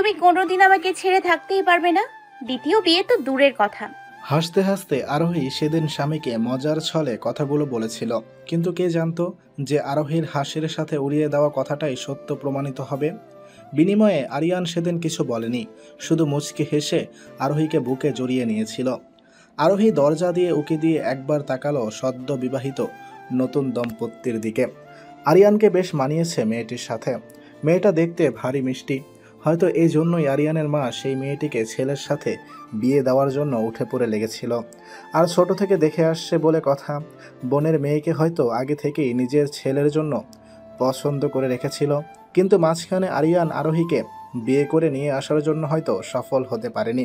তুমি কোনোদিন আমাকে ছেড়ে থাকতেই পারবে না। দ্বিতীয় বিয়ে তো দূরের কথা। হাসতে হাসতে আরোহী সেদিন স্বামীকে মজার ছলে কথাগুলো বলেছিল, কিন্তু কে জানতো যে আরোহীর হাসির সাথে উড়িয়ে দেওয়া কথাটাই সত্য প্রমাণিত হবে। বিনিময়ে আরিয়ান সেদিন কিছু বলেনি, শুধু মুচকি হেসে আরোহীকে বুকে জড়িয়ে নিয়েছিল। আরোহী দরজা দিয়ে উকি দিয়ে একবার তাকালো সদ্য বিবাহিত নতুন দম্পতির দিকে। আরিয়ানকে বেশ মানিয়েছে মেয়েটির সাথে। মেয়েটা দেখতে ভারী মিষ্টি। হয়তো এই জন্যই আরিয়ানের মা সেই মেয়েটিকে ছেলের সাথে বিয়ে দেওয়ার জন্য উঠে পড়ে লেগেছিল। আর ছোট থেকে দেখে আসছে বলে কথা, বোনের মেয়েকে হয়তো আগে থেকেই নিজের ছেলের জন্য পছন্দ করে রেখেছিল। কিন্তু মাঝখানে আরিয়ান আরোহীকে বিয়ে করে নিয়ে আসার জন্য হয়তো সফল হতে পারেনি।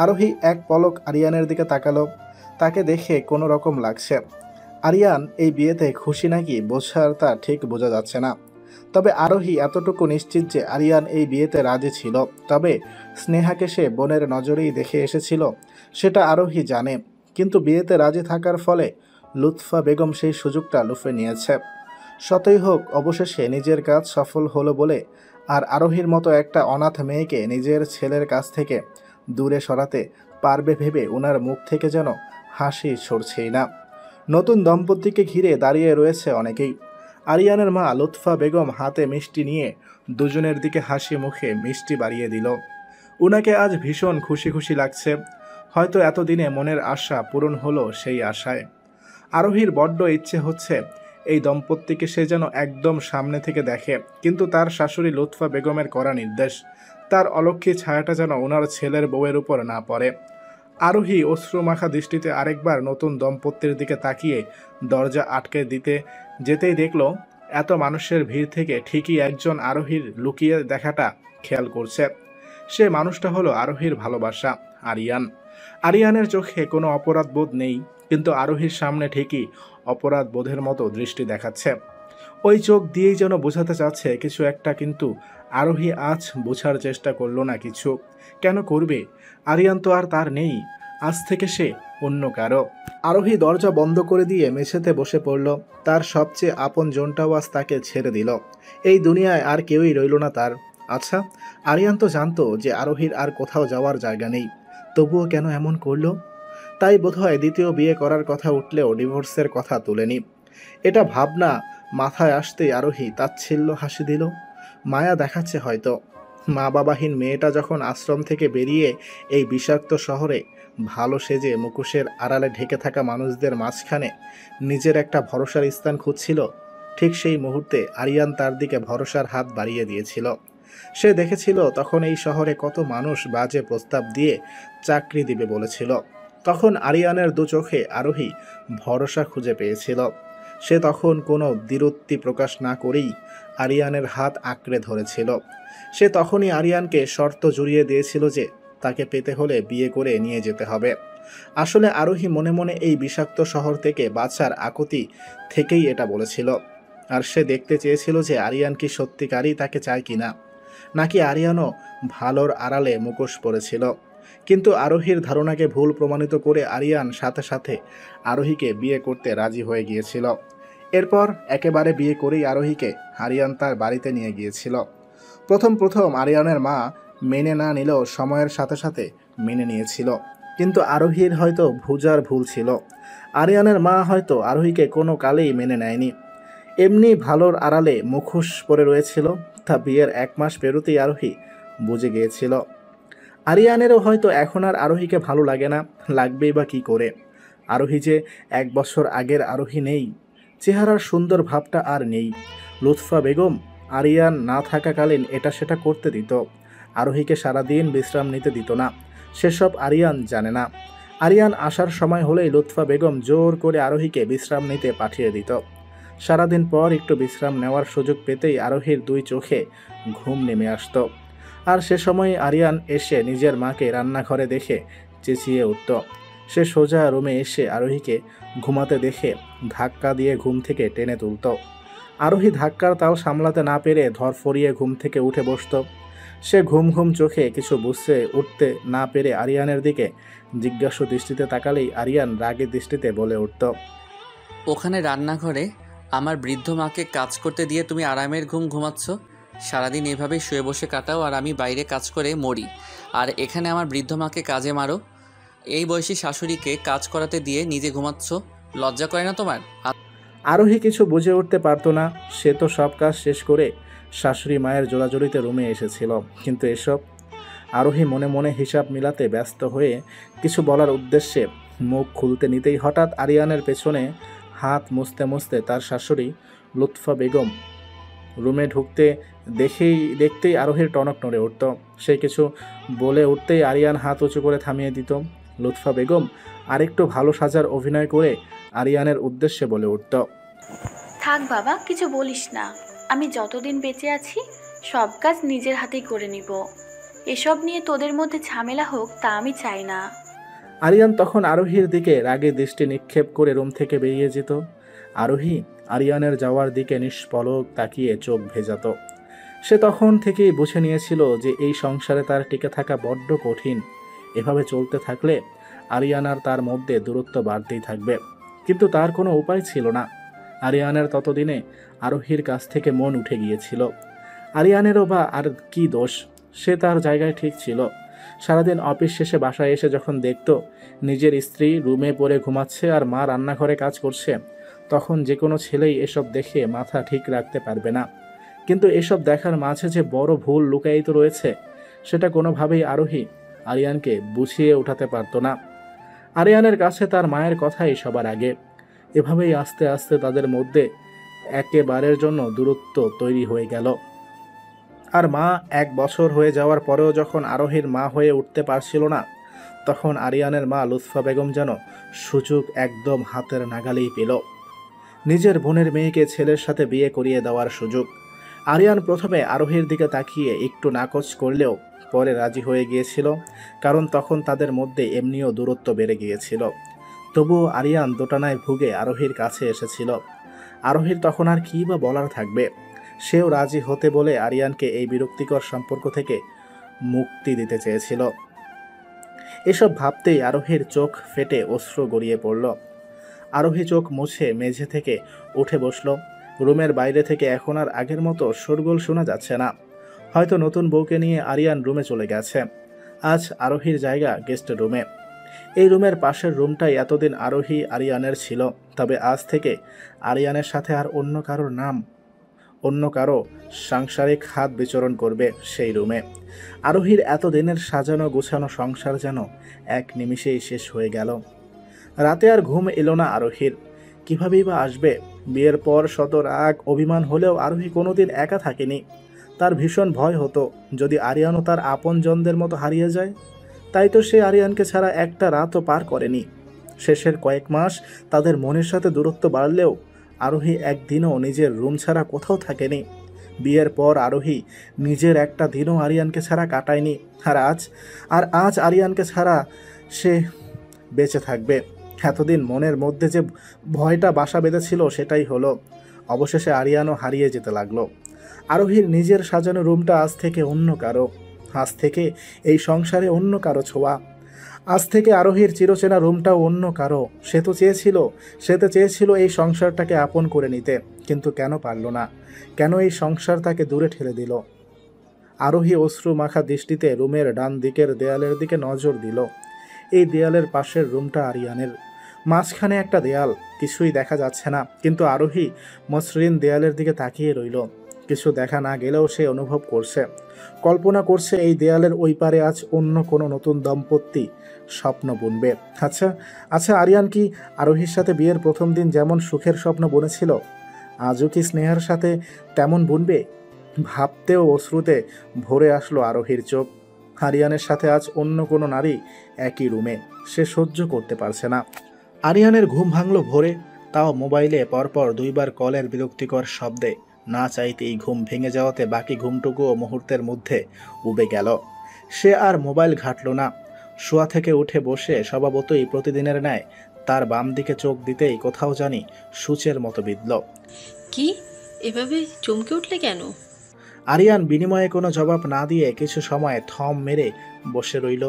আরোহী এক পলক আরিয়ানের দিকে তাকালো। তাকে দেখে কোনো রকম লাগছে। আরিয়ান এই বিয়েতে খুশি নাকি তা ঠিক বোঝা যাচ্ছে না। তবে আরোহী এতটুকু নিশ্চিত যে আরিয়ান এই বিয়েতে রাজি ছিল। তবে স্নেহাকে সে বোনের নজরেই দেখে এসেছিল, সেটা আরোহী জানে। কিন্তু বিয়েতে রাজি থাকার ফলে লুৎফা বেগম সেই সুযোগটা লুফে নিয়েছে। শতই হোক, অবশেষে নিজের কাজ সফল হলো বলে আর আরোহীর মতো একটা অনাথ মেয়েকে নিজের ছেলের কাছ থেকে দূরে সরাতে পারবে ভেবে ওনার মুখ থেকে যেন হাসি সরছেই না। নতুন দম্পতিকে ঘিরে দাঁড়িয়ে রয়েছে অনেকেই। আরিয়ানের মা লুৎফা বেগম হাতে মিষ্টি নিয়ে দুজনের দিকে হাসি মুখে মিষ্টি বাড়িয়ে দিল। উনাকে আজ ভীষণ খুশি খুশি লাগছে। হয়তো এতদিনে মনের আশা পূরণ হলো সেই আশায়। আরোহীর বড্ড ইচ্ছে হচ্ছে এই দম্পতিকে সে যেন একদম সামনে থেকে দেখে, কিন্তু তার শাশুড়ি লুৎফা বেগমের করা নির্দেশ, তার অলক্ষী ছায়াটা যেন ওনার ছেলের বউয়ের উপর না পড়ে। আরোহী অশ্রুমাখা দৃষ্টিতে আরেকবার নতুন দম্পতির দিকে তাকিয়ে দরজা আটকে দিতে যেতেই দেখল এত মানুষের ভিড় থেকে ঠিকই একজন আরোহীর লুকিয়ে দেখাটা খেয়াল করছে। সে মানুষটা হলো আরোহীর ভালোবাসা, আরিয়ান। আরিয়ানের চোখে কোনো অপরাধ বোধ নেই, কিন্তু আরোহীর সামনে ঠিকই অপরাধ বোধের মতো দৃষ্টি দেখাচ্ছে। ওই চোখ দিয়েই যেন বোঝাতে চাচ্ছে কিছু একটা, কিন্তু আরোহী আজ বোঝার চেষ্টা করলো না কিছু। কেন করবে? আরিয়ান তো আর তার নেই। আজ থেকে সে অন্য কারো। আরোহী দরজা বন্ধ করে দিয়ে মেঝেতে বসে পড়ল। তার সবচেয়ে আপন জনটাও আজ তাকে ছেড়ে দিল। এই দুনিয়ায় আর কেউই রইল না তার। আচ্ছা, আরিয়ান তো জানতো যে আরোহীর আর কোথাও যাওয়ার জায়গা নেই, তবুও কেন এমন করলো? তাই বোধহয় দ্বিতীয় বিয়ে করার কথা উঠলেও ডিভোর্সের কথা তুলেনি। এটা ভাবনা মাথায় আসতেই আরোহী তাচ্ছিল্য হাসি দিল। মায়া দেখাচ্ছে হয়তো। মা বাবাহীন মেয়েটা যখন আশ্রম থেকে বেরিয়ে এই বিষাক্ত শহরে ভালো সেজে মুখোশের আড়ালে ঢেকে থাকা মানুষদের মাঝখানে নিজের একটা ভরসার স্থান খুঁজছিল, ঠিক সেই মুহূর্তে আরিয়ান তার দিকে ভরসার হাত বাড়িয়ে দিয়েছিল। সে দেখেছিল তখন এই শহরে কত মানুষ বাজে প্রস্তাব দিয়ে চাকরি দিবে বলেছিল। তখন আরিয়ানের দু চোখে আরোহী ভরসা খুঁজে পেয়েছিল। সে তখন কোনো দ্বিরুক্তি প্রকাশ না করেই আরিয়ানের হাত আঁকড়ে ধরেছিল। সে তখনই আরিয়ানকে শর্ত জুড়িয়ে দিয়েছিল যে তাকে পেতে হলে বিয়ে করে নিয়ে যেতে হবে। আসলে আরোহী মনে মনে এই বিষাক্ত শহর থেকে বাঁচার আকুতি থেকেই এটা বলেছিল। আর সে দেখতে চেয়েছিল যে আরিয়ান কি সত্যিকারই তাকে চায় কিনা, নাকি আরিয়ানও ভালোর আড়ালে মুখোশ পড়েছিল। কিন্তু আরোহীর ধারণাকে ভুল প্রমাণিত করে আরিয়ান সাথে সাথে আরোহীকে বিয়ে করতে রাজি হয়ে গিয়েছিল। এরপর একেবারে বিয়ে করেই আরোহীকে আরিয়ান তার বাড়িতে নিয়ে গিয়েছিল। প্রথম প্রথম আরিয়ানের মা মেনে না নিলেও সময়ের সাথে সাথে মেনে নিয়েছিল। কিন্তু আরোহীর হয়তো ভুজার ভুল ছিল। আরিয়ানের মা হয়তো আরোহীকে কোনো কালেই মেনে নেয়নি। এমনি ভালোর আড়ালে মুখোশ পরে রয়েছিল। তা বিয়ের 1 মাস পেরোতেই আরোহী বুঝে গিয়েছিল। আরিয়ানেরও হয়তো এখন আর আরোহীকে ভালো লাগে না, লাগবেই বা কী করে। আরোহী যে 1 বছর আগের আরোহী নেই। চেহারার সুন্দর ভাবটা আর নেই। লুৎফা বেগম আরিয়ান না থাকাকালীন এটা সেটা করতে দিত, আরোহীকে সারাদিন বিশ্রাম নিতে দিত না। সেসব আরিয়ান জানে না। আরিয়ান আসার সময় হলেই লুৎফা বেগম জোর করে আরোহীকে বিশ্রাম নিতে পাঠিয়ে দিত। সারাদিন পর একটু বিশ্রাম নেওয়ার সুযোগ পেতেই আরোহীর 2 চোখে ঘুম নেমে আসত। আর সে সময় আরিয়ান এসে নিজের মাকে রান্নাঘরে দেখে চেঁচিয়ে উঠত। সে সোজা রুমে এসে আরোহীকে ঘুমাতে দেখে ধাক্কা দিয়ে ঘুম থেকে টেনে তুলত। আরোহী ধাক্কার তাল সামলাতে না পেরে ধরফরিয়ে ঘুম থেকে উঠে বসত। সে ঘুম ঘুম চোখে কিছু বুঝতে উঠতে না পেরে আরিয়ানের দিকে জিজ্ঞাসু দৃষ্টিতে তাকালেই আরিয়ান রাগের দৃষ্টিতে বলে উঠত, ওখানে রান্নাঘরে আমার বৃদ্ধ মাকে কাজ করতে দিয়ে তুমি আরামের ঘুম ঘুমাচ্ছ? সারাদিন এভাবে শুয়ে বসে কাটাও আর আমি বাইরে কাজ করে মরি, আর এখানে আমার বৃদ্ধ মাকে কাজে মারো। এই বয়সী শাশুড়িকে কাজ করাতে দিয়ে নিজে ঘুমাচ্ছ, লজ্জা করে না তোমার? আরোহী কিছু বুঝে উঠতে পারতো না। সে তো সব কাজ শেষ করে শাশুড়ি মায়ের জোড়াজোড়িতে রুমে এসেছিল, কিন্তু এসব। আরোহী মনে মনে হিসাব মিলাতে ব্যস্ত হয়ে কিছু বলার উদ্দেশ্যে মুখ খুলতে নিতেই হঠাৎ আরিয়ানের পেছনে হাত মুছতে মুছতে তার শাশুড়ি লুৎফা বেগম রুমে ঢুকতে দেখতেই আরোহীর টনক নড়ে উঠত। সে কিছু বলে উঠতেই আরিয়ান হাত উঁচু করে থামিয়ে দিত। লুৎফা বেগম আরেকটু ভালো সাজার অভিনয় করে আরিয়ানের উদ্দেশ্যে বলে উঠত, থাক বাবা, কিছু বলিস না। আমি যতদিন বেঁচে আছি সব কাজ নিজের হাতেই করে নিব। এসব নিয়ে তোদের মধ্যে ঝামেলা হোক তা আমি চাই না। আরিয়ান তখন আরোহীর দিকে রাগে দৃষ্টি নিক্ষেপ করে রুম থেকে বেরিয়ে যেত। আরোহী আরিয়ানের যাওয়ার দিকে নিষ্পলক তাকিয়ে চোখ ভেজাত। সে তখন থেকেই বুঝে নিয়েছিল যে এই সংসারে তার টিকে থাকা বড্ড কঠিন। এভাবে চলতে থাকলে আরিয়ান আর তার মধ্যে দূরত্ব বাড়তেই থাকবে। কিন্তু তার কোনো উপায় ছিল না। আরিয়ানের ততদিনে আরোহীর কাছ থেকে মন উঠে গিয়েছিল। আরিয়ানেরও বা আর কি দোষ, সে তার জায়গায় ঠিক ছিল। সারাদিন অফিস শেষে বাসায় এসে যখন দেখত নিজের স্ত্রী রুমে পড়ে ঘুমাচ্ছে আর মা রান্নাঘরে কাজ করছে, তখন যে কোনো ছেলেই এসব দেখে মাথা ঠিক রাখতে পারবে না। কিন্তু এসব দেখার মাঝে যে বড় ভুল লুকায়িত রয়েছে, সেটা কোনোভাবেই আরোহী আরিয়ানকে বুঝিয়ে উঠাতে পারত না। আরিয়ানের কাছে তার মায়ের কথাই সবার আগে। এভাবেই আস্তে আস্তে তাদের মধ্যে একেবারের জন্য দূরত্ব তৈরি হয়ে গেল। আর মা 1 বছর হয়ে যাওয়ার পরেও যখন আরোহীর মা হয়ে উঠতে পারছিল না, তখন আরিয়ানের মা লুৎফা বেগম যেন সুযোগ একদম হাতের নাগালেই পেল। নিজের বোনের মেয়েকে ছেলের সাথে বিয়ে করিয়ে দেওয়ার সুযোগ। আরিয়ান প্রথমে আরোহীর দিকে তাকিয়ে একটু নাকচ করলেও পরে রাজি হয়ে গিয়েছিল, কারণ তখন তাদের মধ্যে এমনিও দূরত্ব বেড়ে গিয়েছিল। তবুও আরিয়ান দোটানায় ভুগে আরোহীর কাছে এসেছিল। আরোহীর তখন আর কী বা বলার থাকবে। সেও রাজি হতে বলে আরিয়ানকে এই বিরক্তিকর সম্পর্ক থেকে মুক্তি দিতে চেয়েছিল। এসব ভাবতেই আরোহীর চোখ ফেটে অশ্রু গড়িয়ে পড়ল। আরোহী চোখ মুছে মেঝে থেকে উঠে বসল। রুমের বাইরে থেকে এখন আর আগের মতো শোরগোল শোনা যাচ্ছে না। হয়তো নতুন বউকে নিয়ে আরিয়ান রুমে চলে গেছে। আজ আরোহীর জায়গা গেস্ট রুমে। এই রুমের পাশের রুমটাই এতদিন আরোহী আরিয়ানের ছিল, তবে আজ থেকে আরিয়ানের সাথে আর অন্য কারো সাংসারিক হাত বিচরণ করবে সেই রুমে। আরোহীর এতদিনের সাজানো গোছানো সংসার যেন এক নিমিষেই শেষ হয়ে গেল। রাতে আর ঘুম এলো না আরোহীর। কীভাবেই বা আসবে? বিয়ের পর শত রাগ অভিমান হলেও আরোহী কোনোদিন একা থাকেনি। তার ভীষণ ভয় হতো যদি আরিয়ানও তার আপনজনদের মতো হারিয়ে যায়। তাই তো সে আরিয়ানকে ছাড়া একটা রাতও পার করেনি। শেষের কয়েক মাস তাদের মনের সাথে দূরত্ব বাড়লেও আরোহী একদিনও নিজের রুম ছাড়া কোথাও থাকেনি। বিয়ের পর আরোহী নিজের একটা দিনও আরিয়ানকে ছাড়া কাটায়নি। আর আজ আরিয়ানকে ছাড়া সে বেঁচে থাকবে। এতদিন মনের মধ্যে যে ভয়টা বাসা বেঁধেছিল সেটাই হলো। অবশেষে আরিয়ানও হারিয়ে যেতে লাগলো। আরোহীর নিজের সাজানো রুমটা আজ থেকে অন্য কারো। আজ থেকে এই সংসারে অন্য কারো ছোঁয়া। আজ থেকে আরোহীর চিরচেনা রুমটাও অন্য কারো। সে তো চেয়েছিল এই সংসারটাকে আপন করে নিতে, কিন্তু কেন পারল না? কেন এই সংসার তাকে দূরে ঠেলে দিল? আরোহী অশ্রু মাখা দৃষ্টিতে রুমের ডান দিকের দেয়ালের দিকে নজর দিল। এই দেয়ালের পাশের রুমটা আরিয়ানের। মাঝখানে একটা দেয়াল, কিছুই দেখা যাচ্ছে না, কিন্তু আরোহী মসৃণ দেয়ালের দিকে তাকিয়ে রইল। কিছু দেখা না গেলেও সে অনুভব করছে, কল্পনা করছে এই দেয়ালের ওই পারে আজ অন্য কোনো নতুন দম্পতি স্বপ্ন বুনবে। আচ্ছা আরিয়ান কি আরোহীর সাথে বিয়ের প্রথম দিন যেমন সুখের স্বপ্ন বুনেছিল, আজও কি স্নেহার সাথে তেমন বুনবে? ভাবতেও অশ্রুতে ভরে আসলো আরোহীর চোখ। আরিয়ানের সাথে আজ অন্য কোনো নারী একই রুমে, সে সহ্য করতে পারছে না। আরিয়ানের ঘুম ভাঙল ভোরে, তাও মোবাইলে পরপর 2 বার কলের বিরক্তিকর শব্দে। না চাইতেই ঘুম ভেঙে যাওয়াতে বাকি ঘুমটুকুও মুহূর্তের মধ্যে উবে গেল। সে আর মোবাইল ঘাটল না। শোয়া থেকে উঠে বসে স্বভাবতই প্রতিদিনের ন্যায় তার বাম দিকে চোখ দিতেই কোথাও জানি সূচের মতো বিঁধল। কি, এভাবে চমকে উঠলে কেন? আরিয়ান বিনিময়ে কোনো জবাব না দিয়ে কিছু সময় থম মেরে বসে রইল।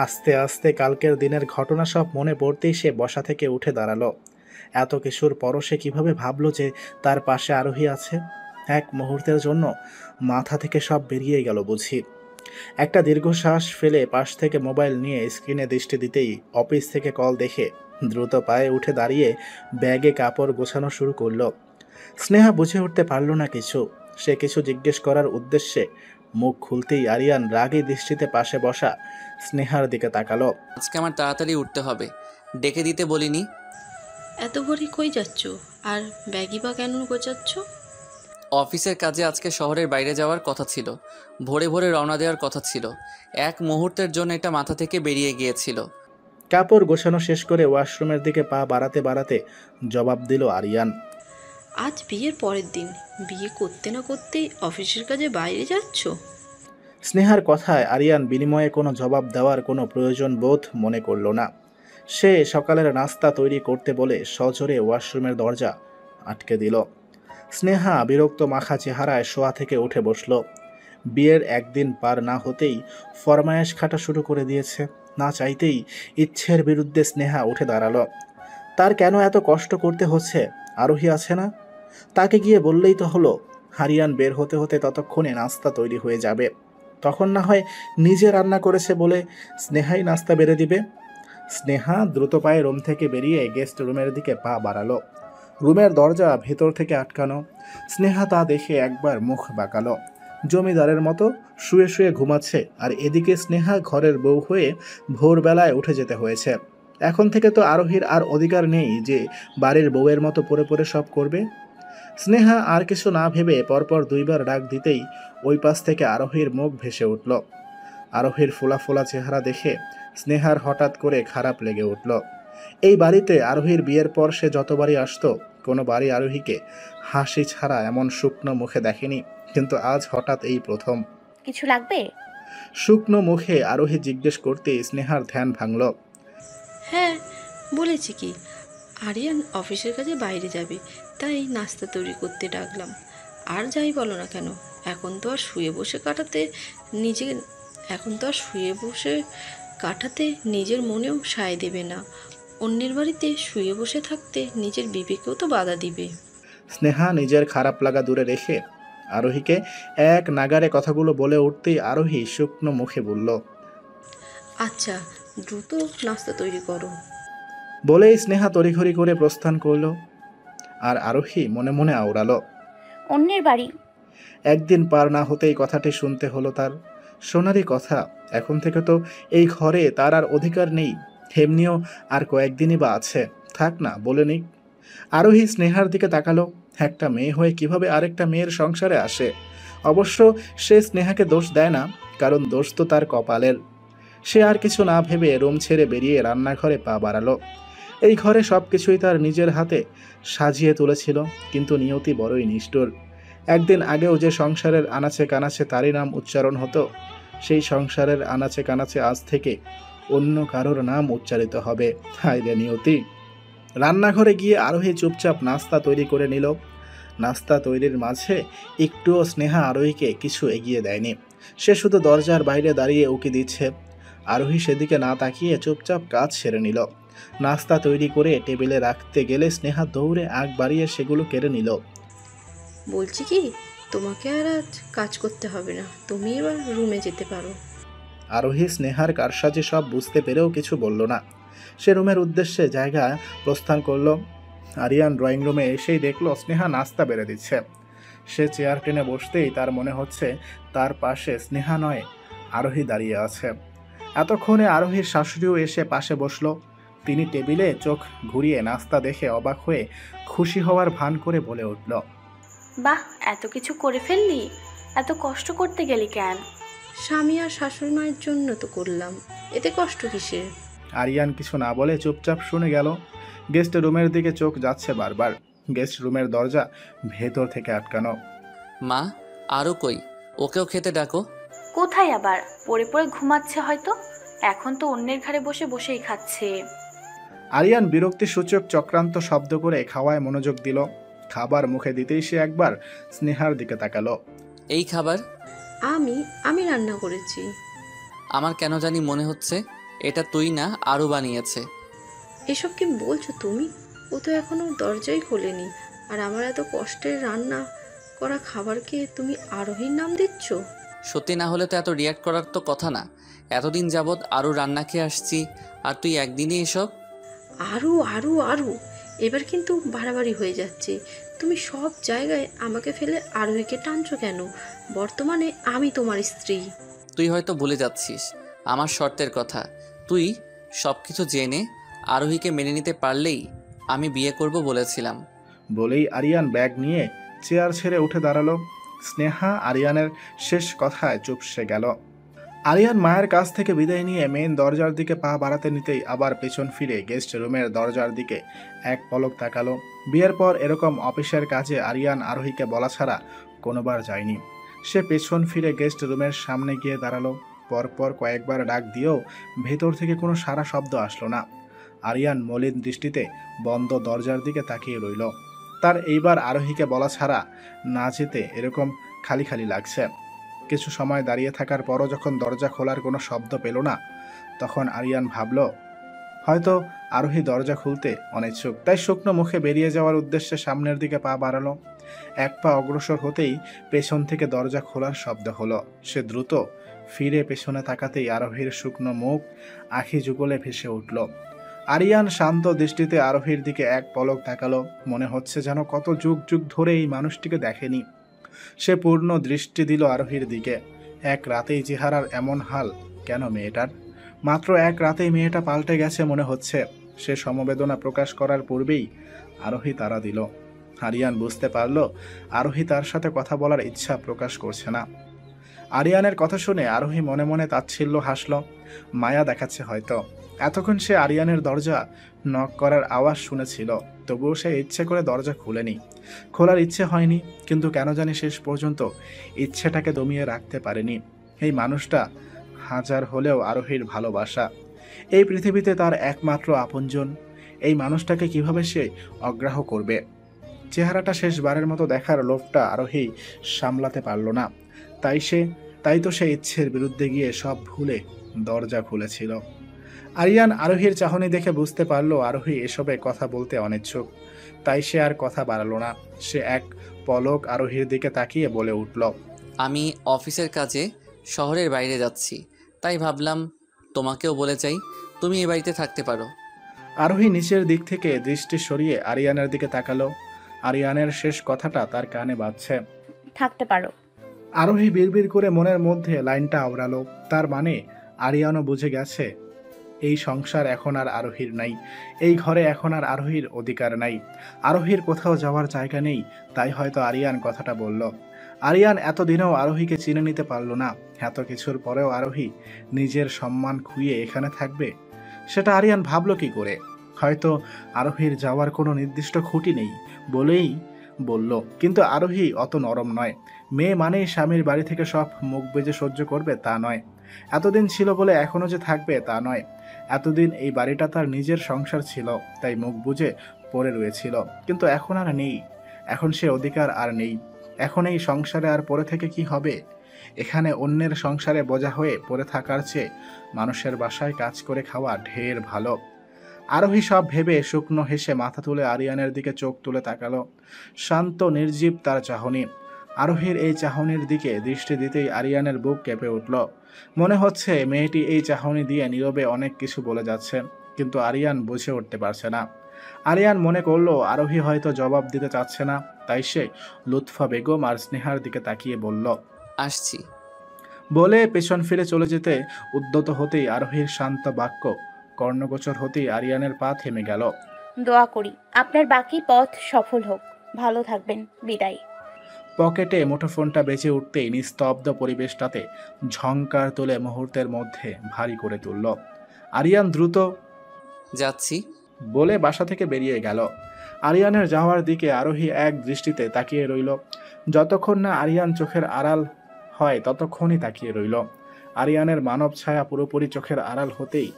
আস্তে আস্তে কালকের দিনের ঘটনা সব মনে পড়তেই সে বসা থেকে উঠে দাঁড়ালো। এত কিছুর পরও সে কীভাবে ভাবল যে তার পাশে আরোহী আছে? এক মুহূর্তের জন্য মাথা থেকে সব বেরিয়ে গেল বুঝি। একটা দীর্ঘশ্বাস ফেলে পাশ থেকে মোবাইল নিয়ে স্ক্রিনে দৃষ্টি দিতেই অফিস থেকে কল দেখে দ্রুত পায়ে উঠে দাঁড়িয়ে ব্যাগে কাপড় গোছানো শুরু করলো। স্নেহা বুঝে উঠতে পারল না কিছু। সে কিছু জিজ্ঞেস করার উদ্দেশ্যে মুখ খুলতেই আরিয়ান রাগী দৃষ্টিতে পাশে বসা স্নেহার দিকে তাকালো। আজকে আমার তাড়াতাড়ি উঠতে হবে, ডেকে দিতে বলিনি? এত ভোরে কই যাচ্ছ? আর ব্যাগই বা কেন গোছাচ্ছ? অফিসের কাজে আজকে শহরের বাইরে যাওয়ার কথা ছিল, ভোরে ভোরে রওনা দেওয়ার কথা ছিল, এক মুহূর্তের জন্য এটা মাথা থেকে বেরিয়ে গিয়েছিল। কাপড় গোছানো শেষ করে ওয়াশরুমের দিকে পা বাড়াতে বাড়াতে জবাব দিল আরিয়ান। আজ বিয়ের পরের দিন, বিয়ে করতে না করতেই অফিসের কাজে বাইরে যাচ্ছ? স্নেহার কথায় আরিয়ান বিনিময়ে কোনো জবাব দেওয়ার কোনো প্রয়োজন বোধ মনে করল না। সে সকালের নাস্তা তৈরি করতে বলে সজোরে ওয়াশরুমের দরজা আটকে দিল। স্নেহা বিরক্ত মাখা চেহারায় শোয়া থেকে উঠে বসল। বিয়ের একদিন পার না হতেই ফরমায়েশ খাটা শুরু করে দিয়েছে। না চাইতেই ইচ্ছের বিরুদ্ধে স্নেহা উঠে দাঁড়ালো। তার কেন এত কষ্ট করতে হচ্ছে? আরোহী আছে না? তাকে গিয়ে বললেই তো হলো। আরিয়ান বের হতে হতে ততক্ষণে নাস্তা তৈরি হয়ে যাবে। তখন না হয় নিজে রান্না করেছে বলে স্নেহাই নাস্তা বেড়ে দিবে। স্নেহা দ্রুত পায়ে রুম থেকে বেরিয়ে গেস্ট রুমের দিকে পা বাড়ালো। রুমের দরজা ভেতর থেকে আটকানো। স্নেহা তা দেখে একবার মুখ বাঁকালো। জমিদারের মতো শুয়ে শুয়ে ঘুমাচ্ছে, আর এদিকে স্নেহা ঘরের বউ হয়ে ভোরবেলায় উঠে যেতে হয়েছে। এখন থেকে তো আরোহীর আর অধিকার নেই যে বাড়ির বউয়ের মতো পড়ে পড়ে সব করবে। স্নেহা আর কিছু না ভেবে পরপর দুইবার ডাক দিতেই ওই পাশ থেকে আরোহীর মুখ ভেসে উঠল। আরোহীর ফোলা ফোলা চেহারা দেখে স্নেহার হঠাৎ করে খারাপ লেগে উঠল। এই বাড়িতে আরোহীর বিয়ের পর সে যতবারই আসতো, কোনো বাড়ি আরোহীকে হাসি ছাড়া এমন শুকনো মুখে দেখেনি, কিন্তু আজ হঠাৎ এই প্রথম। কিছু লাগবে? শুকনো মুখে আরোহী জিজ্ঞেস করতে স্নেহার ধ্যান ভাঙল। হ্যাঁ, বলেছি কি, আরিয়ান অফিসের কাজে বাইরে যাবে, তাই নাস্তা তৈরি করতে ডাকলাম। আর যাই বলো না কেন, এখন তো আর শুয়ে বসে কাটাতে নিজের মনেও সায় দেবে না। অন্যের বাড়িতে শুয়ে বসে থাকতে নিজের বিবেকেও তো বাধা দিবে। স্নেহা নিজের খারাপ লাগা দূরে রেখে আরোহীকে এক নাগারে কথাগুলো বলে উঠতেই আরোহী শুকনো মুখে বলল, আচ্ছা, দ্রুত নাস্তা তৈরি করো। বলেই স্নেহা তড়িঘড়ি করে প্রস্থান করল। আর আরোহী মনে মনে আওড়ালো, অন্যের বাড়ি? একদিন পার না হতেই কথাটি শুনতে হলো তার। সোনারই কথা, এখন থেকে তো এই ঘরে তার আর অধিকার নেই। এমনিও আর কয়েকদিনই বা আছে, থাক না, বলে নিক। আরোহী স্নেহার দিকে তাকালো। একটা মেয়ে হয়ে কিভাবে আরেকটা মেয়ের সংসারে আসে? অবশ্য সে স্নেহাকে দোষ দেয় না, কারণ দোষ তো তার কপালের। সে আর কিছু না ভেবে রুম ছেড়ে বেরিয়ে রান্নাঘরে পা বাড়ালো। এই ঘরে সব কিছুই তার নিজের হাতে সাজিয়ে তুলেছিল, কিন্তু নিয়তি বড়ই নিষ্ঠুর। একদিন আগেও যে সংসারের আনাচে কানাচে তারই নাম উচ্চারণ হতো, সেই সংসারের আনাচে কানাচে আজ থেকে অন্য কারোর নাম উচ্চারিত হবে। হায় রে নিয়তি। রান্নাঘরে গিয়ে আরোহী চুপচাপ নাস্তা তৈরি করে নিল। নাস্তা তৈরির মাঝে একটুও স্নেহা আরোহীকে কিছু এগিয়ে দেয়নি। সে শুধু দরজার বাইরে দাঁড়িয়ে উকি দিচ্ছে। আরোহী সেদিকে না তাকিয়ে চুপচাপ কাজ সেরে নিল। নাস্তা তৈরি করে টেবিলে রাখতে গেলে স্নেহা দৌড়ে আগ বাড়িয়ে সেগুলো কেড়ে নিল। বলছি কি, তোমাকে আর আজ কাজ করতে হবে না, তুমি এবার রুমে যেতে পারো। আরোহী স্নেহার কারসাজি সব বুঝতে পেরেও কিছু বলল না। সে রুমের উদ্দেশ্যে জায়গা প্রস্থান করল। আরিয়ান ড্রয়িং রুমে এসেই দেখল স্নেহা নাস্তা বেড়ে দিচ্ছে। সে চেয়ার টেনে বসতেই তার মনে হচ্ছে তার পাশে স্নেহা নয়, আরোহী দাঁড়িয়ে আছে। এতক্ষণে আরোহীর শাশুড়িও এসে পাশে বসল। তিনি টেবিলে চোখ ঘুরিয়ে নাস্তা দেখে অবাক হয়ে খুশি হওয়ার ভান করে বলে উঠল, বাহ, এত কিছু করে ফেললি? এত কষ্ট করতে গেলি কেন? স্বামী আর শাশুড়ি মায়ের জন্য তো করলাম, এতে কষ্ট কিসের? আরিয়ান কিছু না বলে চুপচাপ শুনে গেল। গেস্ট রুমের দিকে চোখ যাচ্ছে বারবার। গেস্ট রুমের দরজা ভেতর থেকে আটকানো। মা, আরও কই? ওকেও খেতে ডাকো। কোথায় আবার? পড়ে পড়ে ঘুমাচ্ছে হয়তো। এখন তো অন্যের ঘরে বসে বসেই খাচ্ছে। আরিয়ান বিরক্তিসূচক চক্রান্ত শব্দ করে খাওয়ায় মনোযোগ দিল। খাবার মুখে দিতেই সে একবার স্নেহার দিকে তাকালো। এই খাবার আমি রান্না করেছি। আমার কেন জানি মনে হচ্ছে এটা তুই না, আরও বানিয়েছে। এসব কি বলছো তুমি? ও তো এখনো দরজাই খোলেনি, আর আমার এত কষ্টের রান্না করা খাবারকে তুমি আরোহীর নাম দিচ্ছ? সত্যি না হলে তো এত রিয়াক্ট করার তো কথা না। এতদিন যাবৎ আরও রান্না খেয়ে আসছি, আর তুই একদিনই এসব। আরও আরও আরও, এবার কিন্তু বাড়াবাড়ি হয়ে যাচ্ছে। তুমি সব জায়গায় আমাকে ফেলে আরোহীকে টানছো কেন? বর্তমানে আমি তোমার স্ত্রী। তুই হয়তো ভুলে যাচ্ছিস আমার শর্তের কথা। তুই সব কিছু জেনে আরোহীকে মেনে নিতে পারলেই আমি বিয়ে করব বলেছিলাম। বলেই আরিয়ান ব্যাগ নিয়ে চেয়ার ছেড়ে উঠে দাঁড়ালো। স্নেহা আরিয়ানের শেষ কথায় চুপসে গেল। আরিয়ান মায়ের কাছ থেকে বিদায় নিয়ে মেন দরজার দিকে পা বাড়াতে নিতেই আবার পেছন ফিরে গেস্ট রুমের দরজার দিকে এক পলক তাকালো। বিয়ের পর এরকম অফিসের কাজে আরিয়ান আরোহীকে বলা ছাড়া কোনোবার যায়নি। সে পেছন ফিরে গেস্ট রুমের সামনে গিয়ে দাঁড়ালো। পরপর কয়েকবার ডাক দিয়েও ভেতর থেকে কোনো সারা শব্দ আসলো না। আরিয়ান মলিন দৃষ্টিতে বন্ধ দরজার দিকে তাকিয়ে রইল। তার এইবার আরোহীকে বলা ছাড়া না যেতে এরকম খালি খালি লাগছে। কিছু সময় দাঁড়িয়ে থাকার পরও যখন দরজা খোলার কোনো শব্দ পেল না, তখন আরিয়ান ভাবল হয়তো আরোহী দরজা খুলতে অনিচ্ছুক, তাই শুকনো মুখে বেরিয়ে যাওয়ার উদ্দেশ্যে সামনের দিকে পা বাড়ালো। এক পা অগ্রসর হতেই পেছন থেকে দরজা খোলার শব্দ হলো। সে দ্রুত ফিরে পেছনে তাকাতেই আরোহীর শুকনো মুখ আঁখি যুগলে ভেসে উঠল। আরিয়ান শান্ত দৃষ্টিতে আরোহীর দিকে এক পলক তাকালো। মনে হচ্ছে যেন কত যুগ যুগ ধরে এই মানুষটিকে দেখেনি। সে পূর্ণ দৃষ্টি দিল আরোহীর দিকে। এক রাতেই চেহারার এমন হাল কেন মেয়েটার? মাত্র এক রাতেই মেয়েটা পাল্টে গেছে মনে হচ্ছে। সে সমবেদনা প্রকাশ করার পূর্বেই আরোহী তাড়া দিল। আরিয়ান বুঝতে পারল আরোহী তার সাথে কথা বলার ইচ্ছা প্রকাশ করছে না। আরিয়ানের কথা শুনে আরোহী মনে মনে তাচ্ছিল্য হাসল। মায়া দেখাচ্ছে হয়তো। এতক্ষণ সে আরিয়ানের দরজা নক করার আওয়াজ শুনেছিল, তবুও সে ইচ্ছে করে দরজা খুলেনি। খোলার ইচ্ছে হয়নি, কিন্তু কেন জানি শেষ পর্যন্ত ইচ্ছেটাকে দমিয়ে রাখতে পারেনি। এই মানুষটা হাজার হলেও আরোহীর ভালোবাসা, এই পৃথিবীতে তার একমাত্র আপনজন। এই মানুষটাকে কিভাবে সে অগ্রাহ্য করবে? চেহারাটা শেষবারের মতো দেখার লোভটা আরোহী সামলাতে পারল না। তাই তো সে ইচ্ছের বিরুদ্ধে গিয়ে সব ভুলে দরজা খুলেছিল। আরিয়ান আরোহীর চাহনি দেখে বুঝতে পারল আরোহী এসবে কথা বলতে অনিচ্ছুক, তাই সে আর কথা বাড়ালো না। সে এক পলক আরোহীর দিকে তাকিয়ে বলে উঠল, আমি অফিসের কাজে শহরের বাইরে যাচ্ছি, তাই ভাবলাম তোমাকেও বলে যাই, তুমি এ বাড়িতে থাকতে পারো। আরোহী নিচের দিক থেকে দৃষ্টি সরিয়ে আরিয়ানের দিকে তাকালো। আরিয়ানের শেষ কথাটা তার কানে বাজছে। থাকতে পারো। আরোহী বিড়বিড় করে মনের মধ্যে লাইনটা আওড়ালো। তার মানে আরিয়ানও বুঝে গেছে এই সংসার এখন আর আরোহীর নাই, এই ঘরে এখন আর আরোহীর অধিকার নাই, আরোহীর কোথাও যাওয়ার জায়গা নেই। তাই হয়তো আরিয়ান কথাটা বলল। আরিয়ান এতদিনেও আরোহীকে চিনে নিতে পারল না। এত কিছুর পরেও আরোহী নিজের সম্মান খুইয়ে এখানে থাকবে, সেটা আরিয়ান ভাবল কি করে? হয়তো আরোহীর যাওয়ার কোনো নির্দিষ্ট খুঁটি নেই বলেই বলল। কিন্তু আরোহী অত নরম নয়। মেয়ে মানেই স্বামীর বাড়ি থেকে সব মুখ বেজে সহ্য করবে তা নয়। এতদিন ছিল বলে এখনো যে থাকবে তা নয়। এতদিন এই বাড়িটা তার নিজের সংসার ছিল, তাই মুখ বুজে পড়ে রয়েছিল। কিন্তু এখন আর নেই, এখন সে অধিকার আর নেই। এখন এই সংসারে আর পড়ে থেকে কি হবে? এখানে অন্যের সংসারে বোঝা হয়ে পড়ে থাকার চেয়ে মানুষের বাসায় কাজ করে খাওয়া ঢের ভালো। আরোহী সব ভেবে শুকনো হেসে মাথা তুলে আরিয়ানের দিকে চোখ তুলে তাকালো। শান্ত নির্জীব তার চাহনি। আরোহীর এই চাহনির দিকে দৃষ্টি দিতেই আরিয়ানের বুক কেঁপে উঠল। মনে হচ্ছে মেয়েটি এই চাহনি দিয়ে নীরবে অনেক কিছু বলে যাচ্ছে, কিন্তু আরিয়ান বুঝে উঠতে পারছে না। আরিয়ান মনে করলো আরোহী হয়তো জবাব দিতে চাচ্ছে না, তাই সে লুৎফা বেগম আর স্নেহার দিকে তাকিয়ে বলল, আসছি। বলে পেছন ফিরে চলে যেতে উদ্যত হতেই আরোহীর শান্ত বাক্য কর্ণগোচর হতেই আরিয়ানের পা থেমে গেল। দোয়া করি আপনার বাকি পথ সফল হোক। ভালো থাকবেন। বিদায়। পকেটে মুঠোফোনটা বেজে উঠতেই নিস্তব্ধ পরিবেশটাতে ঝংকার তুলে মুহূর্তের মধ্যে ভারী করে তুলল। আরিয়ান দ্রুত যাচ্ছি বলে বাসা থেকে বেরিয়ে গেল। আরিয়ানের যাওয়ার দিকে আরোহী এক দৃষ্টিতে তাকিয়ে রইল। যতক্ষণ না আরিয়ান চোখের আড়াল হয় ততক্ষণই তাকিয়ে রইল। আরিয়ানের মানব ছায়া পুরোপুরি চোখের আড়াল হতেই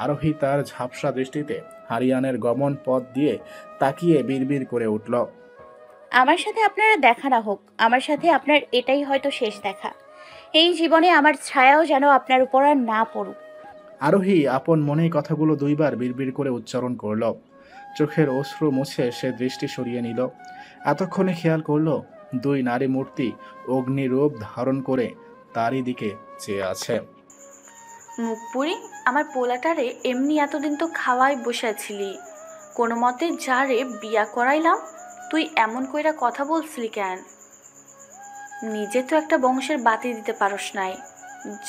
আরোহী তার ঝাপসা দৃষ্টিতে আরিয়ানের গমন পথ দিয়ে তাকিয়ে বিড়বিড় করে উঠল, আমার সাথে আপনারা দেখা না হোক, আমার সাথে আপনার এটাই হয়তো শেষ দেখা। এই জীবনে আমার ছায়াও যেন আপনার উপর আর না পড়ুক। আরোহী আপন মনেই কথাগুলো দুইবার বিড়বিড় করে উচ্চারণ করল। চোখের অশ্রু মুছে সে দৃষ্টি সরিয়ে নিল। এতক্ষণে খেয়াল করল দুই নারী মূর্তি অগ্নিরূপ ধারণ করে তারই দিকে চেয়ে আছে। মুখ পুরি, আমার পোলাটারে এমনি এতদিন তো খাওয়াই বসেছিলি, কোনো মতে যারে বিয়া করাইলাম তুই এমন কইরা কথা বলছিলি কেন? নিজে তো একটা বংশের বাতি দিতে পারস নাই,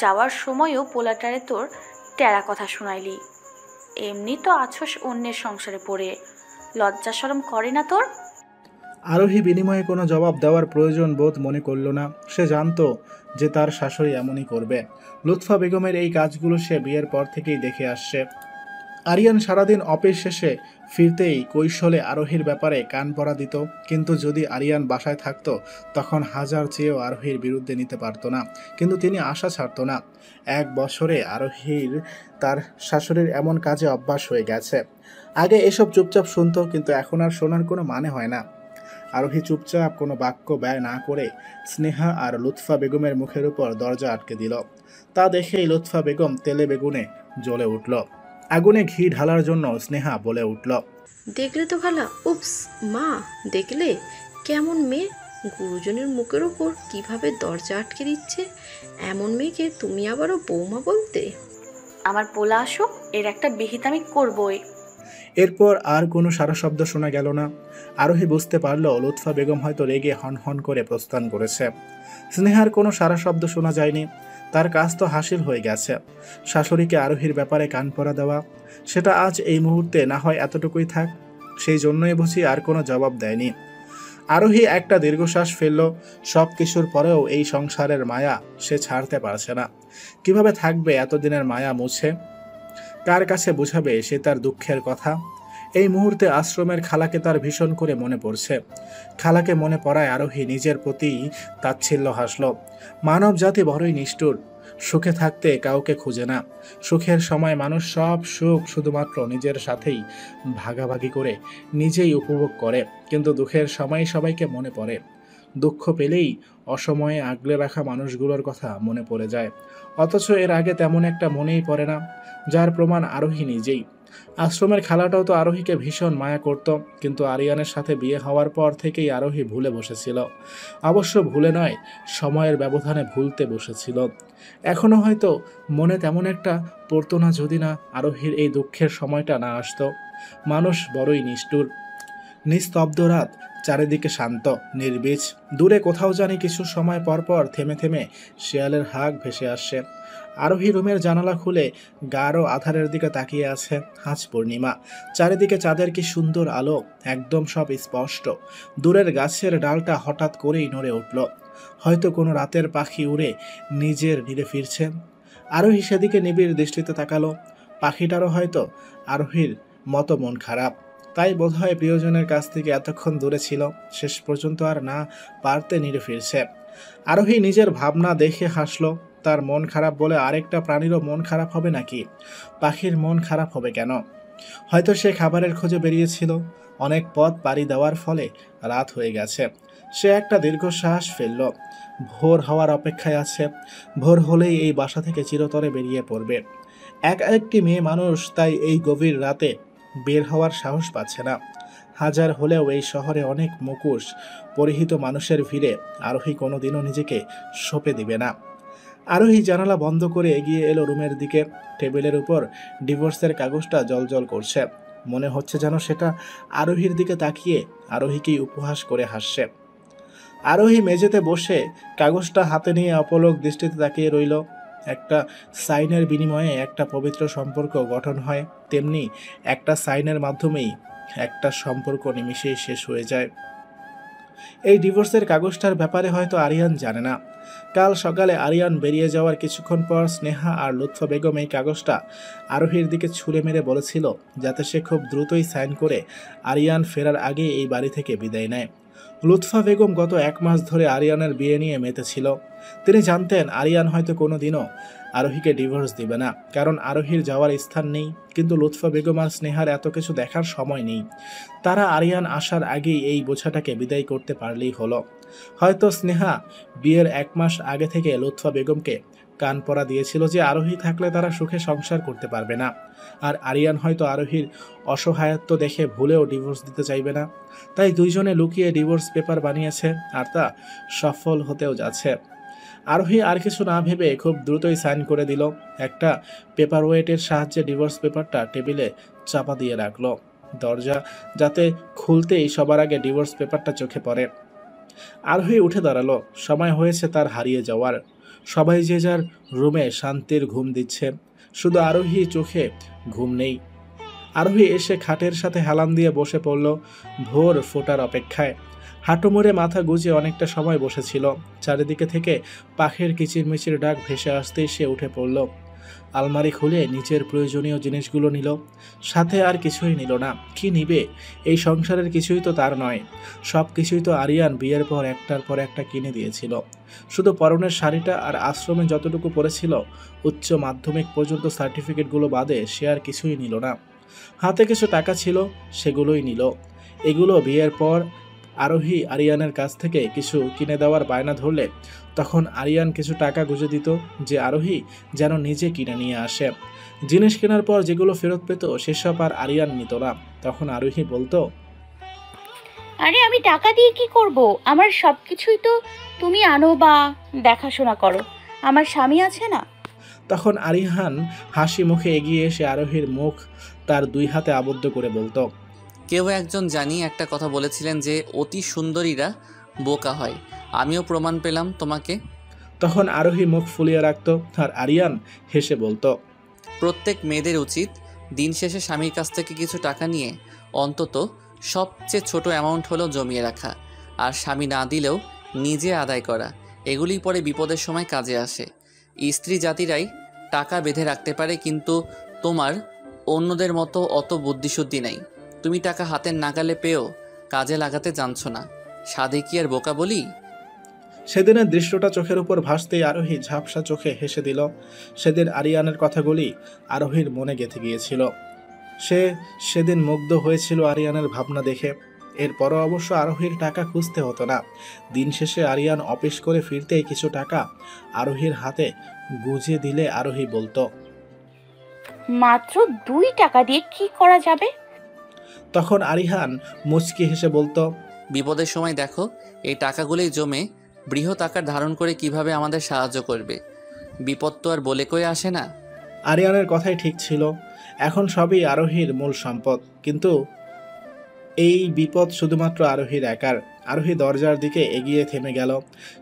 যাওয়ার সময়ও পোলাটারে তোর টেরা কথা শুনাইলি। এমনি তো আছস অন্যের সংসারে পড়ে, লজ্জা শরম করে না তোর? আরোহী বিনিময়ে কোনো জবাব দেওয়ার প্রয়োজন বোধ মনে করল না। সে জানতো যে তার শাশুড়ি এমনই করবে। লুৎফা বেগমের এই কাজগুলো সে বিয়ের পর থেকেই দেখে আসছে। আরিয়ান সারাদিন অফিস শেষে ফিরতেই কৈশলে আরোহীর ব্যাপারে কান পড়া দিত, কিন্তু যদি আরিয়ান বাসায় থাকতো তখন হাজার চেয়েও আরোহীর বিরুদ্ধে নিতে পারতো না। কিন্তু তিনি আশা ছাড়ত না। 1 বছরে আরোহীর তার শাশুড়ির এমন কাজে অভ্যাস হয়ে গেছে। আগে এসব চুপচাপ শুনতো, কিন্তু এখন আর শোনার কোনো মানে হয় না। আরোহী চুপচাপ কোনো বাক্য ব্যয় না করে স্নেহা আর লুৎফা বেগমের মুখের উপর দরজা আটকে দিল। তা দেখেই লুৎফা বেগম তেলে বেগুনে জ্বলে উঠল। আগুনে ঘি ঢালার জন্য স্নেহা বলে উঠল, দেখলে তো খালা, উপস মা, দেখলে কেমন মেয়ে, গুরুজনের মুখের ওপর কিভাবে দরজা আটকে দিচ্ছে। এমন মেয়েকে তুমি আবারও বৌমা বলতে? আমার পোলা আসুক, এর একটা বিহিত আমি করবই। এরপর আর কোনো সারা শব্দ শোনা গেল না। আরোহী বুঝতে পারল লুৎফা বেগম হয়তো রেগে হন হন করে প্রস্থান করেছে। স্নেহার কোনো সারা শব্দ শোনা যায়নি। তার কাজ তো হাসিল হয়ে গেছে। শাশুড়িকে আরোহীর ব্যাপারে কান পড়া দেওয়া, সেটা আজ এই মুহূর্তে না হয় এতটুকুই থাক। সেই জন্যই বুঝি আর কোনো জবাব দেয়নি। আরোহী একটা দীর্ঘশ্বাস ফেলল। সব কিছুর পরেও এই সংসারের মায়া সে ছাড়তে পারছে না। কিভাবে থাকবে এতদিনের মায়া মুছে? কার কাছে বোঝাবে সে তার দুঃখের কথা? এই মুহূর্তে আশ্রমের খালাকে তার ভীষণ করে মনে পড়ছে। খালাকে মনে পড়ায় আরোহী নিজের প্রতি তাচ্ছিল্য হাসল। মানব জাতি বড়ই নিষ্ঠুর। সুখে থাকতে কাউকে খুঁজে না। সুখের সময় মানুষ সব সুখ শুধুমাত্র নিজের সাথেই ভাগাভাগি করে নিজেই উপভোগ করে, কিন্তু দুঃখের সময় সবাইকে মনে পড়ে। দুঃখ পেলেই অসময়ে আগলে রাখা মানুষগুলোর কথা মনে পড়ে যায়। অথচ এর আগে তেমন একটা মনেই পড়ে না, যার প্রমাণ আরোহী নিজেই। আশ্রমের খালাটাও তো আরোহীকে ভীষণ মায়া করত, কিন্তু আরিয়ানের সাথে বিয়ে হওয়ার পর থেকেই আরোহী ভুলে বসেছিল। অবশ্য ভুলে নয়, সময়ের ব্যবধানে ভুলতে বসেছিল। এখনো হয়তো মনে তেমন একটা পড়তো না যদি না আরোহীর এই দুঃখের সময়টা না আসতো। মানুষ বড়ই নিষ্ঠুর। নিস্তব্ধ রাত, চারিদিকে শান্ত নির্বীজ। দূরে কোথাও জানি কিছু সময় পর পর থেমে থেমে শিয়ালের হাঁক ভেসে আসছে। আরোহী রুমের জানালা খুলে গাঢ় আধারের দিকে তাকিয়ে আছে। আজ পূর্ণিমা, চারিদিকে চাঁদের কি সুন্দর আলো, একদম সব স্পষ্ট। দূরের গাছের ডালটা হঠাৎ করেই নড়ে উঠল। হয়তো কোনো রাতের পাখি উড়ে নিজের নীড়ে ফিরছে। আরোহী সেদিকে নিবিড় দৃষ্টিতে তাকালো। পাখিটারও হয়তো আরোহীর মতো মন খারাপ, তাই বোধহয় প্রিয়জনের কাছ থেকে এতক্ষণ দূরে ছিল, শেষ পর্যন্ত আর না পারতে নীড়ে ফিরছে। আরোহী নিজের ভাবনা দেখে হাসল। তার মন খারাপ বলে আরেকটা প্রাণীরও মন খারাপ হবে নাকি? পাখির মন খারাপ হবে কেন? হয়তো সে খাবারের খোঁজে বেরিয়েছিল। অনেক পথ পাড়ি দেওয়ার ফলে রাত হয়ে গেছে। সে একটা দীর্ঘশ্বাস ফেলল। ভোর হওয়ার অপেক্ষায় আছে। ভোর হলেই এই বাসা থেকে চিরতরে বেরিয়ে পড়বে। একটি মেয়ে মানুষ, তাই এই গভীর রাতে বের হওয়ার সাহস পাচ্ছে না। হাজার হলেও এই শহরে অনেক মুখোশ পরিহিত মানুষের ভিড়ে আরোহী কোনোদিনও নিজেকে সঁপে দিবে না। আরোহী জানালা বন্ধ করে এগিয়ে এলো রুমের দিকে। টেবিলের উপর ডিভোর্সের কাগজটা জ্বলজ্বল করছে। মনে হচ্ছে যেন সেটা আরোহীর দিকে তাকিয়ে আরোহীকেই উপহাস করে হাসছে। আরোহী মেঝেতে বসে কাগজটা হাতে নিয়ে অপলক দৃষ্টিতে তাকিয়ে রইল। একটা সাইনের বিনিময়ে একটা পবিত্র সম্পর্ক গঠন হয়, তেমনি একটা সাইনের মাধ্যমেই একটা সম্পর্ক নিমিষেই শেষ হয়ে যায়। এই ডিভোর্সের কাগজটার ব্যাপারে হয়তো আরিয়ান জানে না। কাল সকালে আরিয়ান বেরিয়ে যাওয়ার কিছুক্ষণ পর স্নেহা আর লুৎফা বেগম এই কাগজটা আরোহীর দিকে ছুঁড়ে মেরে বলেছিল যাতে সে খুব দ্রুতই সাইন করে আরিয়ান ফেরার আগে এই বাড়ি থেকে বিদায় নেয়। লুৎফা বেগম গত 1 মাস ধরে আরিয়ানের বিয়ে নিয়ে মেতেছিল। তিনি জানতেন আরিয়ান হয়তো কোনোদিনও আরোহীকে ডিভোর্স দিবে না, কারণ আরোহীর যাওয়ার স্থান নেই। কিন্তু লুৎফা বেগম আর স্নেহার এত কিছু দেখার সময় নেই। তারা আরিয়ান আসার আগেই এই বোঝাটাকে বিদায় করতে পারলেই হলো। হয়তো স্নেহা বিয়ের 1 মাস আগে থেকে লুৎফা বেগমকে কান পড়া দিয়েছিল যে আরোহী থাকলে তারা সুখে সংসার করতে পারবে না, আর আরিয়ান হয়তো আরোহীর অসহায়ত্ব দেখে ভুলেও ডিভোর্স দিতে চাইবে না। তাই দুইজনে লুকিয়ে ডিভোর্স পেপার বানিয়েছে, আর তা সফল হতেও যাচ্ছে। আরোহী আর কিছু না ভেবে খুব দ্রুতই সাইন করে দিল। একটা পেপার ওয়েটের সাহায্যে ডিভোর্স পেপারটা টেবিলে চাপা দিয়ে রাখলো। দরজা যাতে খুলতেই সবার আগে ডিভোর্স পেপারটা চোখে পড়ে। আরোহী উঠে দাঁড়ালো। সময় হয়েছে তার হারিয়ে যাওয়ার। সবাই যে যার রুমে শান্তির ঘুম দিচ্ছে, শুধু আরোহী চোখে ঘুম নেই। আরোহী এসে খাটের সাথে হেলান দিয়ে বসে পড়ল ভোর ফোটার অপেক্ষায়। হাঁটু মুড়ে মাথা গুজে অনেকটা সময় বসেছিল। চারিদিকে থেকে পাখির কিচিরমিচির ডাক ভেসে আসতেই সে উঠে পড়ল। আলমারি খুলে নিচের প্রয়োজনীয় জিনিসগুলো নিল, সাথে আর কিছুই নিল না। কি নিবে? এই সংসারের কিছুই তো তার নয়। সব কিছুই তো আরিয়ান বিয়ের পর একটার পর একটা কিনে দিয়েছিল। শুধু পরনের শাড়িটা আর আশ্রমে যতটুকু পড়েছিল উচ্চ মাধ্যমিক পর্যন্ত সার্টিফিকেটগুলো বাদে সে আর কিছুই নিল না। হাতে কিছু টাকা ছিল, সেগুলোই নিল। এগুলো বিয়ের পর আরোহী আরিয়ানের কাছ থেকে কিছু কিনে দেওয়ার বায়না ধরলে তখন আরিয়ান কিছু টাকা গুঁজে দিত যে আরোহী যেন নিজে কিনে নিয়ে আসে। জিনিস কেনার পর যেগুলো ফেরত পেত সেসব আর আরিয়ান নিত না। তখন আরোহী বলতো, আরে আমি টাকা দিয়ে কি করব? আমার সব কিছুই তো তুমি আনো বা দেখাশোনা করো। আমার স্বামী আছে না? তখন আরিহান হাসি মুখে এগিয়ে এসে আরোহীর মুখ তার দুই হাতে আবদ্ধ করে বলতো, কেউ একজন জানি একটা কথা বলেছিলেন যে অতি সুন্দরীরা বোকা হয়। আমিও প্রমাণ পেলাম তোমাকে। তখন আরোহী মুখ ফুলিয়ে রাখত আর আরিয়ান হেসে বলতো, প্রত্যেক মেয়েদের উচিত দিন শেষে স্বামীর কাছ থেকে কিছু টাকা নিয়ে অন্তত সবচেয়ে ছোট অ্যামাউন্ট হলেও জমিয়ে রাখা, আর স্বামী না দিলেও নিজে আদায় করা। এগুলি পরে বিপদের সময় কাজে আসে। স্ত্রী জাতিরাই টাকা বেঁধে রাখতে পারে, কিন্তু তোমার অন্যদের মতো অত বুদ্ধিশুদ্ধি নাই। তুমি টাকা হাতের নাগালে পেয়েও কাজে লাগাতে জানছো না। সাধে কি আর বোকা বলি? সেদিনের দৃশ্যটা চোখের উপর ভাসতেই আরোহী ঝাপসা চোখে হেসে দিল। সেদিন আরিয়ানের কথাগুলি আরোহীর মনে গেঁথে গিয়েছিল। সে সেদিন মুগ্ধ হয়েছিল আরিয়ানের ভাবনা দেখে। এরপরও অবশ্য আরোহীর টাকা খুঁজতে হতো না। দিন শেষে আরিয়ান অফিস করে ফিরতেই কিছু টাকা আরোহীর হাতে গুঁজে দিলে আরোহী বলতো, মাত্র 2 টাকা দিয়ে কি করা যাবে? তখন আরিহান মুচকি হেসে বলতো, বিপদের সময় দেখো এই টাকাগুলোই জমে বৃহৎ আকার ধারণ করে কিভাবে আমাদের সাহায্য করবে। বিপদ তো আর বলে কয়ে আসে না। আরিয়ানের কথাই ঠিক ছিল। এখন সবই আরোহীর মূল সম্পদ, কিন্তু এই বিপদ শুধুমাত্র আরোহীর একার। আরোহী দরজার দিকে এগিয়ে থেমে গেল।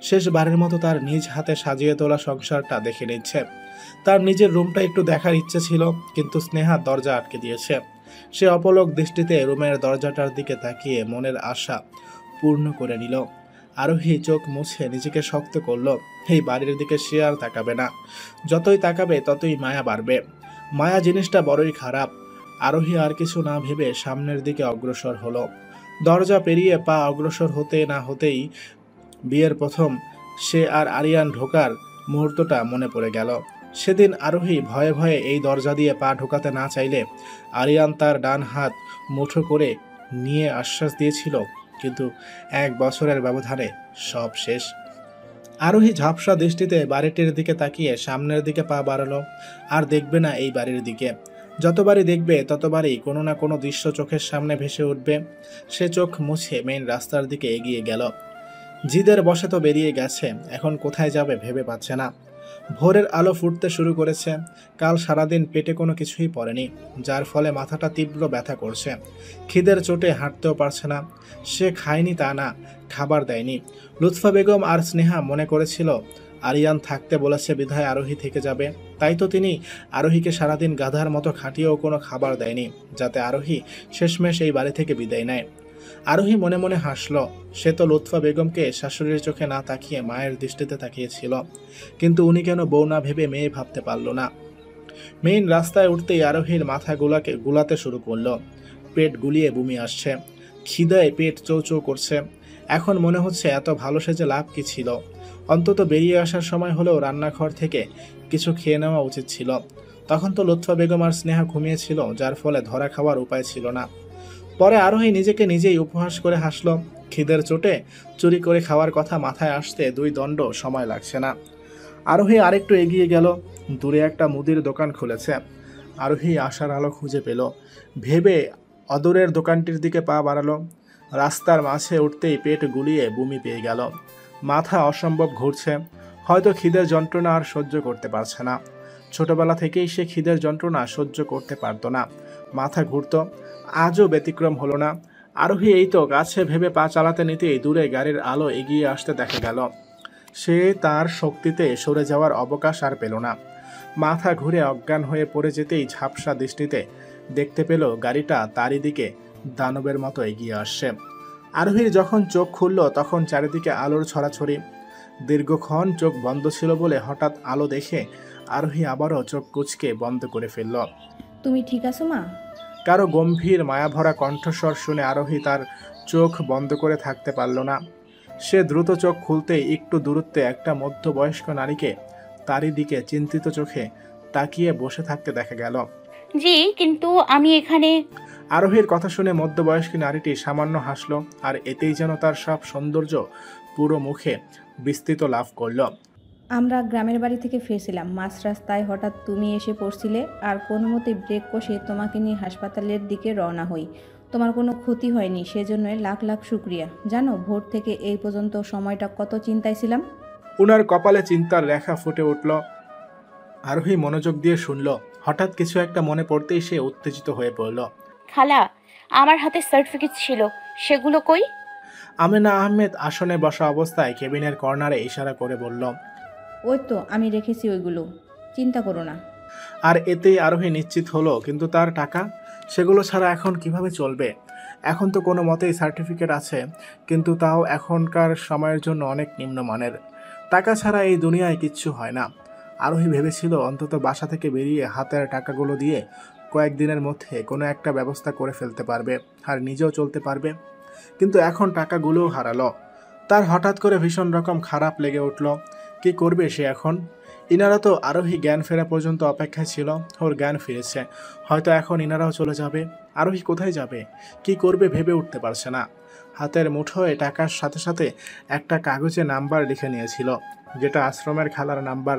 শেষবারের মতো তার নিজ হাতে সাজিয়ে তোলা সংসারটা দেখে নিচ্ছে। তার নিজের রুমটা একটু দেখার ইচ্ছে ছিল, কিন্তু স্নেহা দরজা আটকে দিয়েছে। সে অপলক দৃষ্টিতে রুমের দরজাটার দিকে তাকিয়ে মনের আশা পূর্ণ করে নিল। আরোহী চোখ মুছে নিজেকে শক্ত করলো। এই বাড়ির দিকে সে আর তাকাবে না। যতই তাকাবে ততই মায়া বাড়বে। মায়া জিনিসটা বড়ই খারাপ। আরোহী আর কিছু না ভেবে সামনের দিকে অগ্রসর হলো। দরজা পেরিয়ে পা অগ্রসর হতে না হতেই বিয়ের প্রথম সে আর আরিয়ান ঢোকার মুহূর্তটা মনে পড়ে গেল। সেদিন আরোহী ভয়ে ভয়ে এই দরজা দিয়ে পা ঢোকাতে না চাইলে আরিয়ান তার ডান হাত মুঠো করে নিয়ে আশ্বাস দিয়েছিল, কিন্তু 1 বছরের ব্যবধানে সব শেষ। আরোহী ঝাপসা দৃষ্টিতে বাড়িটির দিকে তাকিয়ে সামনের দিকে পা বাড়ালো। আর দেখবে না এই বাড়ির দিকে। যতবারই দেখবে ততবারই কোনো না কোনো দৃশ্য চোখের সামনে ভেসে উঠবে। সে চোখ মুছে মেইন রাস্তার দিকে এগিয়ে গেল। জিদের বসে তো বেরিয়ে গেছে, এখন কোথায় যাবে ভেবে পাচ্ছে না। ভোরের আলো ফুটতে শুরু করেছে। কাল সারাদিন পেটে কোনো কিছুই পড়েনি, যার ফলে মাথাটা তীব্র ব্যথা করছে। খিদের চোটে হাঁটতেও পারছে না। সে খায়নি তা না, খাবার দেয়নি। লুৎফা বেগম আর স্নেহা মনে করেছিল আরিয়ান থাকতে বলেছে বিধায় আরোহী থেকে যাবে। তাই তো তিনি আরোহীকে সারাদিন গাধার মতো খাটিয়েও কোনো খাবার দেয়নি, যাতে আরোহী শেষমেশ এই বাড়ি থেকে বিদায় নেয়। আরোহী মনে মনে হাসল। সে তো লুৎফা বেগমকে শাশুড়ির চোখে না তাকিয়ে মায়ের দৃষ্টিতে তাকিয়েছিল, কিন্তু উনি কেন বউ না ভেবে মেয়ে ভাবতে পারল না। মেইন রাস্তায় উঠতেই আরোহীর মাথা গুলাতে শুরু করলো। পেট গুলিয়ে বমি আসছে। খিদায় পেট চৌচৌ করছে। এখন মনে হচ্ছে এত ভালো সেজে লাভ কি ছিল। অন্তত বেরিয়ে আসার সময় হলেও রান্নাঘর থেকে কিছু খেয়ে নেওয়া উচিত ছিল। তখন তো লুৎফা বেগম আর স্নেহা ঘুমিয়েছিল, যার ফলে ধরা খাওয়ার উপায় ছিল না। পরে আরোহী নিজেকে নিজেই উপহাস করে হাসল। খিদের চোটে চুরি করে খাওয়ার কথা মাথায় আসতে 2 দণ্ড সময় লাগছে না। আরোহী আরেকটু এগিয়ে গেল। দূরে একটা মুদির দোকান খুলেছে। আরোহী আশার আলো খুঁজে পেল। ভেবে অদূরের দোকানটির দিকে পা বাড়ালো। রাস্তার মাঝে উঠতেই পেট গুলিয়ে বমি পেয়ে গেল। মাথা অসম্ভব ঘুরছে। হয়তো খিদের যন্ত্রণা আর সহ্য করতে পারছে না। ছোটবেলা থেকেই সে খিদের যন্ত্রণা সহ্য করতে পারতো না। মাথা ঘুরতো। আজও ব্যতিক্রম হলো না। আরোহী এই তো কাছে ভেবে পা চালাতে নিতেই দূরে গাড়ির আলো এগিয়ে আসতে দেখা গেল। সে তার শক্তিতে সরে যাওয়ার অবকাশ আর পেল না। মাথা ঘুরে অজ্ঞান হয়ে পড়ে যেতেই ঝাপসা দৃষ্টিতে দেখতে পেল গাড়িটা তারই দিকে দানবের মতো এগিয়ে আসছে। আরোহীর যখন চোখ খুলল তখন চারিদিকে আলোর ছড়াছড়ি। দীর্ঘক্ষণ চোখ বন্ধ ছিল বলে হঠাৎ আলো দেখে আরোহী আবারও চোখ কুঁচকে বন্ধ করে ফেলল। তুমি ঠিক আছো মা? কারো গম্ভীর মায়াভরা কণ্ঠস্বর শুনে আরোহী তার চোখ বন্ধ করে থাকতে পারল না। সে দ্রুত চোখ খুলতেই একটু দূরত্বে একটা মধ্যবয়স্ক নারীকে তারই দিকে চিন্তিত চোখে তাকিয়ে বসে থাকতে দেখা গেল। জি, কিন্তু আমি এখানে। আরোহীর কথা শুনে মধ্যবয়স্ক নারীটি সামান্য হাসল, আর এতেই যেন তার সব সৌন্দর্য পুরো মুখে বিস্তৃত লাভ করল। আমরা গ্রামের বাড়ি থেকে ফিরছিলাম, মাঝ রাস্তায় হঠাৎ তুমি এসে পড়ছিলে, আর কোনো মতে ব্রেক কষে তোমাকে নিয়ে হাসপাতালের দিকে রওনা হই। তোমার কোনো ক্ষতি হয়নি, সেজন্যই লাখ লাখ শুক্রিয়া। জানো, ভোর থেকে এই পর্যন্ত সময়টা কত চিন্তায় ছিলাম। উনার কপালে চিন্তার রেখা ফুটে উঠল। আরোহী মনোযোগ দিয়ে শুনল। হঠাৎ কিছু একটা মনে পড়তেই সে উত্তেজিত হয়ে পড়ল। খালা, আমার হাতে সার্টিফিকেট ছিল, সেগুলো কই? আমেনা আহমেদ আসনে বসা অবস্থায় কেবিনের কর্নারে ইশারা করে বলল। ওই তো আমি রেখেছি ওইগুলো, চিন্তা করো না। আর এতেই আরোহী নিশ্চিত হলো, কিন্তু তার টাকা, সেগুলো ছাড়া এখন কিভাবে চলবে? এখন তো কোনো মতেই সার্টিফিকেট আছে, কিন্তু তাও এখনকার সময়ের জন্য অনেক নিম্নমানের। টাকা ছাড়া এই দুনিয়ায় কিচ্ছু হয় না। আরোহী ভেবেছিল অন্তত বাসা থেকে বেরিয়ে হাতের টাকাগুলো দিয়ে কয়েকদিনের মধ্যে কোনো একটা ব্যবস্থা করে ফেলতে পারবে, আর নিজেও চলতে পারবে। কিন্তু এখন টাকাগুলোও হারালো। তার হঠাৎ করে ভীষণ রকম খারাপ লেগে উঠল। কি করবে সে এখন? ইনারা তো আরোহী জ্ঞান ফেরা পর্যন্ত অপেক্ষায় ছিল। ওর জ্ঞান ফিরেছে, হয়তো এখন ইনারাও চলে যাবে। আরোহী কোথায় যাবে, কি করবে ভেবে উঠতে পারছে না। হাতের মুঠোয় টাকার সাথে সাথে একটা কাগজে নাম্বার লিখে নিয়েছিল, যেটা আশ্রমের খালার নাম্বার।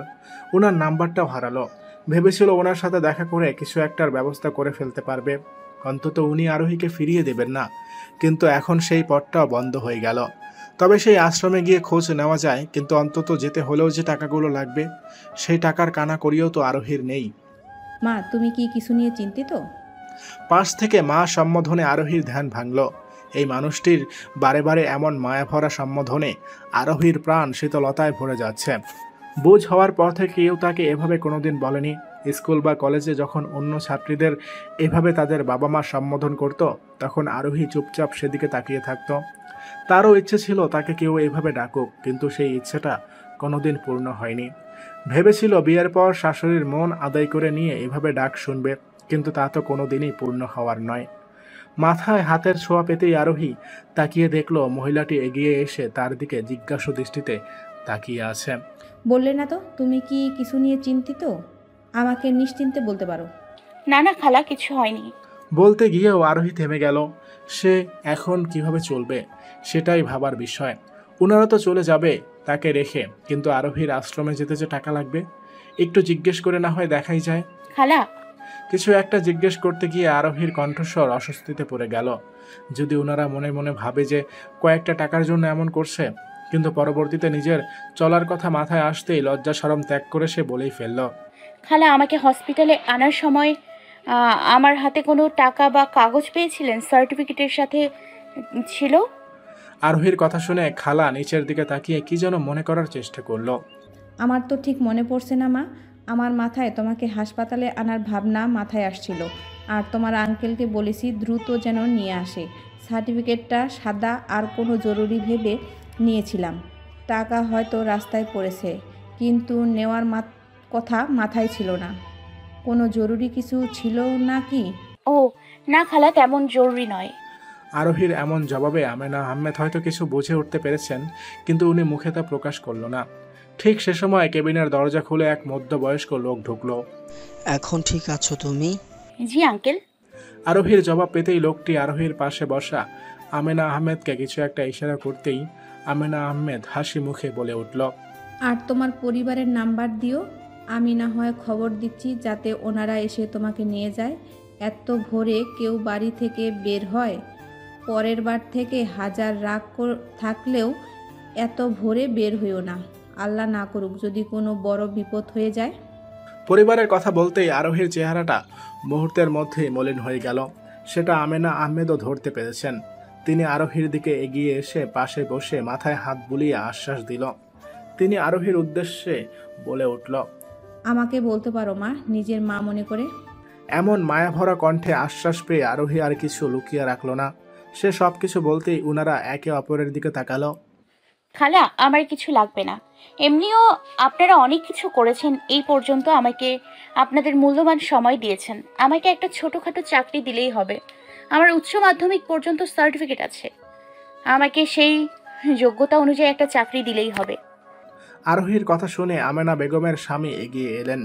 ওনার নাম্বারটাও হারালো। ভেবেছিল ওনার সাথে দেখা করে কিছু একটার ব্যবস্থা করে ফেলতে পারবে, অন্তত উনি আরোহীকে ফিরিয়ে দেবেন না। কিন্তু এখন সেই পথটাও বন্ধ হয়ে গেল। তবে সেই আশ্রমে গিয়ে খোঁজ নেওয়া যায়, কিন্তু অন্তত যেতে হলেও যে টাকাগুলো লাগবে, সেই টাকার কানা করিয়েও তো আরোহীর নেই। মা, তুমি কি কিছু নিয়ে চিন্তিত? পাশ থেকে মা সম্বোধনে আরোহীর ধ্যান ভাঙল। এই মানুষটির বারে বারে এমন মায়াভরা সম্বোধনে আরোহীর প্রাণ শীতলতায় ভরে যাচ্ছে। বুঝ হওয়ার পর থেকে কেউ তাকে এভাবে কোনোদিন বলেনি। স্কুল বা কলেজে যখন অন্য ছাত্রীদের এভাবে তাদের বাবা মা সম্বোধন করত, তখন আরোহী চুপচাপ সেদিকে তাকিয়ে থাকত। তারও ইচ্ছে ছিল তাকে কেউ এভাবে ডাকুক, কিন্তু সেই ইচ্ছেটা কোনোদিন পূর্ণ হয়নি। ভেবেছিল বিয়ের পর শাশুড়ির মন আদায় করে নিয়ে এভাবে ডাক শুনবে, কিন্তু তা তো কোনোদিনই পূর্ণ হওয়ার নয়। মাথায় হাতের ছোঁয়া পেতেই আরোহী তাকিয়ে দেখল মহিলাটি এগিয়ে এসে তার দিকে জিজ্ঞাসু দৃষ্টিতে তাকিয়ে আছে। বললে না তো তুমি কি কিছু নিয়ে চিন্তিত? আমাকে নিশ্চিন্তে বলতে পারো। না না খালা, কিছু হয়নি। বলতে গিয়েও আরোহী থেমে গেল। সে এখন কিভাবে চলবে সেটাই ভাবার বিষয়। ওনারা তো চলে যাবে তাকে রেখে, কিন্তু আরোহীর আশ্রমে যেতে যে টাকা লাগবে, একটু জিজ্ঞেস করে না হয় দেখাই যায়। খালা, কিছু একটা জিজ্ঞেস করতে গিয়ে আরোহীর কণ্ঠস্বর অস্বস্তিতে পড়ে গেল। যদি ওনারা মনে মনে ভাবে যে কয়েকটা টাকার জন্য এমন করছে, কিন্তু পরবর্তীতে নিজের চলার কথা মাথায় আসতেই লজ্জা শরম ত্যাগ করে সে বলেই ফেলল। খালা, আমাকে হসপিটালে আনার সময় আমার হাতে কোনো টাকা বা কাগজ পেয়েছিলেন? সার্টিফিকেটের সাথে ছিল। আরোহীর কথা শুনে খালা নিচের দিকে তাকিয়ে কি যেন মনে করার চেষ্টা করলো। আমার তো ঠিক মনে পড়ছে না মা। আমার মাথায় তোমাকে হাসপাতালে আনার ভাবনা মাথায় আসছিল, আর তোমার আঙ্কেলকে বলেছি দ্রুত যেন নিয়ে আসে। সার্টিফিকেটটা সাদা আর কোনো জরুরি ভেবে নিয়েছিলাম। টাকা হয়তো রাস্তায় পড়েছে, কিন্তু নেওয়ার কথা মাথায় ছিল না। কোনো জরুরি কিছু ছিল না কি? ও না খালা, তেমন জরুরি নয়। আরোহীর এমন জবাবে আমেনা আহমেদ হয়তো কিছু বুঝে উঠতে পেরেছেন, কিন্তু উনি মুখে তা প্রকাশ করল না। ঠিক সে সময় কেবিনের দরজা খুলে এক মধ্যবয়স্ক লোক ঢুকলো। এখন ঠিক আছো তুমি? জি আঙ্কেল। আরোহীর জবাব পেতেই লোকটি আরোহীর পাশে বসা আমেনা আহমেদকে কিছু একটা ইশারা করতেই আমেনা আহমেদ হাসি মুখে বলে উঠল। আর তোমার পরিবারের নাম্বার দিও, আমি না হয় খবর দিচ্ছি যাতে ওনারা এসে তোমাকে নিয়ে যায়। এত ভোরে কেউ বাড়ি থেকে বের হয়? পরের বার থেকে হাজার রাগ থাকলেও এত ভোরে বের হইও না। আল্লাহ না করুক যদি কোনো বড় বিপদ হয়ে যায়। পরিবারের কথা বলতেই আরোহীর চেহারাটা মুহূর্তের মধ্যেই মলিন হয়ে গেল। সেটা আমেনা আহমেদও ধরতে পেরেছেন। তিনি আরোহীর দিকে এগিয়ে এসে পাশে বসে মাথায় হাত বুলিয়ে আশ্বাস দিল। তিনি আরোহীর উদ্দেশ্যে বলে উঠল, আমাকে বলতে পারো মা, নিজের মা মনে করে। এমন মায়াভরা কণ্ঠে আশ্বাস পেয়ে আরোহী আর কিছু লুকিয়ে রাখল না। সে সব কিছু বলতেই উনারা একে অপরের দিকে তাকালো। খালা, আমার কিছু লাগবে না। এমনিও আপনারা অনেক কিছু করেছেন এই পর্যন্ত, আমাকে আপনাদের মূল্যবান সময় দিয়েছেন। আমাকে একটা ছোটোখাটো চাকরি দিলেই হবে। আমার উচ্চ মাধ্যমিক পর্যন্ত সার্টিফিকেট আছে, আমাকে সেই যোগ্যতা অনুযায়ী একটা চাকরি দিলেই হবে। আরোহীর কথা শুনে আমেনা বেগমের স্বামী এগিয়ে এলেন।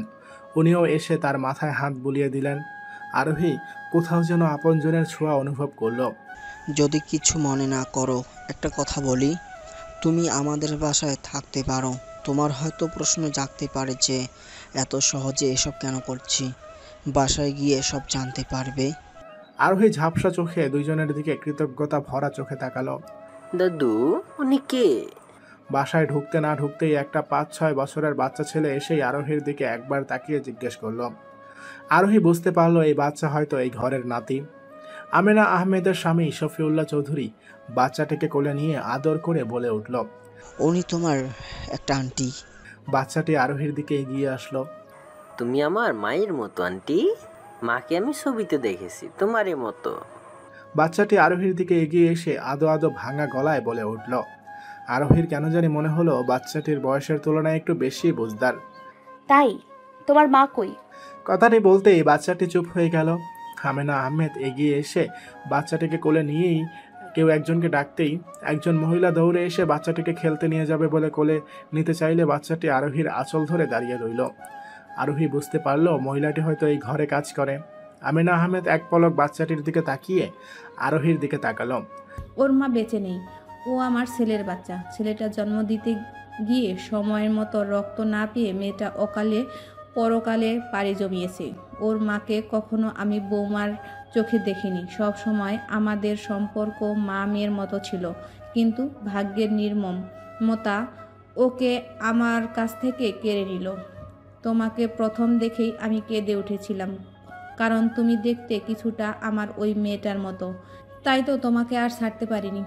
উনিও এসে তার মাথায় হাত বুলিয়ে দিলেন। আরোহী কোথাও যেন আপনজনের ছোঁয়া অনুভব করল। যদি কিছু মনে না করো, একটা কথা বলি। তুমি আমাদের বাসায় থাকতে পারো। তোমার হয়তো প্রশ্ন জাগতে পারে যে এত সহজে এসব কেন করছি। বাসায় গিয়ে সব জানতে পারবে। আরোহী ঝাপসা চোখে দুইজনের দিকে কৃতজ্ঞতা ভরা চোখে তাকালো। দাদু, উনি কে? বাসায় ঢুকতে না ঢুকতেই একটা 5-6 বছরের বাচ্চা ছেলে এসেই আরোহীর দিকে একবার তাকিয়ে জিজ্ঞেস করলো। আরোহী বুঝতে পারলো এই বাচ্চা হয়তো এই ঘরের নাতি। আমেনা আহমেদের স্বামী শফিউল্লাহ চৌধুরী বাচ্চাটিকে কোলে নিয়ে আদর করে বলে উঠল, উনি তোমার একটা আন্টি। বাচ্চাটি আরোহীর দিকে এগিয়ে আসলো। তুমি আমার মায়ের মতো আন্টি। মাকে আমি ছবিতে দেখেছি তোমারই মতো। বাচ্চাটি আরোহীর দিকে এগিয়ে এসে আদো আদো ভাঙা গলায় বলে উঠল। আরোহীর কেন জানি মনে হলো বাচ্চাটির বয়সের তুলনায় একটু বেশি বুঝদার। তাই তোমার মা কই? কথাটি বলতেই বাচ্চাটি চুপ হয়ে গেল। আমেনা আহমেদ এগিয়ে এসে বাচ্চাটিকে কোলে নিয়েই কেউ একজনকে ডাকতেই একজন মহিলা দৌড়ে এসে বাচ্চাটিকে খেলতে নিয়ে যাবে বলে কোলে নিতে চাইলে বাচ্চাটি আরোহীর আঁচল ধরে দাঁড়িয়ে রইল। আরোহী বুঝতে পারল মহিলাটি হয়তো এই ঘরে কাজ করে। আমেনা আহমেদ এক পলক বাচ্চাটির দিকে তাকিয়ে আরোহীর দিকে তাকালো। ওর মা বেঁচে নেই, ও আমার ছেলের বাচ্চা। ছেলেটা জন্ম দিতে গিয়ে সময়ের মতো রক্ত না পেয়ে মেয়েটা অকালে পরকালে পাড়ি জমিয়েছে। ওর মাকে কখনো আমি বৌমার চোখে দেখিনি। সব সময় আমাদের সম্পর্ক মা মেয়ের মতো ছিল, কিন্তু ভাগ্যের নির্মমতা ওকে আমার কাছ থেকে কেড়ে নিল। তোমাকে প্রথম দেখেই আমি কেঁদে উঠেছিলাম, কারণ তুমি দেখতে কিছুটা আমার ওই মেয়েটার মতো। তাই তো তোমাকে আর ছাড়তে পারিনি।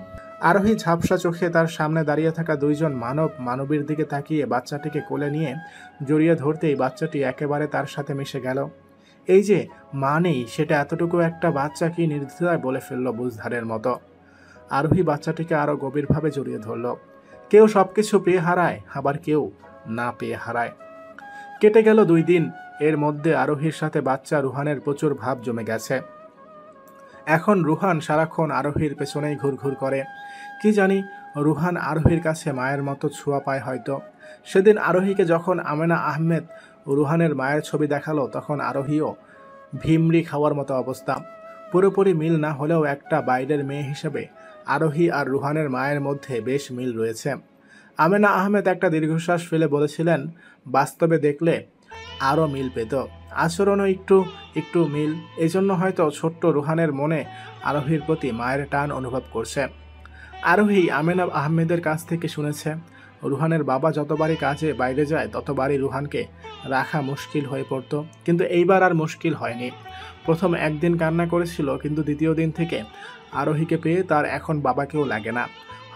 আরোহী ঝাপসা চোখে তার সামনে দাঁড়িয়ে থাকা দুইজন মানবীর দিকে তাকিয়ে বাচ্চাটিকে কোলে নিয়ে জড়িয়ে ধরতেই বাচ্চাটি একেবারে তার সাথে মিশে গেল। এই যে মা নেই সেটা এতটুকু একটা বাচ্চা কি নির্দ্বিধায় বলে ফেলল বুঝধারের মতো। আরোহী বাচ্চাটিকে আরো গভীরভাবে জড়িয়ে ধরল। কেউ সবকিছু পেয়ে হারায়, আবার কেউ না পেয়ে হারায়। কেটে গেল 2 দিন। এর মধ্যে আরোহীর সাথে বাচ্চা রুহানের প্রচুর ভাব জমে গেছে। এখন রুহান সারাক্ষণ আরোহীর পেছনেই ঘুরঘুর করে। কি জানি রুহান আরোহীর কাছে মায়ের মতো ছোঁয়া পায় হয়তো। সেদিন আরোহীকে যখন আমেনা আহমেদ রুহানের মায়ের ছবি দেখালো তখন আরোহীও ভিমরি খাওয়ার মতো অবস্থা। পুরোপুরি মিল না হলেও একটা বাইরের মেয়ে হিসেবে আরোহী আর রুহানের মায়ের মধ্যে বেশ মিল রয়েছে। আমেনা আহমেদ একটা দীর্ঘশ্বাস ফেলে বলেছিলেন বাস্তবে দেখলে আরও মিল পেত। আচরণও একটু মিল। এজন্য হয়তো ছোট্ট রুহানের মনে আরোহীর প্রতি মায়ের টান অনুভব করছে। আরোহী আমেনা আহমেদের কাছ থেকে শুনেছে রুহানের বাবা যতবারই কাজে বাইরে যায় ততবারই রুহানকে রাখা মুশকিল হয়ে পড়ত, কিন্তু এইবার আর মুশকিল হয়নি। প্রথম একদিন কান্না করেছিল, কিন্তু দ্বিতীয় দিন থেকে আরোহীকে পেয়ে তার এখন বাবাকেও লাগে না।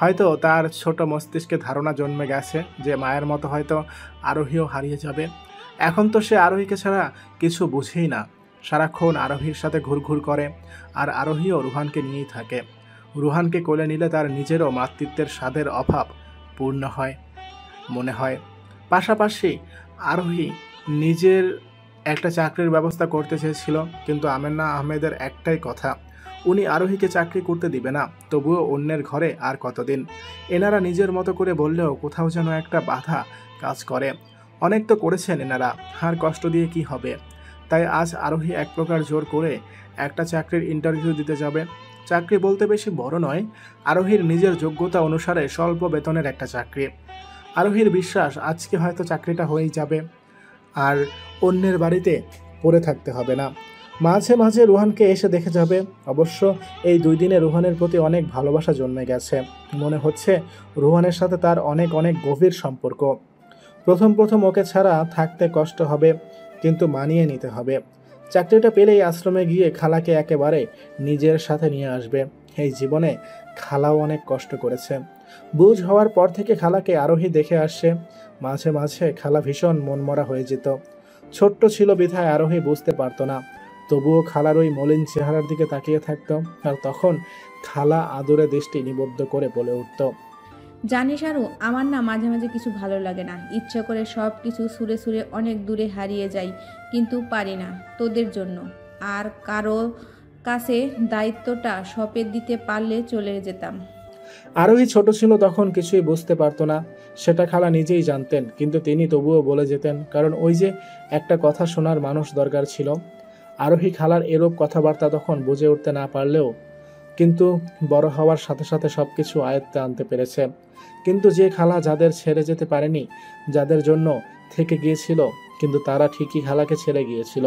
হয়তো তার ছোট মস্তিষ্কে ধারণা জন্মে গেছে যে মায়ের মতো হয়তো আরোহীও হারিয়ে যাবে। এখন তো সে আরোহীকে ছাড়া কিছু বুঝেই না। সারাক্ষণ আরোহীর সাথে ঘুরঘুর করে, আর আরোহীও রুহানকে নিয়েই থাকে। রুহানকে কোলে নিলে তার নিজেরও মাতৃত্বের স্বাদের অভাব পূর্ণ হয় মনে হয়। পাশাপাশি আরোহী নিজের একটা চাকরির ব্যবস্থা করতে চেয়েছিল, কিন্তু আমেনা আহমেদের একটাই কথা, উনি আরোহীকে চাকরি করতে দিবে না। তবুও অন্যের ঘরে আর কতদিন। এনারা নিজের মতো করে বললেও কোথাও যেন একটা বাধা কাজ করে। অনেক তো করেছেন এনারা, আর কষ্ট দিয়ে কি হবে। তাই আজ আরোহী এক প্রকার জোর করে একটা চাকরির ইন্টারভিউ দিতে যাবে। চাকরি বলতে বেশি বড় নয়, আরোহীর নিজের যোগ্যতা অনুসারে স্বল্প বেতনের একটা চাকরি। আরোহীর বিশ্বাস আজকে হয়তো চাকরিটা হয়েই যাবে, আর অন্যের বাড়িতে পড়ে থাকতে হবে না। মাঝে মাঝে রুহানকে এসে দেখে যাবে। অবশ্য এই 2 দিনে রুহানের প্রতি অনেক ভালোবাসা জন্মে গেছে। মনে হচ্ছে রুহানের সাথে তার অনেক অনেক গভীর সম্পর্ক। প্রথম প্রথম ওকে ছাড়া থাকতে কষ্ট হবে, কিন্তু মানিয়ে নিতে হবে। চাকরিটা পেলেই আশ্রমে গিয়ে খালাকে একেবারে নিজের সাথে নিয়ে আসবে। এই জীবনে খালাও অনেক কষ্ট করেছে। বুঝ হওয়ার পর থেকে খালাকে আরোহী দেখে আসছে। মাঝে মাঝে খালা ভীষণ মনমরা হয়ে যেত। ছোট্ট ছিল বিধায় আরোহী বুঝতে পারতো না, তবুও খালার ওই মলিন চেহারার দিকে তাকিয়ে থাকতো। আর তখন খালা আদরে দৃষ্টি নিবদ্ধ করে বলে উঠত, জানিস আরু, আমার না মাঝে মাঝে কিছু ভালো লাগে না। ইচ্ছে করে সব কিছু সুরে সুরে অনেক দূরে হারিয়ে যাই, কিন্তু পারি না তোদের জন্য। আর কারো কাছে দায়িত্বটা সঁপে দিতে পারলে চলে যেতাম। আরোহী ছোট ছিল তখন কিছুই বুঝতে পারতো না, সেটা খালা নিজেই জানতেন, কিন্তু তিনি তবুও বলে যেতেন, কারণ ওই যে একটা কথা শোনার মানুষ দরকার ছিল। আরোহী খালার এরূপ কথাবার্তা তখন বুঝে উঠতে না পারলেও কিন্তু বড় হওয়ার সাথে সাথে সব কিছু আয়ত্তে আনতে পেরেছে। কিন্তু যে খালা যাদের ছেড়ে যেতে পারেনি, যাদের জন্য থেকে গিয়েছিল, কিন্তু তারা ঠিকই খালাকে ছেড়ে গিয়েছিল।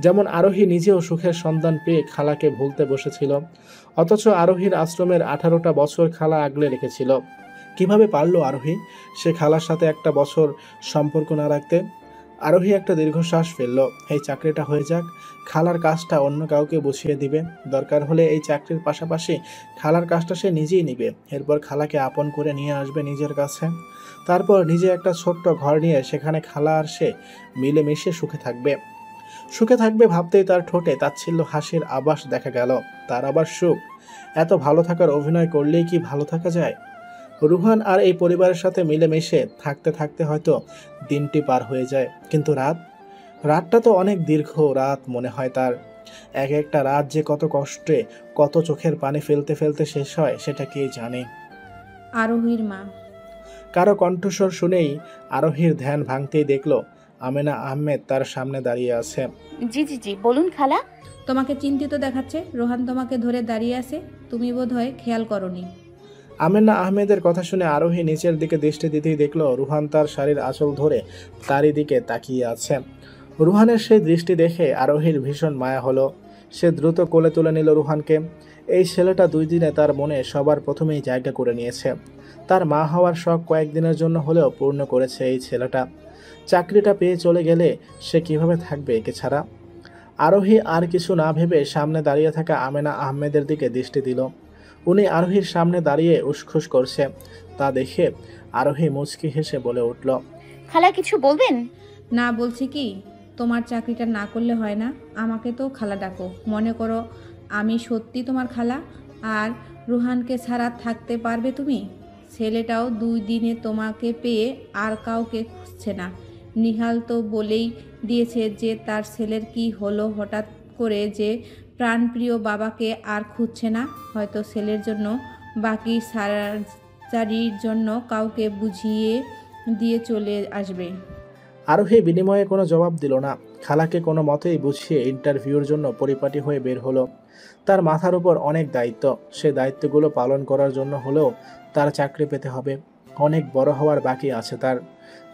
যেমন আরোহী নিজেও সুখের সন্ধান পেয়ে খালাকে ভুলতে বসেছিল, অথচ আরোহীর আশ্রমের 18টা বছর খালা আগলে রেখেছিল। কিভাবে পারল আরোহী সে খালার সাথে একটা বছর সম্পর্ক না রাখতে? আরোহী একটা দীর্ঘশ্বাস ফেলল। এই চাকরিটা হয়ে যাক, খালার কাজটা অন্য কাউকে বুঝিয়ে দিবে। দরকার হলে এই চাকরির পাশাপাশি খালার কাজটা সে নিজেই নিবে। এরপর খালাকে আপন করে নিয়ে আসবে নিজের কাছে। তারপর নিজে একটা ছোট্ট ঘর নিয়ে সেখানে খালা আর সে মিলেমিশে সুখে থাকবে। সুখে থাকবে ভাবতেই তার ঠোঁটে তাচ্ছিল্য হাসির আভাস দেখা গেল। তার আবার সুখ? এত ভালো থাকার অভিনয় করলেই কি ভালো থাকা যায়? রুহান আর এই পরিবারের সাথে মিলেমিশে থাকতে থাকতে হয়তো দিনটি পার হয়ে যায়, কিন্তু রাতটা তো অনেক দীর্ঘ রাত মনে হয় তার। এক একটা রাত যে কত কষ্টে, কত চোখের পানি ফেলতে ফেলতে শেষ হয় সেটা কে জানে। আরোহীর মা। কারো কণ্ঠস্বর শুনেই আরোহীর ধ্যান ভাঙতেই দেখল আমেনা আহমেদ তার সামনে দাঁড়িয়ে আছে। জি জি জি, বলুন খালা। তোমাকে চিন্তিত দেখাচ্ছে। রোহান তোমাকে ধরে দাঁড়িয়ে আছে, তুমি বোধহয় খেয়াল করনি। আমেনা আহমেদের কথা শুনে আরোহী নিচের দিকে দৃষ্টি দিতেই দেখল রুহান তার শাড়ির আঁচল ধরে তারই দিকে তাকিয়ে আছে। রুহানের সেই দৃষ্টি দেখে আরোহীর ভীষণ মায়া হলো। সে দ্রুত কোলে তুলে নিল রুহানকে। এই ছেলেটা 2 দিনে তার মনে সবার প্রথমেই জায়গা করে নিয়েছে। তার মা হওয়ার শখ কয়েকদিনের জন্য হলেও পূর্ণ করেছে এই ছেলেটা। চাকরিটা পেয়ে চলে গেলে সে কিভাবে থাকবে একে ছাড়া? আরোহী আর কিছু না ভেবে সামনে দাঁড়িয়ে থাকা আমেনা আহমেদের দিকে দৃষ্টি দিল। উনি আরোহীর সামনে দাঁড়িয়ে উসখুস করছে। তা দেখে আরোহী মুচকি হেসে বলে উঠল, খালা কিছু বলবেন? না, বলছি কি, তোমার চাকরিটা না করলে হয় না। আমাকে তো খালা ডাকো। মনে করো আমি সত্যি তোমার খালা। আর রুহানকে ছাড়া থাকতে পারবে তুমি? ছেলেটাও 2 দিনে তোমাকে পেয়ে আর কাউকে খুঁজছে না। নিহাল তো বলেই দিয়েছে যে তার ছেলের কি হলো হঠাৎ করে যে প্রাণপ্রিয় বাবাকে আর খুঁজছে না। হয়তো ছেলের জন্য বাকি সার্জারির জন্য কাউকে বুঝিয়ে দিয়ে চলে আসবে। আরোহী বিনিময়ে কোনো জবাব দিল না। খালাকে কোনো মতেই বুঝিয়ে ইন্টারভিউর জন্য পরিপাটি হয়ে বের হলো। তার মাথার উপর অনেক দায়িত্ব। সে দায়িত্বগুলো পালন করার জন্য হলেও তার চাকরি পেতে হবে। অনেক বড় হওয়ার বাকি আছে তার।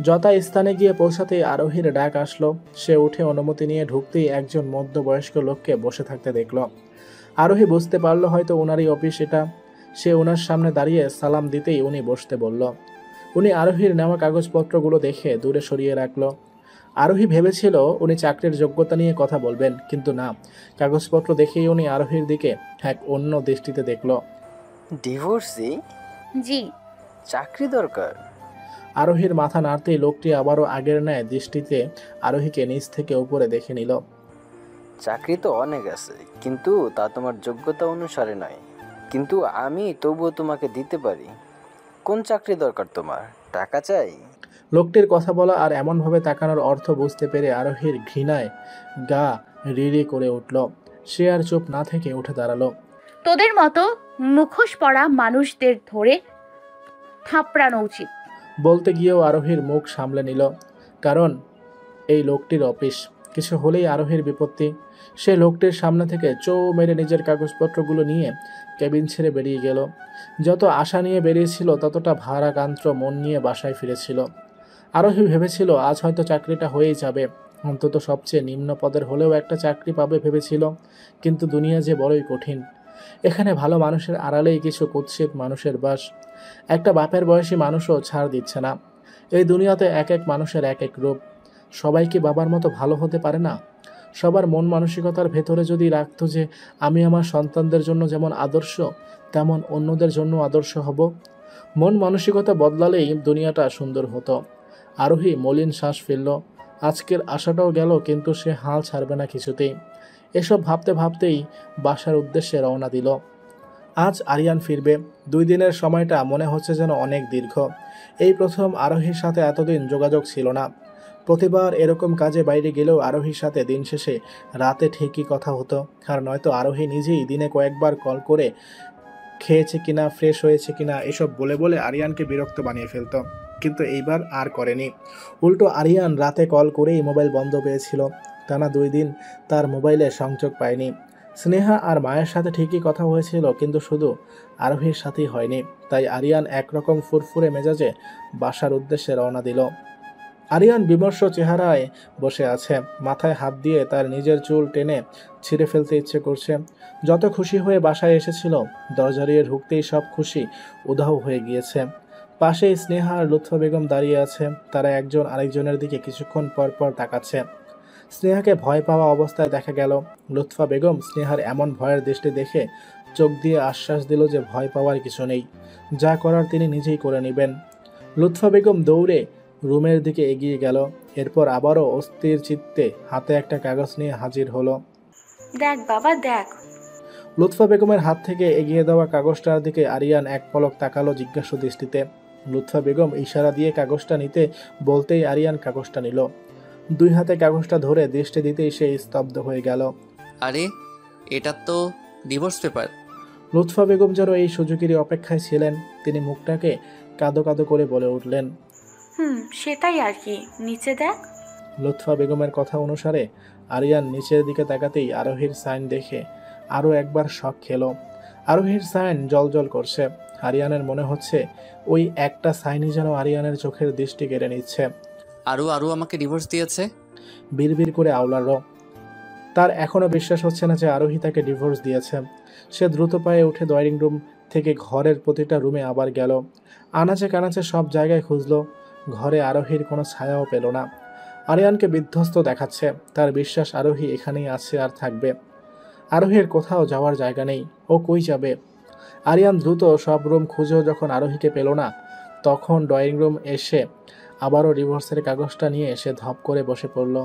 যথা স্থানে গিয়ে পৌঁছাতেই আরোহীর ডাক আসলো। সে উঠে অনুমতি নিয়ে ঢুকতেই একজন মধ্যবয়স্ক লোককে বসে থাকতে দেখল। আরোহী বুঝতে পারলো হয়তো ওনারই অফিস এটা। সে ওনার সামনে দাঁড়িয়ে সালাম দিতেই উনি বসতে বলল। উনি আরোহীর নেওয়া কাগজপত্রগুলো দেখে দূরে সরিয়ে রাখলো। আরোহী ভেবেছিল উনি চাকরির যোগ্যতা নিয়ে কথা বলবেন, কিন্তু না, কাগজপত্র দেখেই উনি আরোহীর দিকে এক অন্য দৃষ্টিতে দেখল। ডিভোর্সি? জি। চাকরি দরকার? আরোহীর মাথা নাড়তেই লোকটি আবারও আগের ন্যায় দৃষ্টিতে আরোহীকে নিচ থেকে উপরে দেখে নিল। চাকরি তো অনেক আছে, কিন্তু তা তোমার যোগ্যতা অনুসারে নয়। কিন্তু আমি তবুও তোমাকে দিতে পারি। কোন চাকরি দরকার তোমার? টাকা চাই? লোকটির কথা বলা আর এমনভাবে তাকানোর অর্থ বুঝতে পেরে আরোহীর ঘৃণায় গা রিরি করে উঠল। সে আর চুপ না থেকে উঠে দাঁড়ালো। তোদের মতো মুখোশ পরা মানুষদের ধরে থাপড়ানো উচিত। বলতে গিয়েও আরোহীর মুখ সামলে নিল, কারণ এই লোকটির অফিস। কিছু হলেই আরোহীর বিপত্তি। সে লোকটির সামনে থেকে চৌ মেরে নিজের কাগজপত্রগুলো নিয়ে কেবিন ছেড়ে বেরিয়ে গেল। যত আশা নিয়ে বেরিয়েছিল ততটা ভারাক্রান্ত মন নিয়ে বাসায় ফিরেছিল। আরোহী ভেবেছিল আজ হয়তো চাকরিটা হয়েই যাবে, অন্তত সবচেয়ে নিম্ন পদের হলেও একটা চাকরি পাবে ভেবেছিল। কিন্তু দুনিয়া যে বড়ই কঠিন। এখানে ভালো মানুষের আড়ালেই কিছু কুৎসিত মানুষের বাস। একটা বাপের বয়সী মানুষও ছাড় দিচ্ছে না। এই দুনিয়াতে এক এক মানুষের এক এক রূপ। সবাই কি বাবার মতো ভালো হতে পারে না? সবার মন মানসিকতার ভেতরে যদি রাখতো যে আমি আমার সন্তানদের জন্য যেমন আদর্শ, তেমন অন্যদের জন্য আদর্শ হব, মন মানসিকতা বদলালেই দুনিয়াটা সুন্দর হতো। আরোহী মলিন শ্বাস ফেলল। আজকের আশাটাও গেল, কিন্তু সে হাল ছাড়বে না কিছুতেই। এসব ভাবতে ভাবতেই বাসার উদ্দেশ্যে রওনা দিল। আজ আরিয়ান ফিরবে। 2 দিনের সময়টা মনে হচ্ছে যেন অনেক দীর্ঘ। এই প্রথম আরোহীর সাথে এতদিন যোগাযোগ ছিল না। প্রতিবার এরকম কাজে বাইরে গেলেও আরোহীর সাথে দিন শেষে রাতে ঠিকই কথা হতো, আর নয়তো আরোহী নিজেই দিনে কয়েকবার কল করে খেয়েছে কিনা, ফ্রেশ হয়েছে কিনা এসব বলে বলে আরিয়ানকে বিরক্ত বানিয়ে ফেলত। কিন্তু এইবার আর করেনি। উল্টো আরিয়ান রাতে কল করেই মোবাইল বন্ধ পেয়েছিল। টানা 2 দিন তার মোবাইলে সংযোগ পায়নি। স্নেহা আর মায়ের সাথে ঠিকই কথা হয়েছিল, কিন্তু শুধু আরোহীর সাথেই হয়নি। তাই আরিয়ান একরকম ফুরফুরে মেজাজে বাসার উদ্দেশ্যে রওনা দিল। আরিয়ান বিমর্ষ চেহারায় বসে আছে। মাথায় হাত দিয়ে তার নিজের চুল টেনে ছিঁড়ে ফেলতে ইচ্ছে করছে। যত খুশি হয়ে বাসায় এসেছিল, দরজা দিয়ে ঢুকতেই সব খুশি উধাও হয়ে গিয়েছে। পাশেই স্নেহা আর লুৎফা বেগম দাঁড়িয়ে আছে। তারা একজন আরেকজনের দিকে কিছুক্ষণ পর পর তাকাচ্ছে। স্নেহাকে ভয় পাওয়া অবস্থায় দেখা গেল। লুৎফা বেগম স্নেহার এমন ভয়ের দৃষ্টি দেখে চোখ দিয়ে আশ্বাস দিল যে ভয় পাওয়ার কিছু নেই, যা করার তিনি নিজেই করে নেবেন। লুৎফা বেগম দৌড়ে রুমের দিকে এগিয়ে গেল। এরপর আবারও অস্থির চিত্তে হাতে একটা কাগজ নিয়ে হাজির হলো। দেখ বাবা দেখ। লুৎফা বেগমের হাত থেকে এগিয়ে দেওয়া কাগজটার দিকে আরিয়ান এক পলক তাকালো জিজ্ঞাসু দৃষ্টিতে। লুৎফা বেগম ইশারা দিয়ে কাগজটা নিতে বলতেই আরিয়ান কাগজটা নিল। 2 হাতে কাগজটা ধরে দৃষ্টি দিতেই সে স্তব্ধ হয়ে গেল। আরে এটা তো ডিভোর্স পেপার। লুৎফা বেগম যেন এই সুযোগেরই অপেক্ষায় ছিলেন। তিনি মুখটাকে কাদো কাদো করে বলে উঠলেন, সেটাই আর কি, নিচে দেখ। লুৎফা বেগমের কথা অনুসারে আরিয়ান নিচের দিকে তাকাতেই আরোহীর সাইন দেখে আরও একবার শক খেলো। আরোহীর সাইন জলজল করছে। আরিয়ানের মনে হচ্ছে ওই একটা সাইনই যেন আরিয়ানের চোখের দৃষ্টি কেড়ে নিচ্ছে। আরু আমাকে ডিভোর্স দিয়েছে। বিড়বিড় করে আওলার। তার এখনও বিশ্বাস হচ্ছে না যে আরোহী তাকে ডিভোর্স দিয়েছে। সে দ্রুত পায়ে উঠে ড্রয়িং রুম থেকে ঘরের প্রতিটা রুমে আবার গেল। আনাচে কানাচে সব জায়গায় খুঁজল। ঘরে আরোহীর কোনো ছায়াও পেল না। আরিয়ানকে বিধ্বস্ত দেখাচ্ছে। তার বিশ্বাস আরোহী এখানেই আছে আর থাকবে। আরোহীর কোথাও যাওয়ার জায়গা নেই। ও কই যাবে? আরিয়ান দ্রুত সব রুম খুঁজেও যখন আরোহীকে পেল না, তখন ড্রয়িং রুম এসে আবারও ডিভোর্সের কাগজটা নিয়ে এসে ধপ করে বসে পড়ল।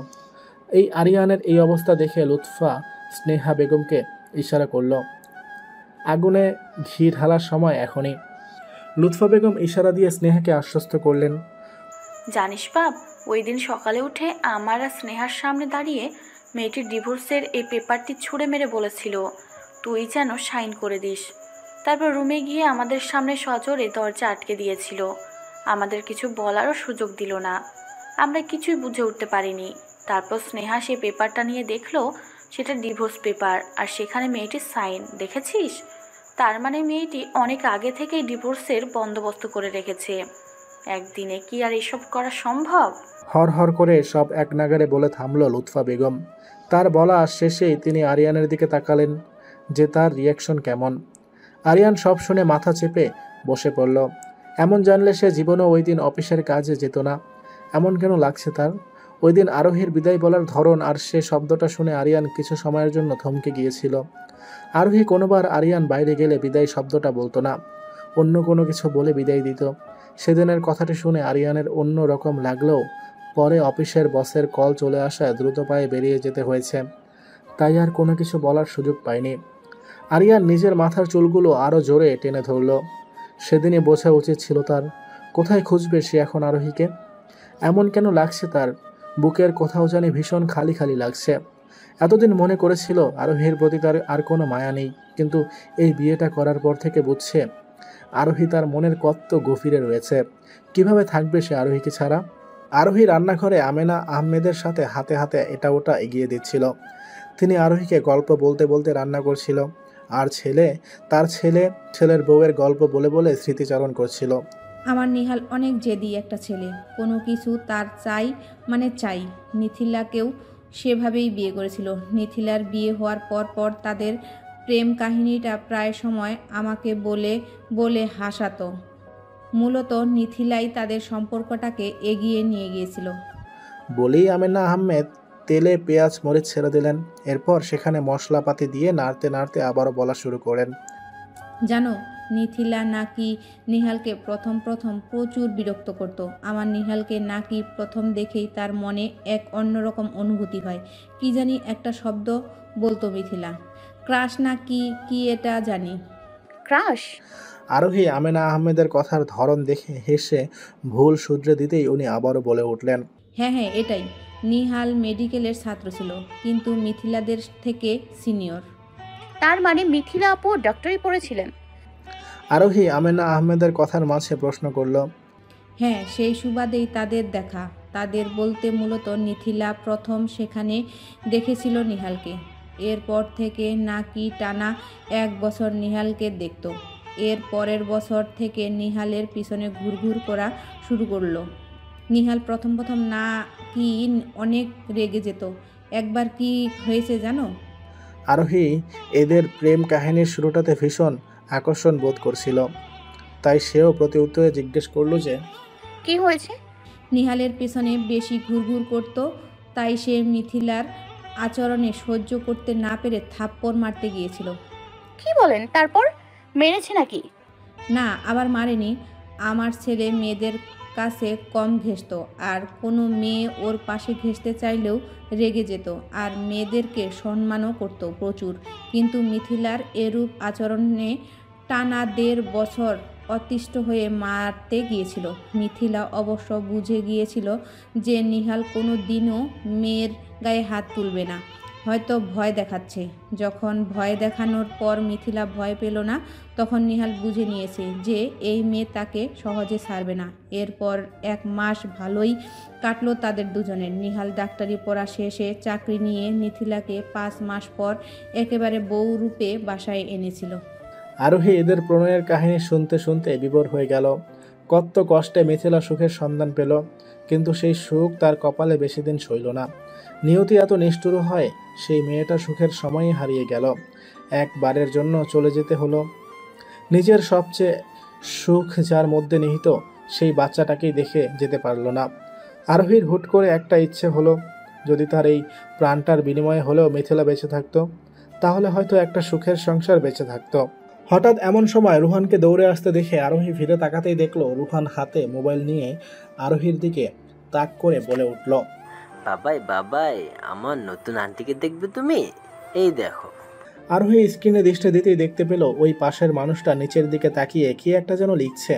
এই আরিয়ানের এই অবস্থা দেখে লুৎফা স্নেহা বেগমকে ইশারা করল, আগুনে ঘি ঢালার সময় এখনই। লুৎফা বেগম ইশারা দিয়ে স্নেহাকে আশ্বস্ত করলেন, জানিস বাপ, ওই দিন সকালে উঠে আমার আর স্নেহার সামনে দাঁড়িয়ে মেয়েটির ডিভোর্সের এই পেপারটি ছুঁড়ে মেরে বলেছিল তুই যেন সাইন করে দিস। তারপর রুমে গিয়ে আমাদের সামনে সজোরে দরজা আটকে দিয়েছিল। আমাদের কিছু বলারও সুযোগ দিল না। আমরা কিছুই বুঝে উঠতে পারিনি। তারপর স্নেহা সে পেপারটা নিয়ে দেখলো সেটা ডিভোর্স পেপার, আর সেখানে মেয়েটির সাইন। দেখেছিস? তার মানে মেয়েটি অনেক আগে থেকেই ডিভোর্সের বন্দোবস্ত করে রেখেছে। একদিনে কি আর এসব করা সম্ভব? হর হর করে সব এক নাগারে বলে থামল লুৎফা বেগম। তার বলা শেষেই তিনি আরিয়ানের দিকে তাকালেন যে তার রিয়াকশন কেমন। আরিয়ান সব শুনে মাথা চেপে বসে পড়ল। এমন জানলে সে জীবনও ওই দিন অফিসের কাজে যেত না। এমন কেন লাগছে তার? ওই দিন আরোহীর বিদায় বলার ধরন আর সে শব্দটা শুনে আরিয়ান কিছু সময়ের জন্য থমকে গিয়েছিল। আরোহী কোনোবার আরিয়ান বাইরে গেলে বিদায় শব্দটা বলতো না, অন্য কোনো কিছু বলে বিদায় দিত। সেদিনের কথাটি শুনে আরিয়ানের অন্য রকম লাগলেও পরে অফিসের বসের কল চলে আসায় দ্রুত পায়ে বেরিয়ে যেতে হয়েছে। তাই আর কোনো কিছু বলার সুযোগ পায়নি। আরিয়ান নিজের মাথার চুলগুলো আরও জোরে টেনে ধরল। সেদিনই বোঝা উচিত ছিল তার। কোথায় খুঁজবে সে এখন আরোহীকে? এমন কেন লাগছে তার? বুকের কোথাও জানি ভীষণ খালি খালি লাগছে। এতদিন মনে করেছিল আরোহীর প্রতি তার আর কোনো মায়া নেই, কিন্তু এই বিয়েটা করার পর থেকে বুঝছে আরোহী তার মনের কত গভীরে রয়েছে। কিভাবে থাকবে সে আরোহীকে ছাড়া? আরোহী রান্নাঘরে আমেনা আহমেদের সাথে হাতে হাতে এটা ওটা এগিয়ে দিচ্ছিল। তিনি আরোহীকে গল্প বলতে বলতে রান্না করছিল, আর ছেলের বউয়ের গল্প বলে বলে স্মৃতিচারণ করছিল। আমার নিহাল অনেক জেদি একটা ছেলে, কোনো কিছু তার চাই মানে চাই। মিথিলাকেও সেভাবেই বিয়ে করেছিল। মিথিলার বিয়ে হওয়ার পর পর তাদের প্রেম কাহিনীটা প্রায় সময় আমাকে বলে বলে হাসাতো। মূলত মিথিলাই তাদের সম্পর্কটাকে এগিয়ে নিয়ে গিয়েছিল। বলেই আমেনা আহমেদ তেলে পেঁয়াজ মরিচ ছেড়ে দিলেন। এরপর সেখানে মশলাপাতি দিয়ে নাড়তে নাড়তে আবারও বলা শুরু করেন। জানো, মিথিলা নাকি নিহালকে প্রথম প্রথম প্রচুর বিরক্ত করত। আমার নিহালকে নাকি প্রথম দেখেই তার মনে এক অন্যরকম অনুভূতি হয়। কি জানি একটা শব্দ বলতো মিথিলা, ক্রাশ না কি কি এটা জানি। ক্রাশ? আরোহী আমেনা আহমেদের কথার ধরন দেখে হেসে ভুল শুধরে দিতেই উনি আবারও বলে উঠলেন। হ্যাঁ হ্যাঁ, এটাই। নিহাল মেডিকেলের ছাত্র ছিল, কিন্তু মিথিলাদের থেকে সিনিয়র। তার মানে মিথিলা আপু ডক্টরি পড়েছিলেন? আরোহী আমেনা আহমেদের কথার মাঝে প্রশ্ন করল। হ্যাঁ, সেই সুবাদেই তাদের দেখা। তাদের বলতে মূলত মিথিলা প্রথম সেখানে দেখেছিল নিহালকে। এরপর থেকে নাকি টানা 1 বছর নিহালকে দেখত। এর পরের বছর থেকে নিহালের পিছনে ঘুরঘুর করা শুরু করলো। নিহাল প্রথম প্রথম না কি অনেক রেগে যেত। একবার কি হয়েছে জানো? আরোহী এদের প্রেম কাহিনীর শুরুটাতে ভীষণ আকর্ষণ বোধ করছিল, তাই সেও প্রতি উত্তরে জিজ্ঞেস করল যে কি হয়েছে? নিহালের পেছনে বেশি ঘুরঘুর করত, তাই সে মিথিলার আচরণে সহ্য করতে না পেরে থাপ্পড় মারতে গিয়েছিল। কি বলেন? তারপর মেরেছে নাকি? না, আবার মারেনি। আমার ছেলে মেয়েদের কাছে কম ঘেঁষত, আর কোনো মেয়ে ওর পাশে ঘেঁষতে চাইলেও রেগে যেত, আর মেয়েদেরকে সম্মানও করত প্রচুর। কিন্তু মিথিলার এরূপ আচরণে টানা 1.5 বছর অতিষ্ঠ হয়ে মারতে গিয়েছিল। মিথিলা অবশ্য বুঝে গিয়েছিল যে নিহাল কোনো দিনও মেয়ের গায়ে হাত তুলবে না, হয়তো ভয় দেখাচ্ছে। যখন ভয় দেখানোর পর মিথিলা ভয় পেল না, তখন নিহাল বুঝে নিয়েছে যে এই মেয়ে তাকে সহজে ছাড়বে না। এরপর 1 মাস ভালোই কাটলো তাদের দুজনের। নিহাল ডাক্তারি পড়া শেষে চাকরি নিয়ে মিথিলাকে 5 মাস পর একেবারে বউ রূপে বাসায় এনেছিল। আরোহী এদের প্রণয়ের কাহিনী শুনতে শুনতে বিভোর হয়ে গেল। কত কষ্টে মিথিলা সুখের সন্ধান পেল, কিন্তু সেই সুখ তার কপালে বেশি দিন সইল না। নিয়তি এত নিষ্ঠুর হয়, সেই মেয়েটা সুখের সময়ই হারিয়ে গেল। একবারের জন্য চলে যেতে হলো। নিজের সবচেয়ে সুখ যার মধ্যে নিহিত, সেই বাচ্চাটাকেই দেখে যেতে পারল না। আরোহীর হুট করে একটা ইচ্ছে হলো, যদি তার এই প্রাণটার বিনিময়ে হলেও মিথিলা বেঁচে থাকতো, তাহলে হয়তো একটা সুখের সংসার বেঁচে থাকতো। হঠাৎ এমন সময় রুহানকে দৌড়ে আসতে দেখে আরোহী ফিরে তাকাতেই দেখলো রুহান হাতে মোবাইল নিয়ে আরোহীর দিকে তাক করে বলে উঠল, বাবাই বাবাই, আমার নতুন আন্টিকে দেখবে তুমি? এই দেখো। আরোহী স্ক্রিনে দৃষ্টি দিতেই দেখতে পেল ওই পাশের মানুষটা নিচের দিকে তাকিয়ে কি একটা যেন লিখছে।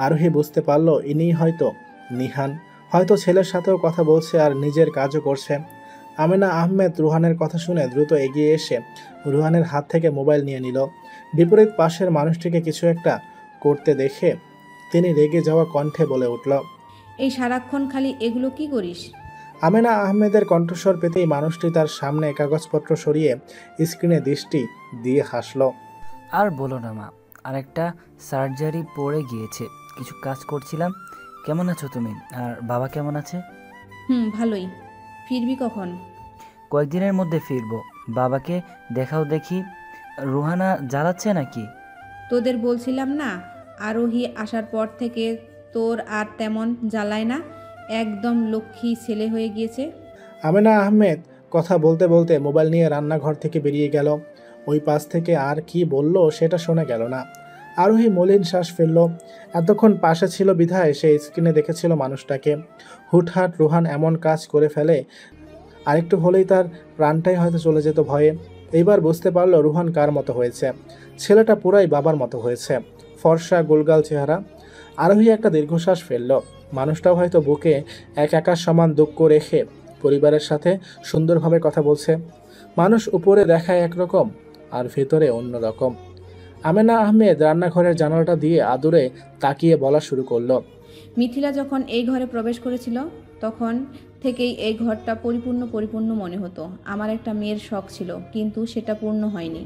আরোহী বুঝতে পারল ইনিই হয়তো নিহান, হয়তো ছেলের সাথেও কথা বলছে আর নিজের কাজও করছে। আমেনা আহমেদ রুহানের কথা শুনে দ্রুত এগিয়ে এসে রুহানের হাত থেকে মোবাইল নিয়ে নিল। বিপরীত পাশের মানুষটিকে কিছু একটা করতে দেখে তিনি রেগে যাওয়া কণ্ঠে বলে উঠল, এই সারাক্ষণ খালি এগুলো কি করিস? আমেনা আহমেদের কণ্ঠস্বর পেতেই মানুষটি তার সামনে কাগজপত্র সরিয়ে স্ক্রিনে দৃষ্টি দিয়ে হাসল। আর বলো না মা, আরেকটা সার্জারি পড়ে গিয়েছে, কিছু কাজ করছিলাম। কেমন আছো তুমি? আর বাবা কেমন আছে? ভালোই। ফিরবি কখন? কয়েকদিনের মধ্যে ফিরবো। বাবাকে দেখাও দেখি। রুহানা জ্বালাচ্ছে নাকি? তোদের বলছিলাম না, আরোহী আসার পর থেকে তোর আর তেমন জ্বালায় না, একদম লক্ষ্মী ছেলে হয়ে গিয়েছে। আমেনা আহমেদ কথা বলতে বলতে মোবাইল নিয়ে রান্নাঘর থেকে বেরিয়ে গেল। ওই পাশ থেকে আর কি বলল সেটা শোনা গেল না। আরোহী মলিন শ্বাস ফেলল। এতক্ষণ পাশে ছিল বিধায় সে স্ক্রিনে দেখেছিল মানুষটাকে। হুটহাট রুহান এমন কাজ করে ফেলে, আরেকটু হলেই তার প্রাণটাই হয়তো চলে যেত ভয়ে। এইবার বুঝতে পারল রুহান কার মতো হয়েছে। ছেলেটা পুরাই বাবার মতো হয়েছে, ফর্সা গোলগাল চেহারা। আরোহী একটা দীর্ঘশ্বাস ফেলল। মানুষটাও হয়তো বুকে এক একার সমান দুঃখ রেখে পরিবারের সাথে সুন্দরভাবে কথা বলছে। মানুষ উপরে দেখায় একরকম আর ভেতরে অন্যরকম। আমেনা আহমেদ রান্নাঘরের জানালাটা দিয়ে আদুরে তাকিয়ে বলা শুরু করলো, মিথিলা যখন এই ঘরে প্রবেশ করেছিল তখন থেকেই এই ঘরটা পরিপূর্ণ মনে হতো। আমার একটা মেয়ের শখ ছিল, কিন্তু সেটা পূর্ণ হয়নি।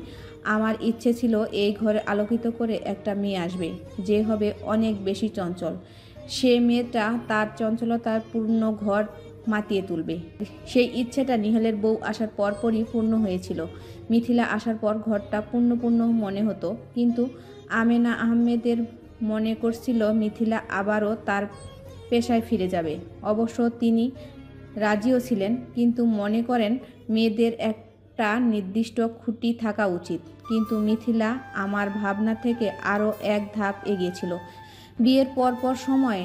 আমার ইচ্ছে ছিল এই ঘরে আলোকিত করে একটা মেয়ে আসবে, যে হবে অনেক বেশি চঞ্চল। সে মেয়েটা তার চঞ্চলতার পূর্ণ ঘর মাতিয়ে তুলবে। সেই ইচ্ছেটা নিহালের বউ আসার পরপরই পূর্ণ হয়েছিল। মিথিলা আসার পর ঘরটা পূর্ণ মনে হতো, কিন্তু আমেনা আহমেদের মনে করছিল মিথিলা আবারও তার পেশায় ফিরে যাবে। অবশ্য তিনি রাজিও ছিলেন, কিন্তু মনে করেন মেয়েদের একটা নির্দিষ্ট খুঁটি থাকা উচিত। কিন্তু মিথিলা আমার ভাবনা থেকে আরও এক ধাপ এগিয়েছিল। বিয়ের পর সময়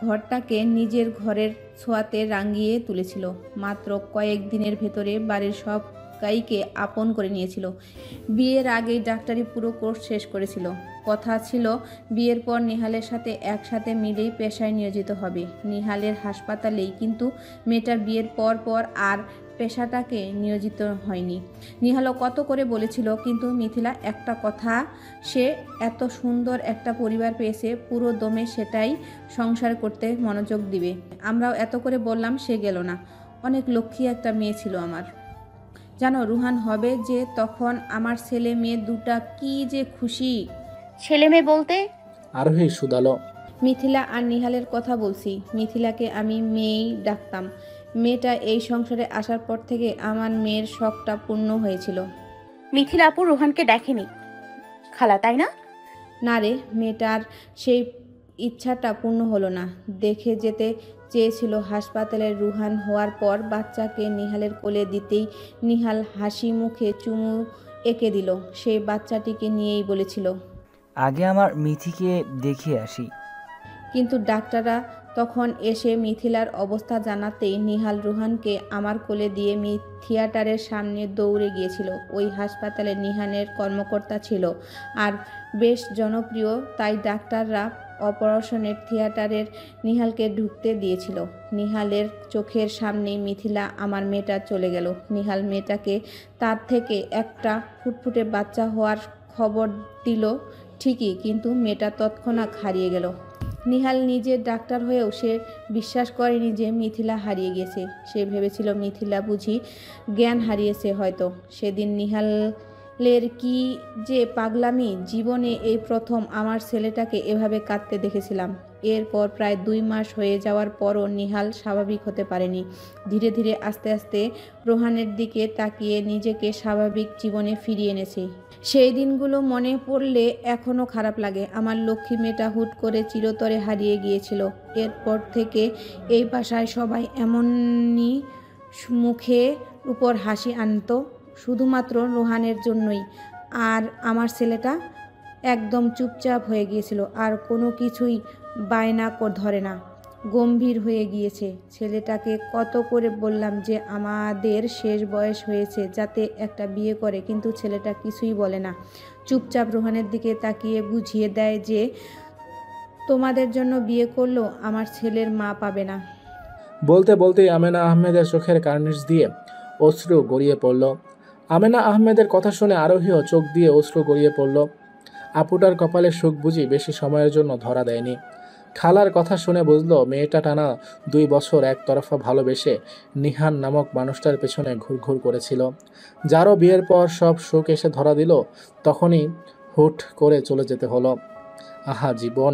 ঘরটাকে নিজের ঘরের ছোঁয়াতে রাঙিয়ে তুলেছিল। মাত্র কয়েকদিনের ভেতরে বাড়ির সব কাইকে আপন করে নিয়েছিল। বিয়ের আগেই ডাক্তারি পুরো কোর্স শেষ করেছিল। কথা ছিল বিয়ের পর নিহালের সাথে একসাথে মিলেই পেশায় নিয়োজিত হবে, নিহালের হাসপাতালেই। কিন্তু মেয়েটার বিয়ের পর আর পেশাটাকে নিয়োজিত হয়নি। নিহালও কত করে বলেছিল, কিন্তু মিথিলা একটা কথা, সে এত সুন্দর একটা পরিবার পেয়েছে, পুরো দমে সেটাই সংসার করতে মনোযোগ দিবে। আমরাও এত করে বললাম, সে গেল না। অনেক লক্ষ্মী একটা মেয়ে ছিল আমার। জানো, রুহান হবে যে তখন আমার ছেলে মেয়ে দুটা কি যে খুশি। ছেলে মেয়ে বলতে? আরোহী শুধালো। মিথিলা আর নিহালের কথা বলছি। মিথিলাকে আমি মেয়েই ডাকতাম। মেয়েটা এই সংসারে আসার পর থেকে আমার মেয়ের শখটা পূর্ণ হয়েছিল। মিথিলা আপু রোহানকে দেখেনি খালা, তাই না? না রে, মেয়েটার সেই ইচ্ছাটা পূর্ণ হলো না। দেখে যেতে চেয়েছিল হাসপাতালে। রুহান হওয়ার পর বাচ্চাকে নিহালের কোলে দিতেই নিহাল হাসি মুখে চুমু এঁকে দিল। সেই বাচ্চাটিকে নিয়েই বলেছিল, আগে আমার মিথিকে দেখিয়ে আসি। কিন্তু ডাক্তাররা তখন এসে মিথিলার অবস্থা জানাতেই নিহাল রুহানকে আমার কোলে দিয়ে থিয়েটারের সামনে দৌড়ে গিয়েছিল। ওই হাসপাতালে নিহালের কর্মকর্তা ছিল আর বেশ জনপ্রিয়, তাই ডাক্তাররা অপারেশনের থিয়েটারের নিহালকে ঢুকতে দিয়েছিল। নিহালের চোখের সামনেই মিথিলা আমার মেয়েটা চলে গেল। নিহাল মেয়েটাকে তার থেকে একটা ফুটফুটে বাচ্চা হওয়ার খবর দিল ঠিকই, কিন্তু মেয়েটা তৎক্ষণাৎ হারিয়ে গেল। নিহাল নিজে ডাক্তার হয়েও সে বিশ্বাস করেনি যে মিথিলা হারিয়ে গেছে। সে ভেবেছিল মিথিলা বুঝি জ্ঞান হারিয়েছে হয়তো। সেদিন নিহালের কি যে পাগলামি! জীবনে এই প্রথম আমার ছেলেটাকে এভাবে কাঁদতে দেখেছিলাম। এরপর প্রায় 2 মাস হয়ে যাওয়ার পরও নিহাল স্বাভাবিক হতে পারেনি। ধীরে ধীরে আস্তে রোহানের দিকে তাকিয়ে নিজেকে স্বাভাবিক জীবনে ফিরিয়ে এনেছে। সেই দিনগুলো মনে পড়লে এখনও খারাপ লাগে। আমার লক্ষ্মী মেয়েটা হুট করে চিরতরে হারিয়ে গিয়েছিল। এরপর থেকে এই বাসায় সবাই এমনই মুখে উপর হাসি আনতো, শুধুমাত্র রোহানের জন্যই। আর আমার ছেলেটা একদম চুপচাপ হয়ে গিয়েছিল, আর কোনো কিছুই বায়না ধরে না, গম্ভীর হয়ে গিয়েছে। ছেলেটাকে কত করে বললাম যে আমাদের শেষ বয়স হয়েছে, যাতে একটা বিয়ে করে, কিন্তু ছেলেটা কিছুই বলে না। চুপচাপ রোহানের দিকে তাকিয়ে বুঝিয়ে দেয় যে তোমাদের জন্য বিয়ে করলেও আমার ছেলের মা পাবে না। বলতে বলতেই আমেনা আহমেদের চোখের কার্নিশ দিয়ে অশ্রু গড়িয়ে পড়ল। আমেনা আহমেদের কথা শুনে আরোহীও চোখ দিয়ে অশ্রু গড়িয়ে পড়ল। আপুটার কপালে সুখ বুঝি বেশি সময়ের জন্য ধরা দেয়নি। খালার কথা শুনে বুঝলো মেয়েটা টানা 2 বছর একতরফা ভালোবেসে নিহান নামক মানুষটার পেছনে ঘুরঘুর করেছিল। যারও বিয়ের পর সব সুখ এসে ধরা দিল, তখনই হুট করে চলে যেতে হলো। আহা জীবন!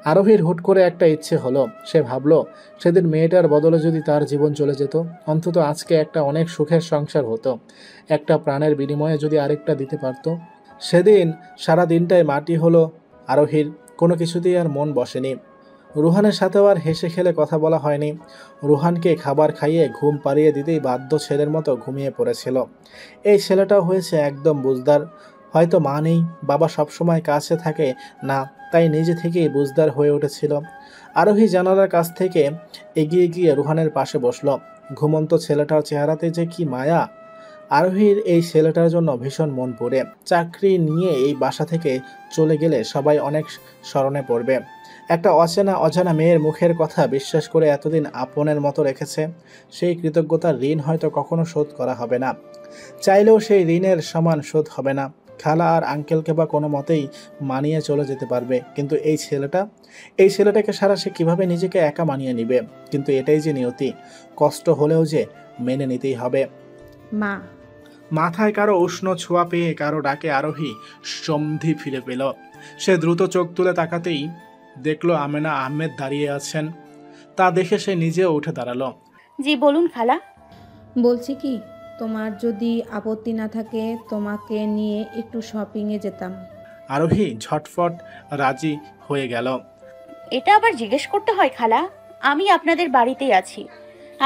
আরোহীর হুট করে একটা ইচ্ছে হলো। সে ভাবলো সেদিন মেয়েটার বদলে যদি তার জীবন চলে যেত, অন্তত আজকে একটা অনেক সুখের সংসার হতো। একটা প্রাণের বিনিময়ে যদি আরেকটা দিতে পারতো। সেদিন সারা দিনটাই মাটি হলো আরোহীর। কোনো কিছুতেই আর মন বসেনি। রুহানের সাথেও আর হেসে খেলে কথা বলা হয়নি। রুহানকে খাবার খাইয়ে ঘুম পাড়িয়ে দিতেই বাধ্য ছেলের মতো ঘুমিয়ে পড়েছিল। এই ছেলেটাও হয়েছে একদম বুঝদার। হয়তো মা নেই, বাবা সবসময় কাছে থাকে না, তাই নিজে থেকেই বুঝদার হয়ে উঠেছিল। আরোহী জানালার কাছ থেকে এগিয়ে গিয়ে রুহানের পাশে বসল। ঘুমন্ত ছেলেটার চেহারাতে যে কি মায়া! আরোহীর এই ছেলেটার জন্য ভীষণ মন পড়ে। চাকরি নিয়ে এই বাসা থেকে চলে গেলে সবাই অনেক স্মরণে পড়বে। একটা অজানা মেয়ের মুখের কথা বিশ্বাস করে এতদিন আপনের মতো রেখেছে। সেই কৃতজ্ঞতার ঋণ হয়তো কখনো শোধ করা হবে না। চাইলেও সেই ঋণের সমান শোধ হবে না। খালা আর আঙ্কেলকে বা কোনো মতেই মানিয়ে চলে যেতে পারবে, কিন্তু এই ছেলেটাকে সারা সে কীভাবে নিজেকে একা মানিয়ে নিবে। কিন্তু এটাই যে নিয়তি, কষ্ট হলেও যে মেনে নিতেই হবে। মা। মাথায় কারো উষ্ণ ছোঁয়া পেয়ে কারো ডাকে আরোহী সন্ধি ফিরে পেল। সে দ্রুত চোখ তুলে তাকাতেই দেখলো আমেনা আহমেদ দাঁড়িয়ে আছেন। তা দেখে সে নিজেও উঠে দাঁড়ালো। জি বলুন খালা। বলছি কি, তোমার যদি আপত্তি না থাকে তোমাকে নিয়ে একটু শপিংয়ে যেতাম। আরোহী ঝটফট রাজি হয়ে গেল। এটা আবার জিজ্ঞেস করতে হয় খালা? আমি আপনাদের বাড়িতেই আছি,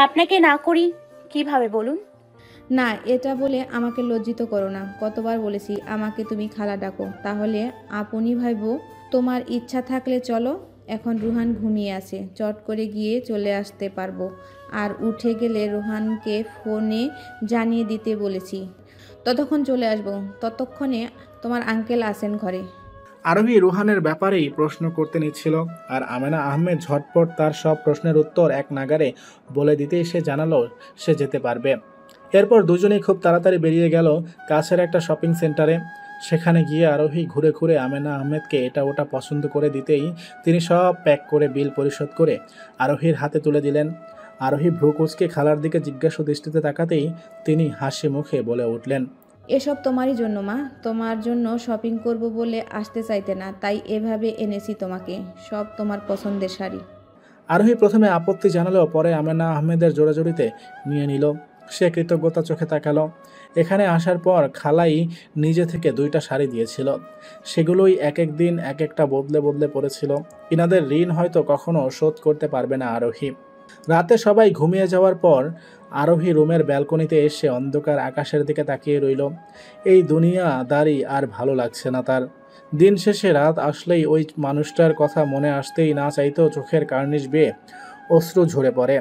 আপনাকে না করি কিভাবে বলুন? না, এটা বলে আমাকে লজ্জিত করো না। কতবার বলেছি আমাকে তুমি খালা ডাকো, তাহলে আপনি ভাইবো। তোমার ইচ্ছা থাকলে চলো, এখন রুহান ঘুমিয়ে আছে, চট করে গিয়ে চলে আসতে পারবো। আর উঠে গেলে রুহানকে ফোনে জানিয়ে দিতে বলেছি, ততক্ষণ চলে আসবো। ততক্ষণে তোমার আঙ্কেল আসেন ঘরে। আরোহী রুহানের ব্যাপারেই প্রশ্ন করতে নিচ্ছিল, আর আমেনা আহমেদ ঝটপট তার সব প্রশ্নের উত্তর এক নাগারে বলে দিতেই সে জানালো সে যেতে পারবে। এরপর দুজনেই খুব তাড়াতাড়ি বেরিয়ে গেল কাছের একটা শপিং সেন্টারে। সেখানে গিয়ে আরোহী ঘুরে ঘুরে আমেনা আহমেদকে এটা ওটা পছন্দ করে দিতেই তিনি সব প্যাক করে বিল পরিশোধ করে আরোহীর হাতে তুলে দিলেন। আরোহী ভ্রু কুঁচকে খালার দিকে জিজ্ঞাসা দৃষ্টিতে তাকাতেই তিনি হাসি মুখে বলে উঠলেন, এসব তোমারই জন্য মা, তোমার জন্য শপিং করব বলে আসতে চাইতে না, তাই এভাবে এনেছি তোমাকে সব তোমার পছন্দের শাড়ি। আরোহী প্রথমে আপত্তি জানালেও পরে আমেনা আহমেদের জোরাজোরিতে নিয়ে নিল। সে কৃতজ্ঞতা চোখে তাকালো। এখানে আসার পর খালাই নিজে থেকে 2টা শাড়ি দিয়েছিল, সেগুলোই এক এক দিন এক একটা বদলে বদলে পড়েছিল। ইনাদের ঋণ হয়তো কখনো শোধ করতে পারবে না আরোহী। রাতে সবাই ঘুমিয়ে যাওয়ার পর আরোহী রুমের ব্যালকনিতে এসে অন্ধকার আকাশের দিকে তাকিয়ে রইল। এই দুনিয়াদারি আর ভালো লাগছে না তার। দিন শেষে রাত আসলেই ওই মানুষটার কথা মনে আসতেই না চাইতেও চোখের কার্নিশ বেয়ে অশ্রু ঝরে পড়ে।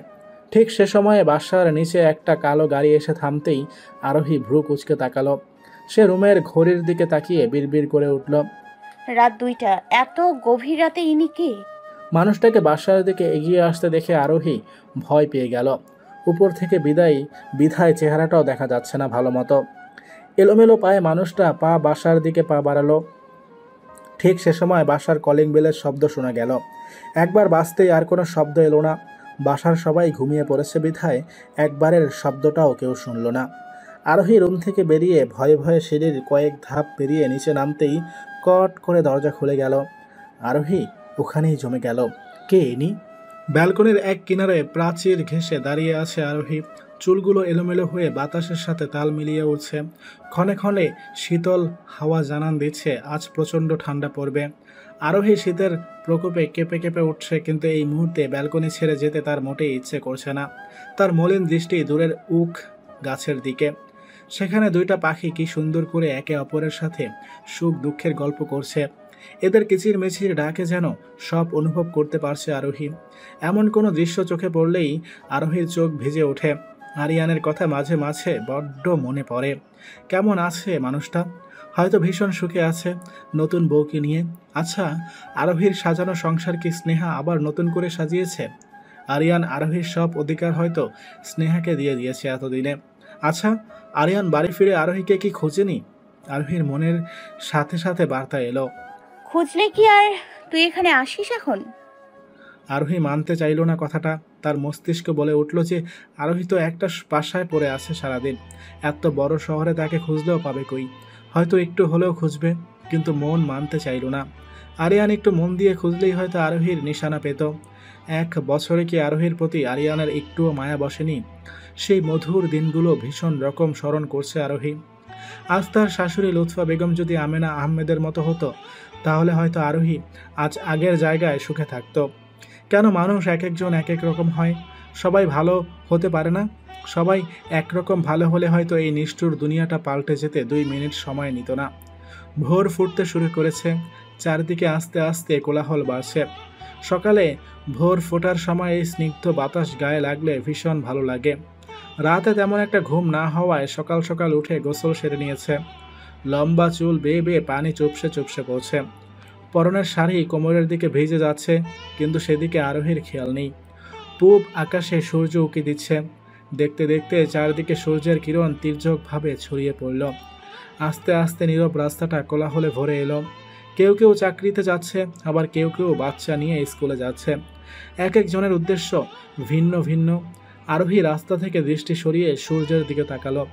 ঠিক সে সময়ে বাসার নিচে একটা কালো গাড়ি এসে থামতেই আরোহী ভ্রু কুঁচকে তাকালো। সে রুমের ঘড়ির দিকে তাকিয়ে বিড়বিড় করে উঠল, রাত 2টা, এত গভীর রাতে ইনি কে? মানুষটাকে বাসার দিকে এগিয়ে আসতে দেখে আরোহী ভয় পেয়ে গেল। উপর থেকে বিধায় চেহারাটাও দেখা যাচ্ছে না ভালো মতো। এলোমেলো পায়ে মানুষটা বাসার দিকে পা বাড়ালো। ঠিক সে সময় বাসার কলিং বেলের শব্দ শোনা গেল। একবার বাজতেই আর কোনো শব্দ এলো না। বাসার সবাই ঘুমিয়ে পড়েছে বিধায় একবারের শব্দটাও কেউ শুনল না। আরোহী রুম থেকে বেরিয়ে ভয়ে ভয়ে সিঁড়ির কয়েক ধাপ পেরিয়ে নিচে নামতেই কট করে দরজা খুলে গেল। আরোহী ওখানেই জমে গেল। কে ইনি? ব্যালকনির এক কিনারে প্রাচীর ঘেঁষে দাঁড়িয়ে আছে আরোহী। চুলগুলো এলোমেলো হয়ে বাতাসের সাথে তাল মিলিয়ে উঠছে। ক্ষণে ক্ষণে শীতল হাওয়া জানান দিচ্ছে আজ প্রচণ্ড ঠান্ডা পড়বে। আরোহী শীতের প্রকোপে কেঁপে কেঁপে উঠছে, কিন্তু এই মুহূর্তে ব্যালকনি ছেড়ে যেতে তার মোটেই ইচ্ছে করছে না। তার মলিন দৃষ্টি দূরের উখ গাছের দিকে। সেখানে 2টা পাখি কি সুন্দর করে একে অপরের সাথে সুখ দুঃখের গল্প করছে। এদের কিচির মিচির ডাকে যেন সব অনুভব করতে পারছে আরোহী। এমন কোনো দৃশ্য চোখে পড়লেই আরোহীর চোখ ভিজে ওঠে। আরিয়ানের কথা মাঝে মাঝে বড্ড মনে পড়ে। কেমন আছে মানুষটা? হয়তো ভীষণ সুখে আছে নতুন বউকে নিয়ে। আচ্ছা, আরোহীর সাজানো সংসার কি স্নেহা আবার নতুন করে সাজিয়েছে? আরিয়ান আরোহীর সব অধিকার হয়তো স্নেহাকে দিয়ে দিয়েছে এতদিনে। আচ্ছা, আরিয়ান বাড়ি ফিরে আরোহীকে কি খোঁজেনি? আরোহীর মনের সাথে সাথে বার্তা এলো, খুঁজলে কি আর তুই এখানে আসিস এখন? আরোহী মানতে চাইল না কথাটা। তার মস্তিষ্ক বলে উঠল যে আরোহী তো একটা বাসায় পড়ে আছে সারাদিন, এত বড় শহরে তাকে খুঁজলেও পাবে কই। হয়তো একটু হলেও খুঁজবে, কিন্তু মন মানতে চাইল না। আরিয়ান একটু মন দিয়ে খুঁজলেই হয়তো আরোহীর নিশানা পেত। 1 বছরে কি আরোহীর প্রতি আরিয়ানের একটুও মায়া বসেনি? সেই মধুর দিনগুলো ভীষণ রকম স্মরণ করছে আরোহী। আজ তার শাশুড়ি লুৎফা বেগম যদি আমেনা আহমেদের মতো হতো, তাহলে হয়তো আরোহী আজ আগের জায়গায় সুখে থাকতো। কেন মানুষ এক একজন এক এক রকম হয়? সবাই ভালো হতে পারে না। সবাই একরকম ভালো হলে হয়তো এই নিষ্ঠুর দুনিয়াটা পাল্টে যেতে 2 মিনিট সময় নিত না। ভোর ফুটতে শুরু করেছে। চারদিকে আস্তে আস্তে কোলাহল বাড়ছে। সকালে ভোর ফোটার সময় এই স্নিগ্ধ বাতাস গায়ে লাগলে ভীষণ ভালো লাগে। রাতে তেমন একটা ঘুম না হওয়ায় সকাল সকাল উঠে গোসল সেরে নিয়েছে। লম্বা চুল বেয়ে বেয়ে পানি চুপসে চুপসে পড়ছে। পরনের শাড়ি কোমরের দিকে ভিজে যাচ্ছে, কিন্তু সেদিকে আরোহীর খেয়াল নেই। পূব আকাশে সূর্য উঁকি দিচ্ছে। দেখতে দেখতে চারদিকে সূর্যের কিরণ তীর্যকভাবে ছড়িয়ে পড়ল। আস্তে আস্তে নীরব রাস্তাটা কোলাহলে ভরে এলো। কেউ কেউ চাকরিতে যাচ্ছে, আবার কেউ কেউ বাচ্চা নিয়ে স্কুলে যাচ্ছে। এক একজনের উদ্দেশ্য ভিন্ন ভিন্ন। আরোহী রাস্তা থেকে দৃষ্টি সরিয়ে সূর্যের দিকে তাকালো।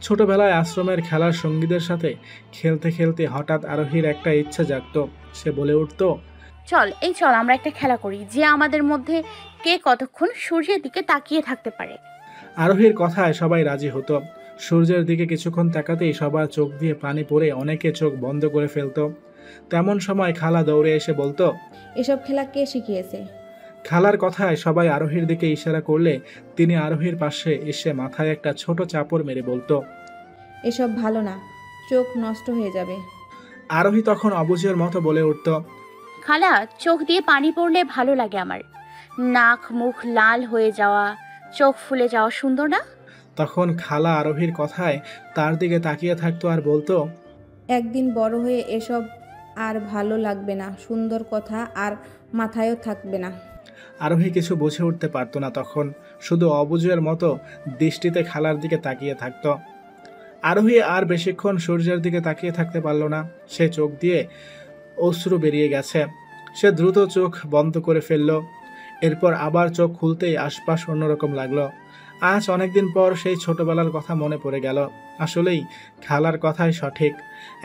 ছোটবেলায় আশ্রমের খেলার সঙ্গীদের সাথে খেলতে খেলতে হঠাৎ আরোহীর একটা ইচ্ছা জাগত। সে বলে উঠত, চল আমরা একটা খেলা করি, যে আমাদের মধ্যে কে কতক্ষণ সূর্যের দিকে তাকিয়ে থাকতে পারে। আরোহীর কথায় সবাই রাজি হতো। সূর্যের দিকে কিছুক্ষণ তাকাতেই সবার চোখ দিয়ে পানি পড়ে অনেকে চোখ বন্ধ করে ফেলতো। তেমন সময় খালা দৌড়ে এসে বলতো, এসব খেলা কে শিখিয়েছে? খালার কথায় সবাই আরোহীর দিকে ইশারা করলে তিনি আরোহীর পাশে এসে মাথায় একটা ছোট চাপড় মেরে বলতো, এসব ভালো না, চোখ নষ্ট হয়ে যাবে। আরোহী তখন অবুঝের মতো বলে উঠত, খালা, চোখ দিয়ে পানি পড়লে ভালো লাগে আমার। নাক মুখ লাল হয়ে যাওয়া, চোখ ফুলে যাওয়া সুন্দর না? তখন খালা আরোহীর কথায় তার দিকে তাকিয়ে থাকতো আর বলতো, একদিন বড় হয়ে এসব আর ভালো লাগবে না, সুন্দর কথা আর মাথায়ও থাকবে না। আরোহী কিছু বুঝে উঠতে পারতো না তখন, শুধু অবুঝের মতো দৃষ্টিতে খালার দিকে তাকিয়ে থাকতো। আরোহী আর বেশিক্ষণ সূর্যের দিকে তাকিয়ে থাকতে পারল না। সে চোখ দিয়ে অশ্রু বেরিয়ে গেছে। সে দ্রুত চোখ বন্ধ করে ফেলল। এরপর আবার চোখ খুলতেই আশপাশ অন্যরকম লাগলো। আজ অনেকদিন পর সেই ছোটবেলার কথা মনে পড়ে গেল। আসলেই খালার কথাই সঠিক।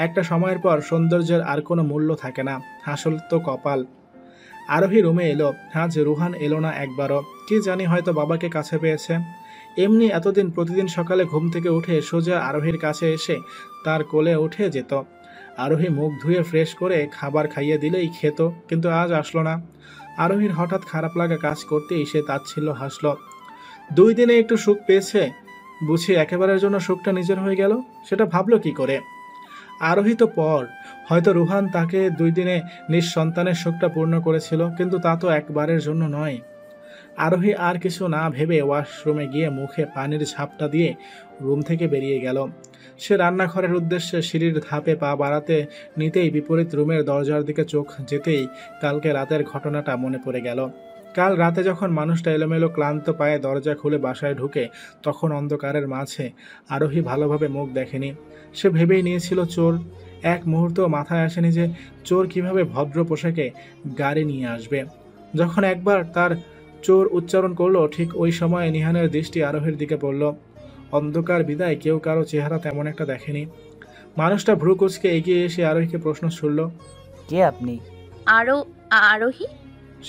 একটা সময়ের পর সৌন্দর্যের আর কোনো মূল্য থাকে না, আসল তো কপাল। আরোহী রুমে এলো। আজ রুহান এলো না একবারও। কি জানি, হয়তো বাবাকে কাছে পেয়েছে। এমনি এতদিন প্রতিদিন সকালে ঘুম থেকে উঠে সোজা আরোহীর কাছে এসে তার কোলে উঠে যেত। আরোহী মুখ ধুয়ে ফ্রেশ করে খাবার খাইয়ে দিলেই খেত, কিন্তু আজ আসলো না। আরোহীর হঠাৎ খারাপ লাগা কাজ করতেই সে তাচ্ছিল্য হাসল। 2 দিনে একটু সুখ পেয়েছে বুঝি একেবারের জন্য সুখটা নিজের হয়ে গেল, সেটা ভাবলো কি করে? আরোহী তো পর, হয়তো রুহান তাকে 2 দিনে নিঃসন্তানের সুখটা পূর্ণ করেছিল, কিন্তু তা তো একবারের জন্য নয়। আরোহী আর কিছু না ভেবে ওয়াশরুমে গিয়ে মুখে পানির ঝাপটা দিয়ে রুম থেকে বেরিয়ে গেল। সে রান্নাঘরের উদ্দেশ্যে সিঁড়ির ধাপে পা বাড়াতে নিতেই বিপরীত রুমের দরজার দিকে চোখ যেতেই কালকে রাতের ঘটনাটা মনে পড়ে গেল। কাল রাতে যখন মানুষটা এলোমেলো ক্লান্ত পায়ে দরজা খুলে বাসায় ঢুকে, তখন অন্ধকারের মাঝে আরোহী ভালোভাবে মুখ দেখেনি। সে ভেবেই নিয়েছিল চোর। এক মুহূর্ত মাথায় আসেনি যে চোর কিভাবে ভদ্র পোশাকে গাড়ি নিয়ে আসবে। যখন একবার তার চোর উচ্চারণ করলো, ঠিক ওই সময় নিহানের দৃষ্টি আরোহীর দিকে পড়ল। অন্ধকার বিদায় কেউ কারো চেহারা তেমন একটা দেখেনি। মানুষটা ভ্রু কুঁচকে এগিয়ে এসে আরোহীকে প্রশ্ন ছুড়ল, কে আপনি? আরোহী?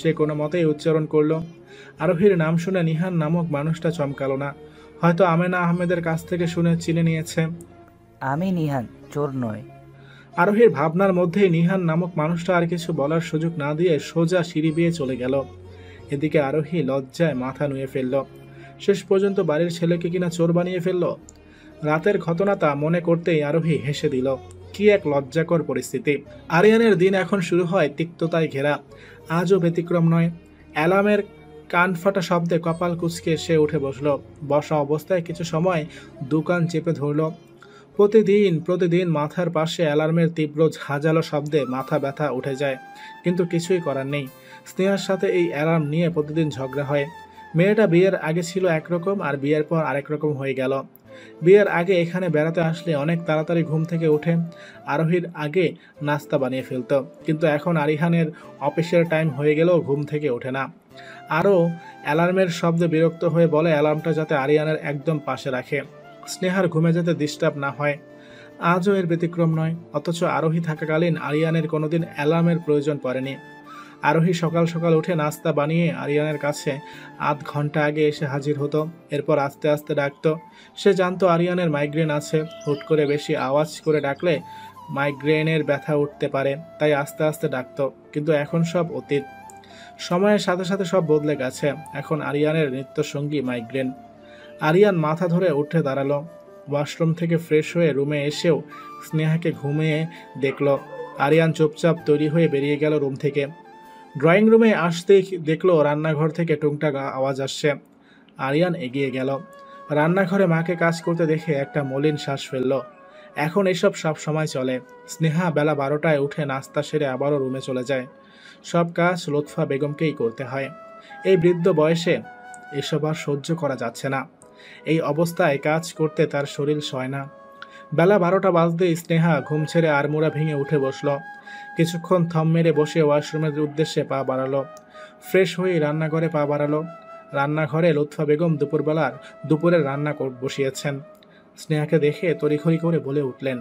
সে কোনো মতেই উচ্চারণ করলো। আরোহীর নাম শুনে নিহান নামক মানুষটা চমকালো না। হয়তো আমেনা আহমেদের কাছ থেকে শুনে চিনে নিয়েছে। আমি নিহান, চোর নয়। আরোহীর ভাবনার মধ্যেই নিহান নামক মানুষটা আর কিছু বলার সুযোগ না দিয়ে সোজা সিঁড়ি বেয়ে চলে গেল। এদিকে আরোহী লজ্জায় মাথা নুয়ে ফেলল। শেষ পর্যন্ত বাড়ির ছেলেকে কিনা চোর বানিয়ে ফেলল। রাতের ঘটনাটা মনে করতেই আরোহী হেসে দিল। কি এক লজ্জাকর পরিস্থিতি। আরিয়ানের দিন এখন শুরু হয় তিক্ততায় ঘেরা। আজও ব্যতিক্রম নয়। অ্যালার্মের কান ফাটা শব্দে কপাল কুঁচকে সে উঠে বসল। বসা অবস্থায় কিছু সময় দোকান চেপে ধরল। প্রতিদিন মাথার পাশে অ্যালার্মের তীব্র ঝাঁঝালো শব্দে মাথা ব্যথা উঠে যায়, কিন্তু কিছুই করার নেই। স্নেহার সাথে এই অ্যালার্ম নিয়ে প্রতিদিন ঝগড়া হয়। মেয়েটা বিয়ের আগে ছিল একরকম, আর বিয়ের পর আরেক রকম হয়ে গেল। বিয়ের আগে এখানে বেড়াতে আসলে অনেক তাড়াতাড়ি ঘুম থেকে উঠে আরোহীর আগে নাস্তা বানিয়ে ফেলত, কিন্তু এখন আরিহানের অফিসের টাইম হয়ে গেলেও ঘুম থেকে ওঠে না। আরও অ্যালার্মের শব্দে বিরক্ত হয়ে বলে অ্যালার্মটা যাতে আরিয়ানের একদম পাশে রাখে, স্নেহার ঘুমে যাতে ডিস্টার্ব না হয়। আজও এর ব্যতিক্রম নয়। অথচ আরোহী থাকাকালীন আরিয়ানের কোনোদিন অ্যালার্মের প্রয়োজন পড়েনি। আরোহী সকাল সকাল উঠে নাস্তা বানিয়ে আরিয়ানের কাছে আধ ঘন্টা আগে এসে হাজির হতো। এরপর আস্তে আস্তে ডাকতো। সে জানতো আরিয়ানের মাইগ্রেন আছে, হুট করে বেশি আওয়াজ করে ডাকলে মাইগ্রেনের ব্যথা উঠতে পারে, তাই আস্তে আস্তে ডাকতো। কিন্তু এখন সব অতীত। সময়ের সাথে সাথে সব বদলে গেছে। এখন আরিয়ানের নিত্যসঙ্গী মাইগ্রেন। আরিয়ান মাথা ধরে উঠে দাঁড়ালো। ওয়াশরুম থেকে ফ্রেশ হয়ে রুমে এসেও স্নেহাকে ঘুমিয়ে দেখল। আরিয়ান চুপচাপ তৈরি হয়ে বেরিয়ে গেল রুম থেকে। ড্রয়িং রুমে আসতেই দেখলো রান্নাঘর থেকে টুংটাক আওয়াজ আসছে। আরিয়ান এগিয়ে গেল। রান্নাঘরে মাকে কাজ করতে দেখে একটা মলিন শ্বাস ফেলল। এখন এসব সব সময় চলে। স্নেহা বেলা 12টায় উঠে নাস্তা সেরে আবারও রুমে চলে যায়। সব কাজ লুৎফা বেগমকেই করতে হয়। এই বৃদ্ধ বয়সে এসব আর সহ্য করা যাচ্ছে না। এই অবস্থায় কাজ করতে তার শরীর সয় না। বেলা 12টা বাজতেই স্নেহা ঘুম ছেড়ে আড়মোড়া ভেঙে উঠে বসল। কিছুক্ষণ থম মেরে বসে ওয়াশরুমের উদ্দেশ্যে পা বাড়ালো। ফ্রেশ হয়ে রান্নাঘরে পা বাড়ালো। রান্নাঘরে লুৎফা বেগম দুপুরের রান্না বসিয়েছেন। স্নেহাকে দেখে তড়িঘড়ি করে বলে উঠলেন,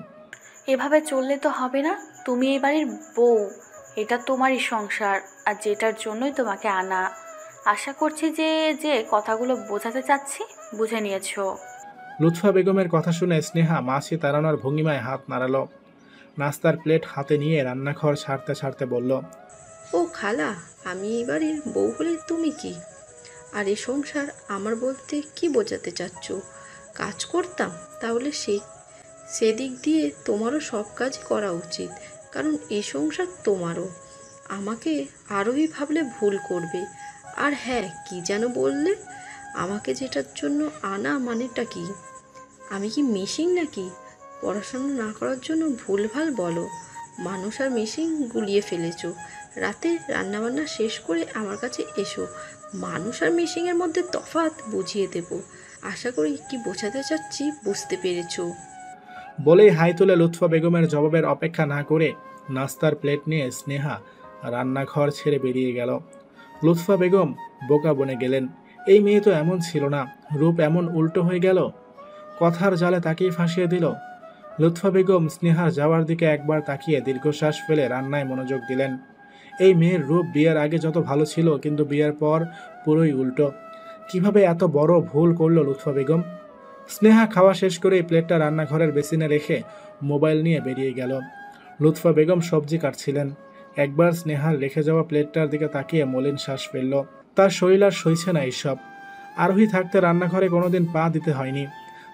এভাবে চললে তো হবে না। তুমি এই বাড়ির বউ, এটা তোমারই সংসার, আর যেটার জন্যই তোমাকে আনা। আশা করছি যে যে কথাগুলো বোঝাতে চাচ্ছি বুঝে নিয়েছো। লুৎফা বেগমের কথা শুনে স্নেহা মাছি তাড়ানোর ভঙ্গিমায় হাত নাড়ালো। নাস্তার প্লেট হাতে নিয়ে রান্নাঘর ছাড়তে ছাড়তে বলল, ও খালা, আমি এই বাড়ির বউ হলে তুমি কি? আর এই সংসার আমার বলতে কি বোঝাতে চাচ্ছ? কাজ করতাম তাহলে সেদিক দিয়ে তোমারও সব কাজ করা উচিত, কারণ এই সংসার তোমারও। আমাকে আরোই ভাবলে ভুল করবে। আর হ্যাঁ, কি যেন বললে, আমাকে যেটার জন্য আনা মানেটা কি? আমি কি মেশিন নাকি? পড়াশোনা না করার জন্য ভুলভাল বলো। মানুষ আর মেশিন গুলিয়ে ফেলেছো। রাতে রান্নাবান্না শেষ করে আমার কাছে এসো, মানুষ আর মেশিনের মধ্যে তফাৎ বুঝিয়ে দেব। আশা করি কি বোঝাতে চাচ্ছি বুঝতে পেরেছো। বলেই হাই তুলে লুৎফা বেগমের জবাবের অপেক্ষা না করে নাস্তার প্লেট নিয়ে স্নেহা রান্নাঘর ছেড়ে বেরিয়ে গেল। লুৎফা বেগম বোকা বনে গেলেন। এই মেয়ে তো এমন ছিল না, রূপ এমন উল্টো হয়ে গেল। কথার জালে তাকেই ফাঁসিয়ে দিল। লুৎফা বেগম স্নেহার যাওয়ার দিকে একবার তাকিয়ে দীর্ঘশ্বাস ফেলে রান্নায় মনোযোগ দিলেন। এই মেয়ের রূপ বিয়ের আগে যত ভালো ছিল, কিন্তু বিয়ের পর পুরোই উল্টো। কিভাবে এত বড় ভুল করলো লুৎফা বেগম? স্নেহা খাওয়া শেষ করে প্লেটটা রান্নাঘরের বেসিনে রেখে মোবাইল নিয়ে বেরিয়ে গেল। লুৎফা বেগম সবজি কাটছিলেন। একবার স্নেহার রেখে যাওয়া প্লেটটার দিকে তাকিয়ে মলিন শ্বাস ফেলল। তার শরীর আর সইছে না এইসব। আরোহী থাকতে রান্নাঘরে কোনোদিন পা দিতে হয়নি।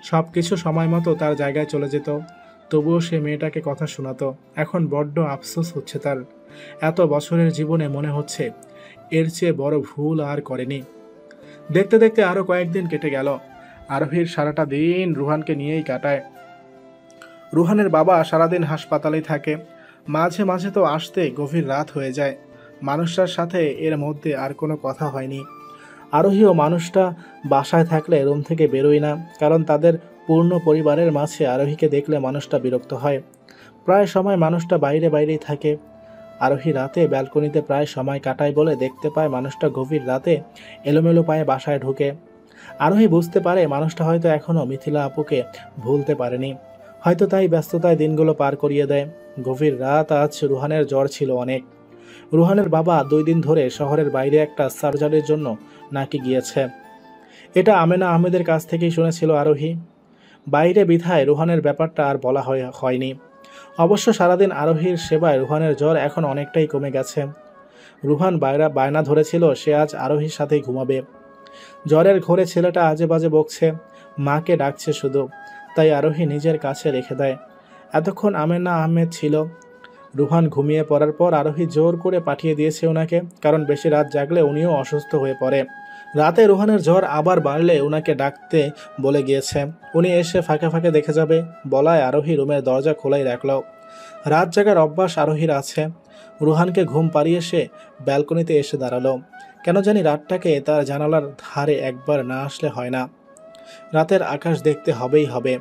সব কিছু সময় মতো তার জায়গায় চলে যেত। তবুও সে মেয়েটাকে কথা শোনাতো। এখন বড্ড আফসোস হচ্ছে তার। এত বছরের জীবনে মনে হচ্ছে এর চেয়ে বড় ভুল আর করেনি। দেখতে দেখতে আরও কয়েকদিন কেটে গেল। আরোহীর সারাটা দিন রুহানকে নিয়েই কাটায়। রুহানের বাবা সারাদিন হাসপাতালেই থাকে। মাঝে মাঝে তো আসতে গভীর রাত হয়ে যায়। মানুষটার সাথে এর মধ্যে আর কোনো কথা হয়নি। আরোহীও মানুষটা বাসায় থাকলে রুম থেকে বেরোয় না, কারণ তাদের পূর্ণ পরিবারের মাঝে আরোহীকে দেখলে মানুষটা বিরক্ত হয়। প্রায় সময় মানুষটা বাইরেই থাকে। আরোহী রাতে ব্যালকনিতে প্রায় সময় কাটায় বলে দেখতে পায় মানুষটা গভীর রাতে এলোমেলো পায়ে বাসায় ঢুকে। আরোহী বুঝতে পারে মানুষটা হয়তো এখনও মিথিলা আপুকে ভুলতে পারেনি, হয়তো তাই ব্যস্ততায় দিনগুলো পার করিয়ে দেয়। গভীর রাত আজ। রুহানের জ্বর ছিল অনেক। রুহানের বাবা 2 দিন ধরে শহরের বাইরে একটা সার্জারির জন্য নাকি গিয়েছে। এটা আমেনা আহমেদের কাছ থেকেই শুনেছিল আরোহী। বাইরে বিধায় রুহানের ব্যাপারটা আর বলা হয়নি। অবশ্য সারাদিন আরোহীর সেবায় রুহানের জ্বর এখন অনেকটাই কমে গেছে। রুহান বায়না ধরেছিল সে আজ আরোহীর সাথেই ঘুমাবে। জ্বরের ঘোরে ছেলেটা আজে বাজে বকছে, মাকে ডাকছে শুধু, তাই আরোহী নিজের কাছে রেখে দেয়। এতক্ষণ আমেনা আহমেদ ছিল। রুহান ঘুমিয়ে পড়ার পর আরোহী জোর করে পাঠিয়ে দিয়েছে ওনাকে, কারণ বেশি রাত জাগলে উনিও অসুস্থ হয়ে পড়ে। রাতে রুহানের জ্বর আবার বাড়লে ওনাকে ডাকতে বলে গিয়েছে। উনি এসে ফাঁকে ফাঁকে দেখে যাবে বলায় আরোহী রুমের দরজা খোলাই রাখল। রাত জাগার অভ্যাস আরোহীর আছে। রুহানকে ঘুম পাড়িয়ে সে ব্যালকনিতে এসে দাঁড়ালো। কেন জানি রাতটাকে তার জানালার ধারে একবার না আসলে হয় না। রাতের আকাশ দেখতে হবেই হবে।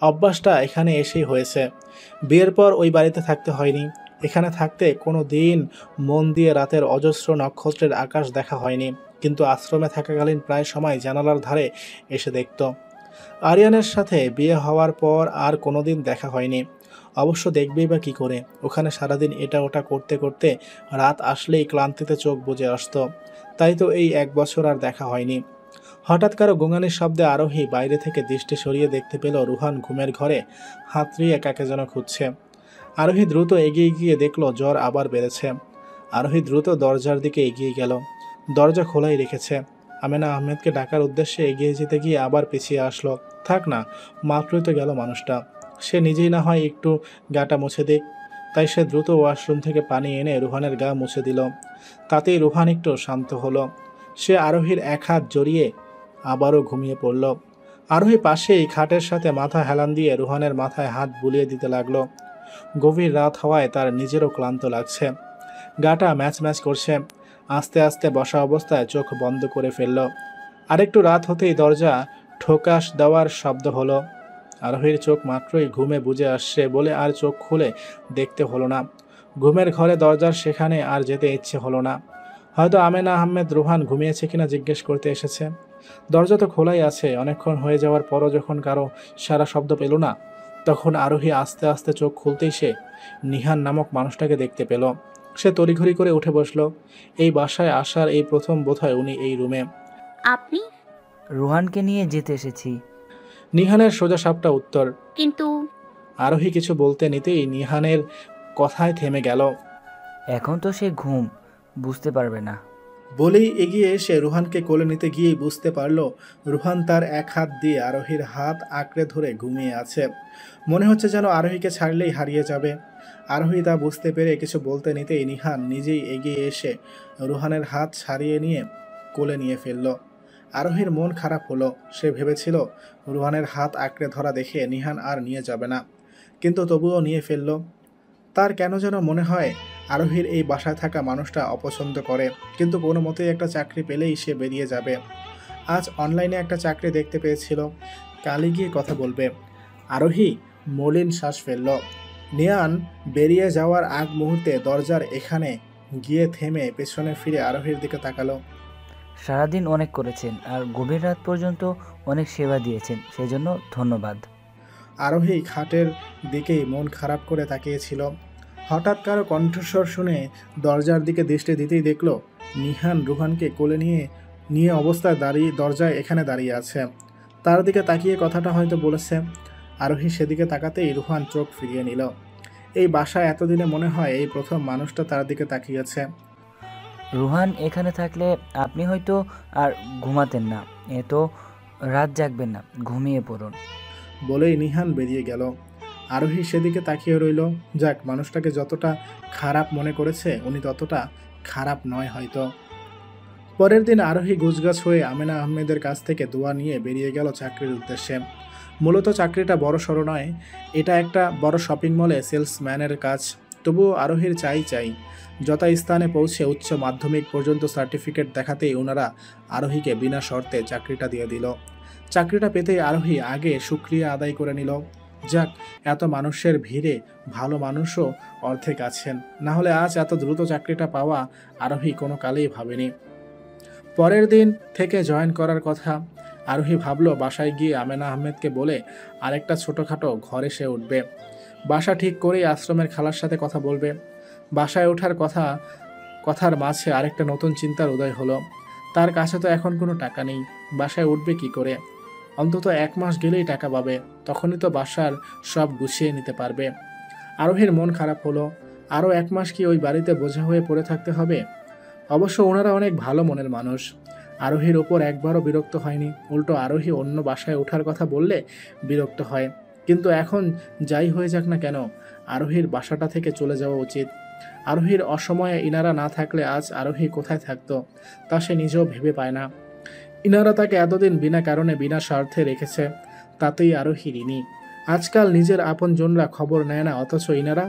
অভ্যাসটা এখানে এসেই হয়েছে। বিয়ের পর ওই বাড়িতে থাকতে হয়নি। এখানে থাকতে কোনো দিন মন দিয়ে রাতের অজস্র নক্ষত্রের আকাশ দেখা হয়নি, কিন্তু আশ্রমে থাকাকালীন প্রায় সময় জানালার ধারে এসে দেখত। আরিয়ানের সাথে বিয়ে হওয়ার পর আর কোনোদিন দেখা হয়নি। অবশ্য দেখবেই বা কী করে, ওখানে সারাদিন এটা ওটা করতে করতে রাত আসলেই ক্লান্তিতে চোখ বুজে আসত। তাই তো এই 1 বছর আর দেখা হয়নি। হঠাৎ কারো গোঙানির শব্দে আরোহী বাইরে থেকে দৃষ্টি সরিয়ে দেখতে পেল রুহান ঘুমের ঘরে হাতড়িয়ে কাকে যেন খুঁজছে। আরোহী দ্রুত এগিয়ে গিয়ে দেখল জ্বর আবার বেড়েছে। আরোহী দ্রুত দরজার দিকে এগিয়ে গেল। দরজা খোলাই রেখেছে। আমেনা আহমেদকে ডাকার উদ্দেশ্যে এগিয়ে যেতে গিয়ে আবার পিছিয়ে আসলো। থাক না, মাত্রই তো গেল মানুষটা, সে নিজেই না হয় একটু গাটা মুছে দিক। তাই সে দ্রুত ওয়াশরুম থেকে পানি এনে রুহানের গা মুছে দিল। তাতেই রুহান একটু শান্ত হলো। সে আরোহীর এক হাত জড়িয়ে আবারও ঘুমিয়ে পড়ল। আরোহী পাশেই খাটের সাথে মাথা হেলান দিয়ে রুহানের মাথায় হাত বুলিয়ে দিতে লাগলো। গভীর রাত হওয়ায় তার নিজেরও ক্লান্ত লাগছে, গাটা ম্যাচ ম্যাচ করছে। আস্তে আস্তে বসা অবস্থায় চোখ বন্ধ করে ফেলল। আরেকটু রাত হতেই দরজা ঠোকাস দেওয়ার শব্দ হলো। আরোহীর চোখ মাত্রই ঘুমে বুজে আসছে বলে আর চোখ খুলে দেখতে হলো না। ঘুমের ঘরে দরজার সেখানে আর যেতে ইচ্ছে হলো না। হয়তো আমেনা আহমেদ রুহান ঘুমিয়েছে কিনা জিজ্ঞেস করতে এসেছে। দরজা তো খোলাই আছে। অনেকক্ষণ হয়ে যাওয়ার পরও যখন কারো সারা শব্দ পেল না, তখন আরোহী আস্তে আস্তে চোখ খুলতেই সে নিহান নামক মানুষটাকে দেখতে পেল। সে তড়িঘড়ি করে উঠে বসলো। এই বাসায় আসার এই প্রথম বোধহয় উনি এই রুমে। আপনি? রুহানকে নিয়ে যেতে এসেছি। নিহানের সোজা সাপটা উত্তর। কিন্তু আরোহী কিছু বলতে নিতেই নিহানের কথায় থেমে গেল। এখন তো সে ঘুম, বুঝতে পারবে না। বলেই এগিয়ে এসে রুহানকে কোলে নিতে গিয়েই বুঝতে পারল রুহান তার এক হাত দিয়ে আরোহীর হাত আঁকড়ে ধরে ঘুমিয়ে আছে। মনে হচ্ছে যেন আরোহীকে ছাড়লেই হারিয়ে যাবে। আরোহী তা বুঝতে পেরে কিছু বলতে নিতেই নিহান নিজেই এগিয়ে এসে রুহানের হাত ছাড়িয়ে নিয়ে কোলে নিয়ে ফেলল। আরোহীর মন খারাপ হলো। সে ভেবেছিল রুহানের হাত আঁকড়ে ধরা দেখে নিহান আর নিয়ে যাবে না, কিন্তু তবুও নিয়ে ফেলল। তার কেন যেন মনে হয় আরোহীর এই বাসায় থাকা মানুষটা অপছন্দ করে, কিন্তু কোনো মতেই একটা চাকরি পেলেই সে বেরিয়ে যাবে। আজ অনলাইনে একটা চাকরি দেখতে পেয়েছিল, কালই গিয়ে কথা বলবে। আরোহী মলিন শ্বাস ফেলল। নিয়ান বেরিয়ে যাওয়ার আগ মুহূর্তে দরজার এখানে গিয়ে থেমে পেছনে ফিরে আরোহীর দিকে তাকালো। সারাদিন অনেক করেছেন আর গভীর রাত পর্যন্ত অনেক সেবা দিয়েছেন, সেজন্য ধন্যবাদ। আরোহী খাটের দিকেই মন খারাপ করে তাকিয়েছিল। হঠাৎ কারো কণ্ঠস্বর শুনে দরজার দিকে দৃষ্টি দিতেই দেখল নিহান রুহানকে কোলে নিয়ে অবস্থায় দরজায় এখানে দাঁড়িয়ে আছে। তার দিকে তাকিয়ে কথাটা হয়তো বলেছে। আরোহী সেদিকে তাকাতেই রুহান চোখ ফিরিয়ে নিল। এই বাসায় এতদিনে মনে হয় এই প্রথম মানুষটা তার দিকে তাকিয়েছে। রুহান এখানে থাকলে আপনি হয়তো আর ঘুমাতেন না, এত রাত জাগবেন না, ঘুমিয়ে পড়ুন। বলেই নিহান বেরিয়ে গেল। আরোহী সেদিকে তাকিয়ে রইল। যাক, মানুষটাকে যতটা খারাপ মনে করেছে উনি ততটা খারাপ নয় হয়তো। পরের দিন আরোহী গুজগাছ হয়ে আমেনা আহমেদের কাছ থেকে দোয়া নিয়ে বেরিয়ে গেল চাকরির উদ্দেশ্যে। মূলত চাকরিটা বড় সড়ো নয়, এটা একটা বড় শপিং মলে সেলসম্যানের কাজ। তবুও আরোহীর চাই যথাস্থানে পৌঁছে উচ্চ মাধ্যমিক পর্যন্ত সার্টিফিকেট দেখাতেই ওনারা আরোহীকে বিনা শর্তে চাকরিটা দিয়ে দিল। চাকরিটা পেতেই আরোহী আগে শুকরিয়া আদায় করে নিল। যাক, এত মানুষের ভিড়ে ভালো মানুষও অর্ধেক আছেন, না হলে আজ এত দ্রুত চাকরিটা পাওয়া আরোহী কোনো কালেই ভাবেনি। পরের দিন থেকে জয়েন করার কথা। আরোহী ভাবল বাসায় গিয়ে আমেনা আহমেদকে বলে আরেকটা ছোটোখাটো ঘরে সে উঠবে। বাসা ঠিক করেই আশ্রমের খালার সাথে কথা বলবে। বাসায় ওঠার কথার মাঝে আরেকটা নতুন চিন্তার উদয় হলো। তার কাছে তো এখন কোনো টাকা নেই, বাসায় উঠবে কি করে? অন্তত 1 মাস গেলেই টাকা পাবে, তখনই তো বাসার সব গুছিয়ে নিতে পারবে। আরোহীর মন খারাপ হলো। আরও 1 মাস কি ওই বাড়িতে বোঝা হয়ে পড়ে থাকতে হবে? অবশ্য ওনারা অনেক ভালো মনের মানুষ। আরোহীর ওপর একবারও বিরক্ত হয়নি। উল্টো আরোহী অন্য বাসায় ওঠার কথা বললে বিরক্ত হয়। কিন্তু এখন যাই হয়ে যাক না কেন, আরোহীর বাসাটা থেকে চলে যাওয়া উচিত। আরোহীর অসময়ে ইনারা না থাকলে আজ আরোহী কোথায় থাকতো তা সে নিজেও ভেবে পায় না। ইনারা তাকে এতদিন বিনা কারণে বিনা স্বার্থে রেখেছে, তাতেই আরোহী ঋণী। আজকাল নিজের আপনজনরা খবর নেয় না, অথচ ইনারা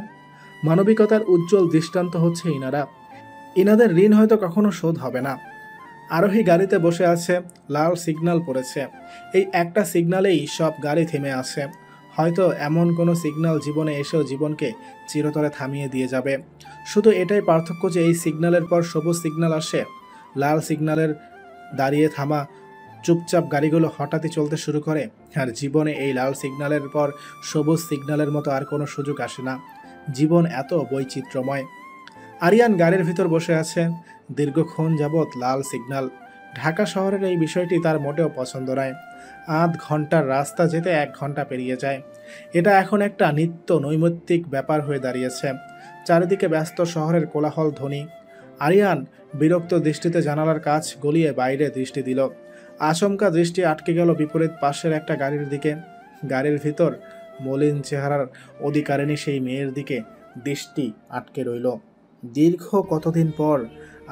মানবিকতার উজ্জ্বল দৃষ্টান্ত হচ্ছে ইনারা। ইনাদের ঋণ হয়তো কখনো শোধ হবে না। আরোহী গাড়িতে বসে আছে, লাল সিগন্যাল পড়েছে। এই একটা সিগন্যালেই সব গাড়ি থেমে আছে। হয়তো এমন কোনো সিগন্যাল জীবনে এসেও জীবনকে চিরতরে থামিয়ে দিয়ে যাবে। শুধু এটাই পার্থক্য যে এই সিগন্যালের পর সবুজ সিগন্যাল আসে। লাল সিগন্যালের দাঁড়িয়ে থামা চুপচাপ গাড়িগুলো হঠাৎই চলতে শুরু করে। আর জীবনে এই লাল সিগন্যালের পর সবুজ সিগন্যালের মতো আর কোনো সুযোগ আসে না। জীবন এত বৈচিত্র্যময়। আরিয়ান গাড়ির ভিতর বসে আছে। দীর্ঘক্ষণ যাবৎ লাল সিগন্যাল। ঢাকা শহরের এই বিষয়টি তার মোটেও পছন্দ নয়। আধ ঘন্টার রাস্তা যেতে 1 ঘন্টা পেরিয়ে যায়। এটা এখন একটা নিত্য নৈমিত্তিক ব্যাপার হয়ে দাঁড়িয়েছে। চারিদিকে ব্যস্ত শহরের কোলাহল ধ্বনি। আরিয়ান বিরক্ত দৃষ্টিতে জানালার কাছ গলিয়ে বাইরে দৃষ্টি দিল। আচমকা দৃষ্টি আটকে গেল বিপরীত পাশের একটা গাড়ির দিকে। গাড়ির ভিতর মলিন চেহারার অধিকারিণী সেই মেয়ের দিকে দৃষ্টি আটকে রইল। দীর্ঘ কতদিন পর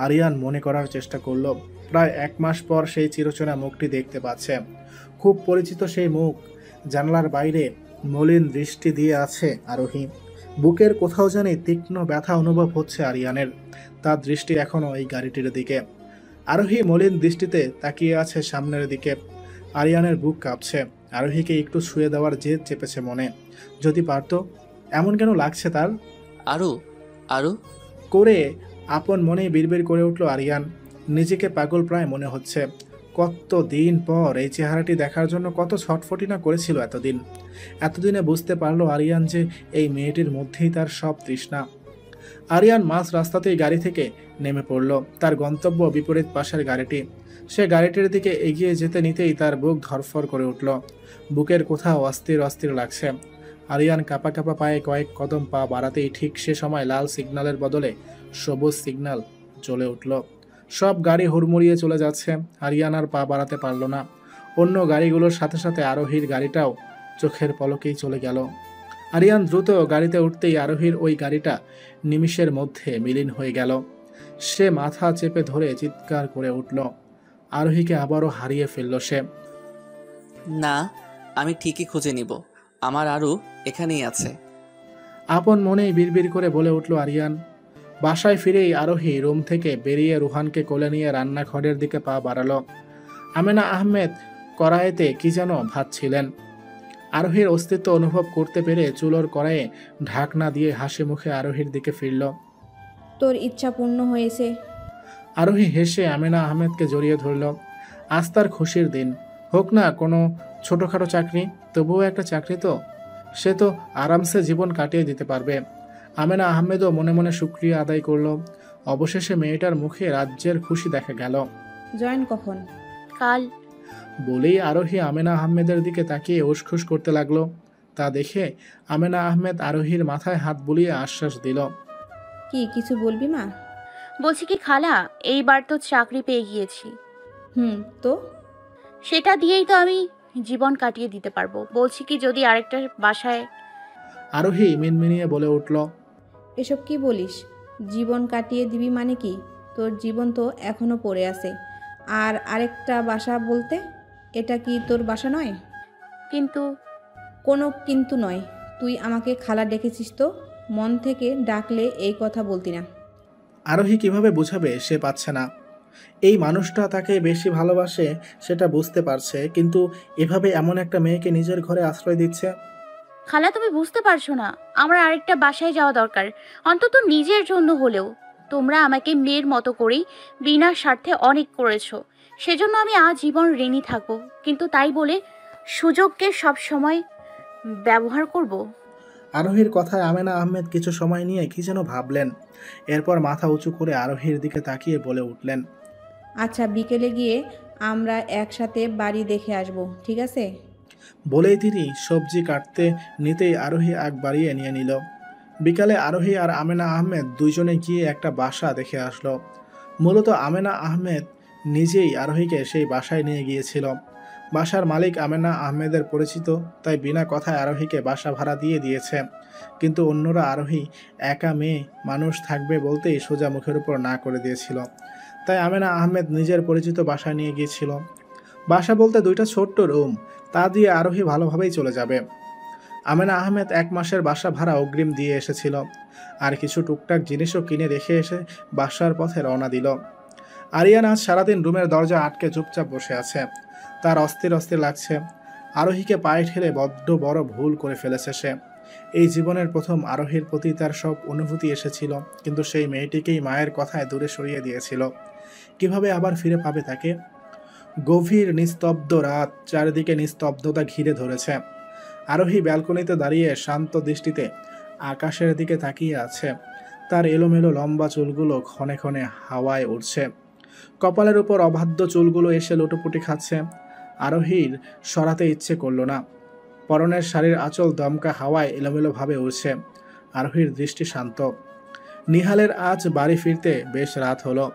আরিয়ান মনে করার চেষ্টা করল। প্রায় 1 মাস পর সেই চিরচেনা মুখটি দেখতে পাচ্ছে। খুব পরিচিত সেই মুখ। জানালার বাইরে মলিন দৃষ্টি দিয়ে আছে আরোহী। বুকের কোথাও জানি তীক্ষ্ণ ব্যথা অনুভব হচ্ছে আরিয়ানের। তার দৃষ্টি এখনও এই গাড়িটির দিকে। আরোহী মলিন দৃষ্টিতে তাকিয়ে আছে সামনের দিকে। আরিয়ানের বুক কাঁপছে। আরোহীকে একটু ছুঁয়ে দেওয়ার জেদ চেপেছে মনে। যদি পারতো। এমন কেন লাগছে তার? আরু আরু করে আপন মনে বিড়বিড় করে উঠল আরিয়ান। নিজেকে পাগল প্রায় মনে হচ্ছে। কত দিন পর এই চেহারাটি দেখার জন্য কত ছটফটি না করেছিল এতদিনে বুঝতে পারলো আরিয়ান যে এই মেয়েটির মধ্যেই তার সব তৃষ্ণা। আরিয়ান মাঝ রাস্তাতেই গাড়ি থেকে নেমে পড়ল। তার গন্তব্য বিপরীত পাশের গাড়িটি। সে গাড়িটির দিকে এগিয়ে যেতে নিতেই তার বুক ধরফর করে উঠল। বুকের কোথাও অস্থির অস্থির লাগছে। আরিয়ান কাঁপা কাঁপা পায়ে কয়েক কদম পা বাড়াতেই ঠিক সে সময় লাল সিগন্যালের বদলে সবুজ সিগন্যাল জ্বলে উঠল। সব গাড়ি হুড়মুড়িয়ে চলে যাচ্ছে। আরিয়ান আর পা বাড়াতে পারল না। অন্য গাড়িগুলোর সাথে সাথে আরোহীর গাড়িটাও চোখের পলকেই চলে গেল। আরিয়ান দ্রুত গাড়িতে উঠতেই আরোহীর ওই গাড়িটা নিমিষের মধ্যে বিলীন হয়ে গেল। সে মাথা চেপে ধরে চিৎকার করে উঠল। আরোহীকে আবারও হারিয়ে ফেলল সে। না, আমি ঠিকই খুঁজে নিব। আমার আরু এখানেই আছে। আপন মনেই বিড়বিড় করে বলে উঠল আরিয়ান। বাসায় ফিরেই আরোহী রুম থেকে বেরিয়ে রুহানকে কোলে নিয়ে রান্নাঘরের দিকে পা বাড়ালো। আমেনা আহমেদ কড়াইতে কি যেন ভাজছিলেন। আরোহীর অস্তিত্ব অনুভব করতে পেরে চুলোর কড়াইয়ে ঢাকনা দিয়ে হাসি মুখে আরোহীর দিকে ফিরল। তোর ইচ্ছা পূর্ণ হয়েছে। আরোহী হেসে আমেনা আহমেদকে জড়িয়ে ধরল। আজ তার খুশির দিন। হোক না কোনো ছোটোখাটো চাকরি, তবুও একটা চাকরি তো। সে তো আরামসে জীবন কাটিয়ে দিতে পারবে। আমেনা আহমেদও মনে মনে শুকরিয়া আদায় করল। অবশেষে মেয়েটার মুখে রাজ্যের খুশি দেখা গেল। জয়েন কখন? কাল। বলেই আরোহী আমেনা আহমেদের দিকে তাকিয়ে উসখুস করতে লাগলো। তা দেখে আমেনা আহমেদ আরোহীর মাথায় হাত বুলিয়ে আশ্বাস দিল। কি কিছু বলবি মা? বলছি কি খালা, এইবার তো চাকরি পেয়ে গিয়েছি। তো সেটা দিয়েই তো আমি জীবন কাটিয়ে দিতে পারবো। বলছি কি, যদি আরেকটা বাসায়। আরোহী মিনমিনিয়ে বলে উঠল। এসব কি বলিস? জীবন কাটিয়ে দিবি মানে কি? তোর জীবন তো এখনো পড়ে আছে। আর আরেকটা বাসা বলতে, এটা কি তোর বাসা নয়? কিন্তু কোনো কিন্তু নয়। তুই আমাকে খালা ডেকেছিস তো, মন থেকে ডাকলে এই কথা বলতি না। আরোহী কিভাবে বুঝাবে সে পাচ্ছে না। এই মানুষটা তাকে বেশি ভালোবাসে সেটা বুঝতে পারছে, কিন্তু এভাবে এমন একটা মেয়েকে নিজের ঘরে আশ্রয় দিচ্ছে। খালা, তুমি বুঝতে পারছো না, আমার আরেকটা বাসায় যাওয়া দরকার, অন্তত নিজের জন্য হলেও। তোমরা আমাকে মেয়ের মতো করেই বিনা স্বার্থে অনেক করেছো, সেজন্য আমি আজীবন ঋণী থাকবো। কিন্তু তাই বলে সুযোগকে সব সময় ব্যবহার করব? আরোহীর কথায় আমেনা আহমেদ কিছু সময় নিয়ে কি যেন ভাবলেন। এরপর মাথা উঁচু করে আরোহীর দিকে তাকিয়ে বলে উঠলেন। আচ্ছা, বিকেলে গিয়ে আমরা একসাথে বাড়ি দেখে আসব, ঠিক আছে? বলেই তিনি সবজি কাটতে নিতেই আরোহী আগ বাড়িয়ে নিয়ে নিল। বিকালে আরোহী আর আমেনা আহমেদ দুইজনে গিয়ে একটা বাসা দেখে আসলো। মূলত আমেনা আহমেদ নিজেই আরোহীকে সেই বাসায় নিয়ে গিয়েছিল। বাসার মালিক আমেনা আহমেদের পরিচিত, তাই বিনা কথায় আরোহীকে বাসা ভাড়া দিয়ে দিয়েছে। কিন্তু অন্যরা আরোহী একা মেয়ে মানুষ থাকবে বলতেই সোজা মুখের উপর না করে দিয়েছিল। তাই আমেনা আহমেদ নিজের পরিচিত বাসায় নিয়ে গিয়েছিল। বাসা বলতে দুইটা ছোট্ট রুম, তা দিয়ে আরোহী ভালোভাবেই চলে যাবে। আমেনা আহমেদ 1 মাসের বাসা ভাড়া অগ্রিম দিয়ে এসেছিল, আর কিছু টুকটাক জিনিসও কিনে রেখে এসে বাসার পথে রওনা দিল। আরিয়ান আজ সারাদিন রুমের দরজা আটকে চুপচাপ বসে আছে। তার অস্থির অস্থির লাগছে। আরোহীকে পায়ে ঠেলে বড্ড বড় ভুল করে ফেলেছে সে। এই জীবনের প্রথম আরোহীর প্রতি তার সব অনুভূতি এসেছিল, কিন্তু সেই মেয়েটিকেই মায়ের কথায় দূরে সরিয়ে দিয়েছিল। কিভাবে আবার ফিরে পাবে তাকে? গভীর নিস্তব্ধ রাত, চারিদিকে নিস্তব্ধতা ঘিরে ধরেছে। আরোহী ব্যালকনিতে দাঁড়িয়ে শান্ত দৃষ্টিতে আকাশের দিকে তাকিয়ে আছে। তার এলোমেলো লম্বা চুলগুলো ক্ষণে ক্ষণে হাওয়ায় উড়ছে। কপালের উপর অবাধ্য চুলগুলো এসে লুটোপুটি খাচ্ছে। আরোহীর সরাতে ইচ্ছে করল না। পরনের শাড়ির আঁচল দমকা হাওয়ায় এলোমেলোভাবে উড়ছে। আরোহীর দৃষ্টি শান্ত। নিহালের আজ বাড়ি ফিরতে বেশ রাত হলো।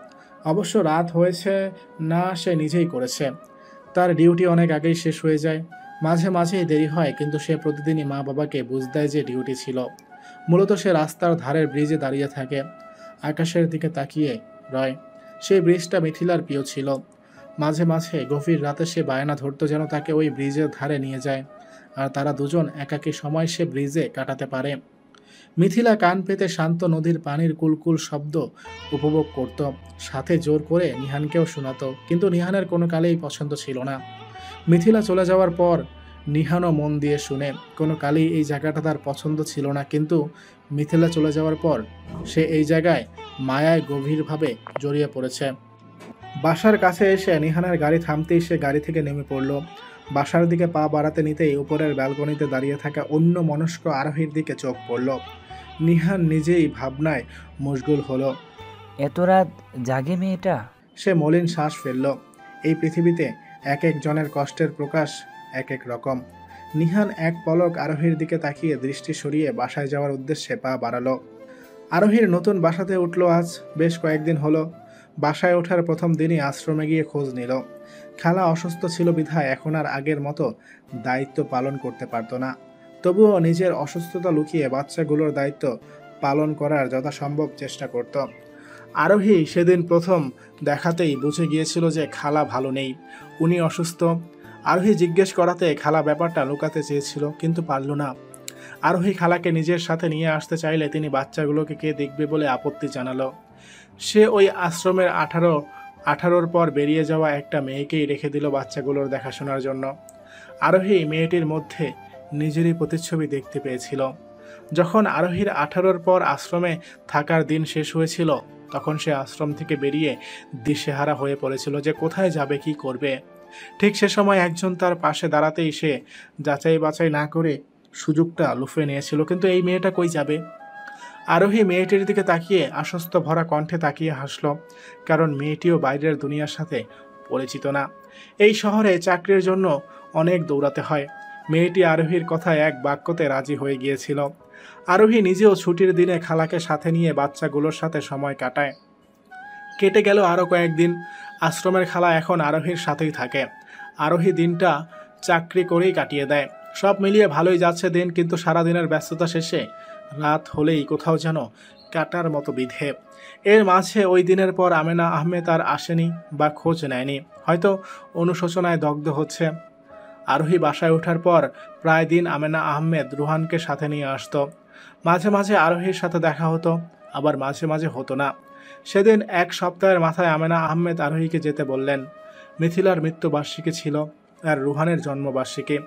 অবশ্য রাত হয়েছে না সে নিজেই করেছে। তার ডিউটি অনেক আগেই শেষ হয়ে যায়। মাঝে মাঝেই দেরি হয়, কিন্তু সে প্রতিদিনই মা বাবাকে বুঝ দেয় যে ডিউটি ছিল। মূলত সে রাস্তার ধারের ব্রিজে দাঁড়িয়ে থাকে, আকাশের দিকে তাকিয়ে রয়। সেই ব্রিজটা মিথিলার প্রিয় ছিল। মাঝে মাঝে গভীর রাতে সে বায়না ধরত যেন তাকে ওই ব্রিজের ধারে নিয়ে যায়, আর তারা দুজন একাকী সময় সে ব্রিজে কাটাতে পারে। মিথিলা কান পেতে শান্ত নদীর পানির কুলকুল শব্দ উপভোগ করত, সাথে জোর করে নিহানকেও শোনাতো, কিন্তু নিহানের কোনো কালেই পছন্দ ছিল না। মিথিলা চলে যাওয়ার পর নিহানও মন দিয়ে শুনে। কোনো কালই এই জায়গাটা তার পছন্দ ছিল না, কিন্তু মিথিলা চলে যাওয়ার পর সে এই জায়গায় মায়ায় গভীরভাবে জড়িয়ে পড়েছে। বাসার কাছে এসে নিহানের গাড়ি থামতেই সে গাড়ি থেকে নেমে পড়ল। বাসার দিকে পা বাড়াতে নিতেই উপরের ব্যালকনিতে দাঁড়িয়ে থাকা অন্য মনস্ক আরোহীর দিকে চোখ পড়ল। নিহান নিজেই ভাবনায় মশগুল হলো। এত রাত জাগে মেয়েটা? সে মলিন শ্বাস ফেলল। এই পৃথিবীতে এক একজনের কষ্টের প্রকাশ এক এক রকম। নিহান এক পলক আরোহীর দিকে তাকিয়ে দৃষ্টি সরিয়ে বাসায় যাওয়ার উদ্দেশ্যে পা বাড়ালো। আরোহীর নতুন বাসাতে উঠল আজ। বেশ কয়েকদিন হলো। বাসায় ওঠার প্রথম দিনই আশ্রমে গিয়ে খোঁজ নিল। খালা অসুস্থ ছিল বিধায় এখন আর আগের মতো দায়িত্ব পালন করতে পারত না। তবুও নিজের অসুস্থতা লুকিয়ে বাচ্চাগুলোর দায়িত্ব পালন করার যথাসম্ভব চেষ্টা করত। আরোহী সেদিন প্রথম দেখাতেই বুঝে গিয়েছিল যে খালা ভালো নেই, উনি অসুস্থ। আরোহী জিজ্ঞেস করাতে খালা ব্যাপারটা লুকাতে চেয়েছিল, কিন্তু পারল না। আরোহী খালাকে নিজের সাথে নিয়ে আসতে চাইলে তিনি বাচ্চাগুলোকে কে দেখবে বলে আপত্তি জানালো। সে ওই আশ্রমের 18-18 পর বেরিয়ে যাওয়া একটা মেয়েকেই রেখে দিল বাচ্চাগুলোর দেখাশোনার জন্য। আরোহী মেয়েটির মধ্যে নিজেরই প্রতিচ্ছবি দেখতে পেয়েছিল। যখন আরোহীর 18 পর আশ্রমে থাকার দিন শেষ হয়েছিল, তখন সে আশ্রম থেকে বেরিয়ে দিশেহারা হয়ে পড়েছিল যে কোথায় যাবে, কি করবে। ঠিক সে সময় একজন তার পাশে দাঁড়াতেই সে যাচাই বাছাই না করে সুযোগটা লুফে নিয়েছিল। কিন্তু এই মেয়েটা কই যাবে? আরোহী মেয়েটির দিকে তাকিয়ে আশ্বস্ত ভরা কণ্ঠে তাকিয়ে হাসল, কারণ মেয়েটিও বাইরের দুনিয়ার সাথে পরিচিত না। এই শহরে চাকরির জন্য অনেক দৌড়াতে হয়। মেয়েটি আরোহীর কথায় এক বাক্যতে রাজি হয়ে গিয়েছিল। আরোহী নিজেও ছুটির দিনে খালাকে সাথে নিয়ে বাচ্চাগুলোর সাথে সময় কাটায়। কেটে গেল আরও কয়েকদিন। আশ্রমের খালা এখন আরোহীর সাথেই থাকে। আরোহী দিনটা চাকরি করেই কাটিয়ে দেয়। সব মিলিয়ে ভালোই যাচ্ছে দিন, কিন্তু সারাদিনের ব্যস্ততা শেষে রাত হলেই কোথাও যেন কাটার মতো বিধে। এর মাঝে ওই দিনের পর আমেনা আহমেদ আর আসেনি বা খোঁজ নেয়নি, হয়তো অনুশোচনায় দগ্ধ হচ্ছে। আরোহী বাসায় ওঠার পর প্রায় দিন আমেনা আহমেদ রুহানকে সাথে নিয়ে আসতো। মাঝে মাঝে আরোহীর সাথে দেখা হতো, আবার মাঝে মাঝে হতো না। সেদিন এক সপ্তাহের মাথায় আমেনা আহমেদ আরোহীকে যেতে বললেন। মিথিলার মৃত্যুবার্ষিকী ছিল আর রুহানের জন্মবার্ষিকী।